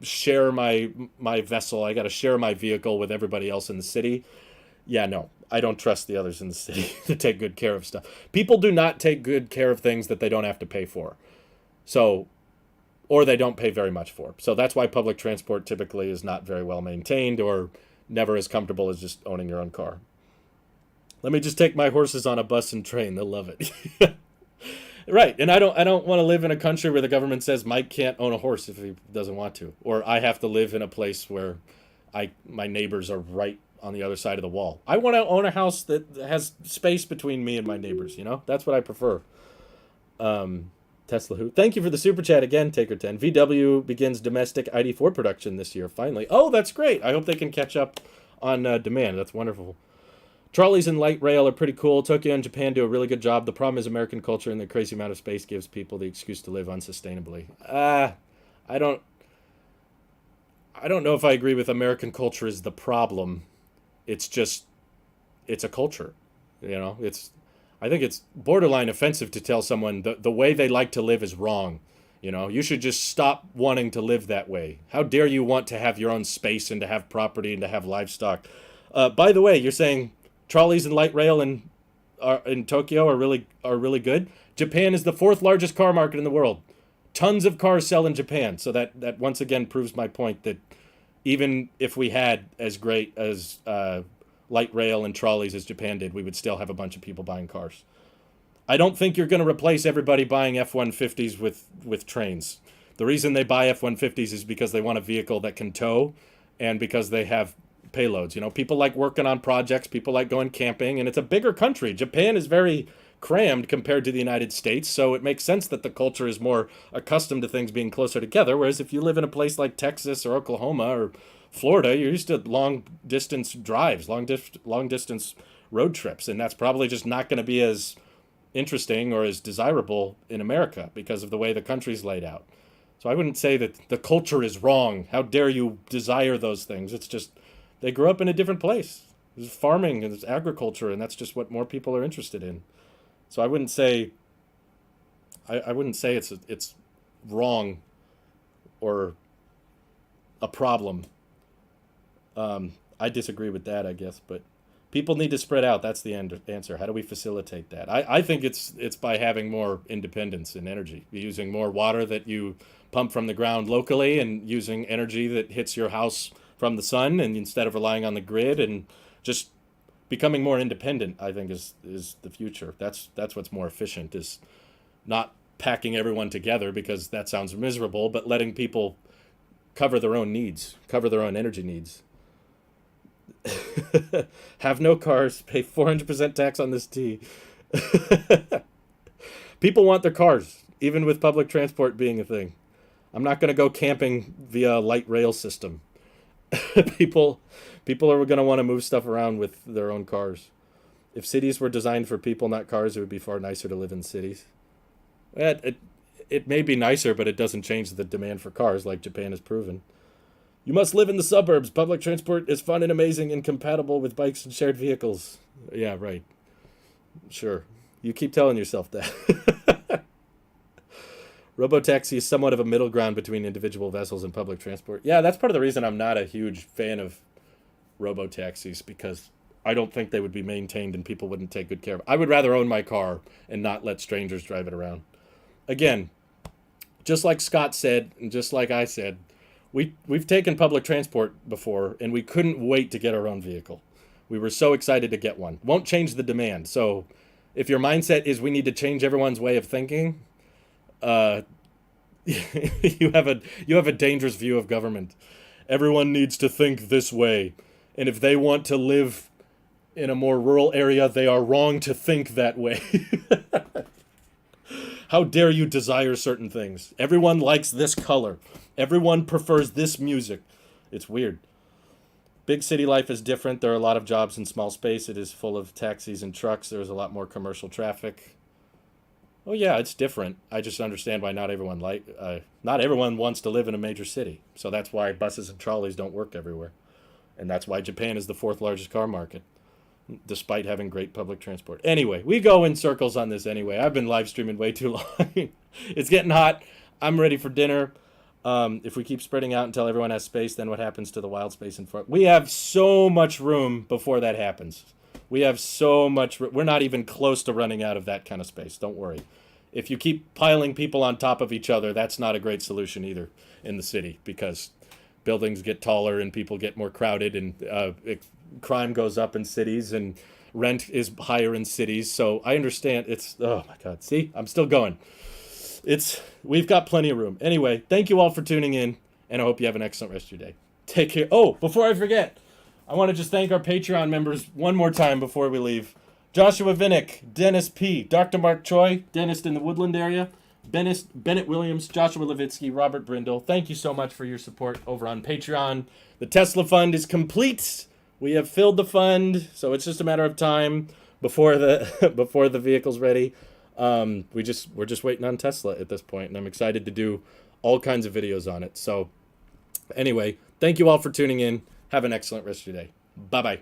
share my vessel. I gotta share my vehicle with everybody else in the city. Yeah, no, I don't trust the others in the city to take good care of stuff. People do not take good care of things that they don't have to pay for. So, or they don't pay very much for. So that's why public transport typically is not very well maintained or never as comfortable as just owning your own car. Let me just take my horses on a bus and train. They'll love it. Right, and I don't want to live in a country where the government says Mike can't own a horse if he doesn't want to, or I have to live in a place where my neighbors are right on the other side of the wall. I want to own a house that has space between me and my neighbors. That's what I prefer. Tesla who? Thank you for the super chat again, Taker10. VW begins domestic ID4 production this year. Finally. Oh, that's great. I hope they can catch up on demand. That's wonderful. Trolleys and light rail are pretty cool. Tokyo and Japan do a really good job. The problem is American culture and the crazy amount of space gives people the excuse to live unsustainably. I don't know if I agree with American culture is the problem. It's a culture. I think it's borderline offensive to tell someone the way they like to live is wrong. You should just stop wanting to live that way. How dare you want to have your own space and to have property and to have livestock? By the way, you're saying trolleys and light rail in Tokyo are really good. Japan is the 4th largest car market in the world. Tons of cars sell in Japan. So that once again proves my point that even if we had as great as light rail and trolleys as Japan did, we would still have a bunch of people buying cars. I don't think you're going to replace everybody buying F-150s with trains. The reason they buy F-150s is because they want a vehicle that can tow and because they have payloads. People like working on projects, people like going camping, and it's a bigger country. Japan is very crammed compared to the United States, so it makes sense that the culture is more accustomed to things being closer together, whereas if you live in a place like Texas or Oklahoma or Florida, you're used to long distance drives, long distance road trips, and that's probably just not going to be as interesting or as desirable in America because of the way the country's laid out. So I wouldn't say that the culture is wrong. How dare you desire those things? It's just they grew up in a different place. There's farming and there's agriculture, and that's just what more people are interested in. So I wouldn't say it's wrong or a problem. I disagree with that, I guess, but people need to spread out. That's the answer. How do we facilitate that? I think it's by having more independence in energy, using more water that you pump from the ground locally and using energy that hits your house from the sun, and instead of relying on the grid, and just becoming more independent, I think is the future. That's what's more efficient, is not packing everyone together because that sounds miserable, but letting people cover their own needs, cover their own energy needs. Have no cars, pay 400% tax on this tea. People want their cars, even with public transport being a thing. I'm not going to go camping via light rail system. People are going to want to move stuff around with their own cars. If cities were designed for people, not cars, it would be far nicer to live in cities. It may be nicer, but it doesn't change the demand for cars, like Japan has proven. You must live in the suburbs. Public transport is fun and amazing and compatible with bikes and shared vehicles. Yeah, right. Sure. You keep telling yourself that. Robotaxi is somewhat of a middle ground between individual vessels and public transport. Yeah, that's part of the reason I'm not a huge fan of robotaxis, because I don't think they would be maintained and people wouldn't take good care of it. I would rather own my car and not let strangers drive it around. Again, just like Scott said, and just like I said, we've taken public transport before, and we couldn't wait to get our own vehicle. We were so excited to get one. Won't change the demand. So if your mindset is we need to change everyone's way of thinking, you have a dangerous view of government. Everyone needs to think this way, and if they want to live in a more rural area, they are wrong to think that way. How dare you desire certain things? Everyone likes this color. Everyone prefers this music. It's weird. Big city life is different. There are a lot of jobs in small space. It is full of taxis and trucks. There's a lot more commercial traffic. Oh yeah, it's different. I just understand why not everyone wants to live in a major city. So that's why buses and trolleys don't work everywhere. And that's why Japan is the fourth largest car market, despite having great public transport. Anyway, we go in circles on this anyway. I've been live streaming way too long. It's getting hot. I'm ready for dinner. If we keep spreading out until everyone has space, then what happens to the wild space in front? We have so much room before that happens. We have so much. We're not even close to running out of that kind of space. Don't worry. If you keep piling people on top of each other, that's not a great solution either in the city, because buildings get taller and people get more crowded, and crime goes up in cities and rent is higher in cities. So I understand. Oh my God. See, I'm still going. We've got plenty of room. Anyway, thank you all for tuning in, and I hope you have an excellent rest of your day. Take care. Oh, before I forget, I want to just thank our Patreon members one more time before we leave. Joshua Vinnick, Dennis P., Dr. Mark Choi, dentist in the Woodland area, Bennett Williams, Joshua Levitsky, Robert Brindle. Thank you so much for your support over on Patreon. The Tesla fund is complete. We have filled the fund, so it's just a matter of time before the vehicle's ready. We're just waiting on Tesla at this point, and I'm excited to do all kinds of videos on it. So anyway, thank you all for tuning in. Have an excellent rest of your day. Bye-bye.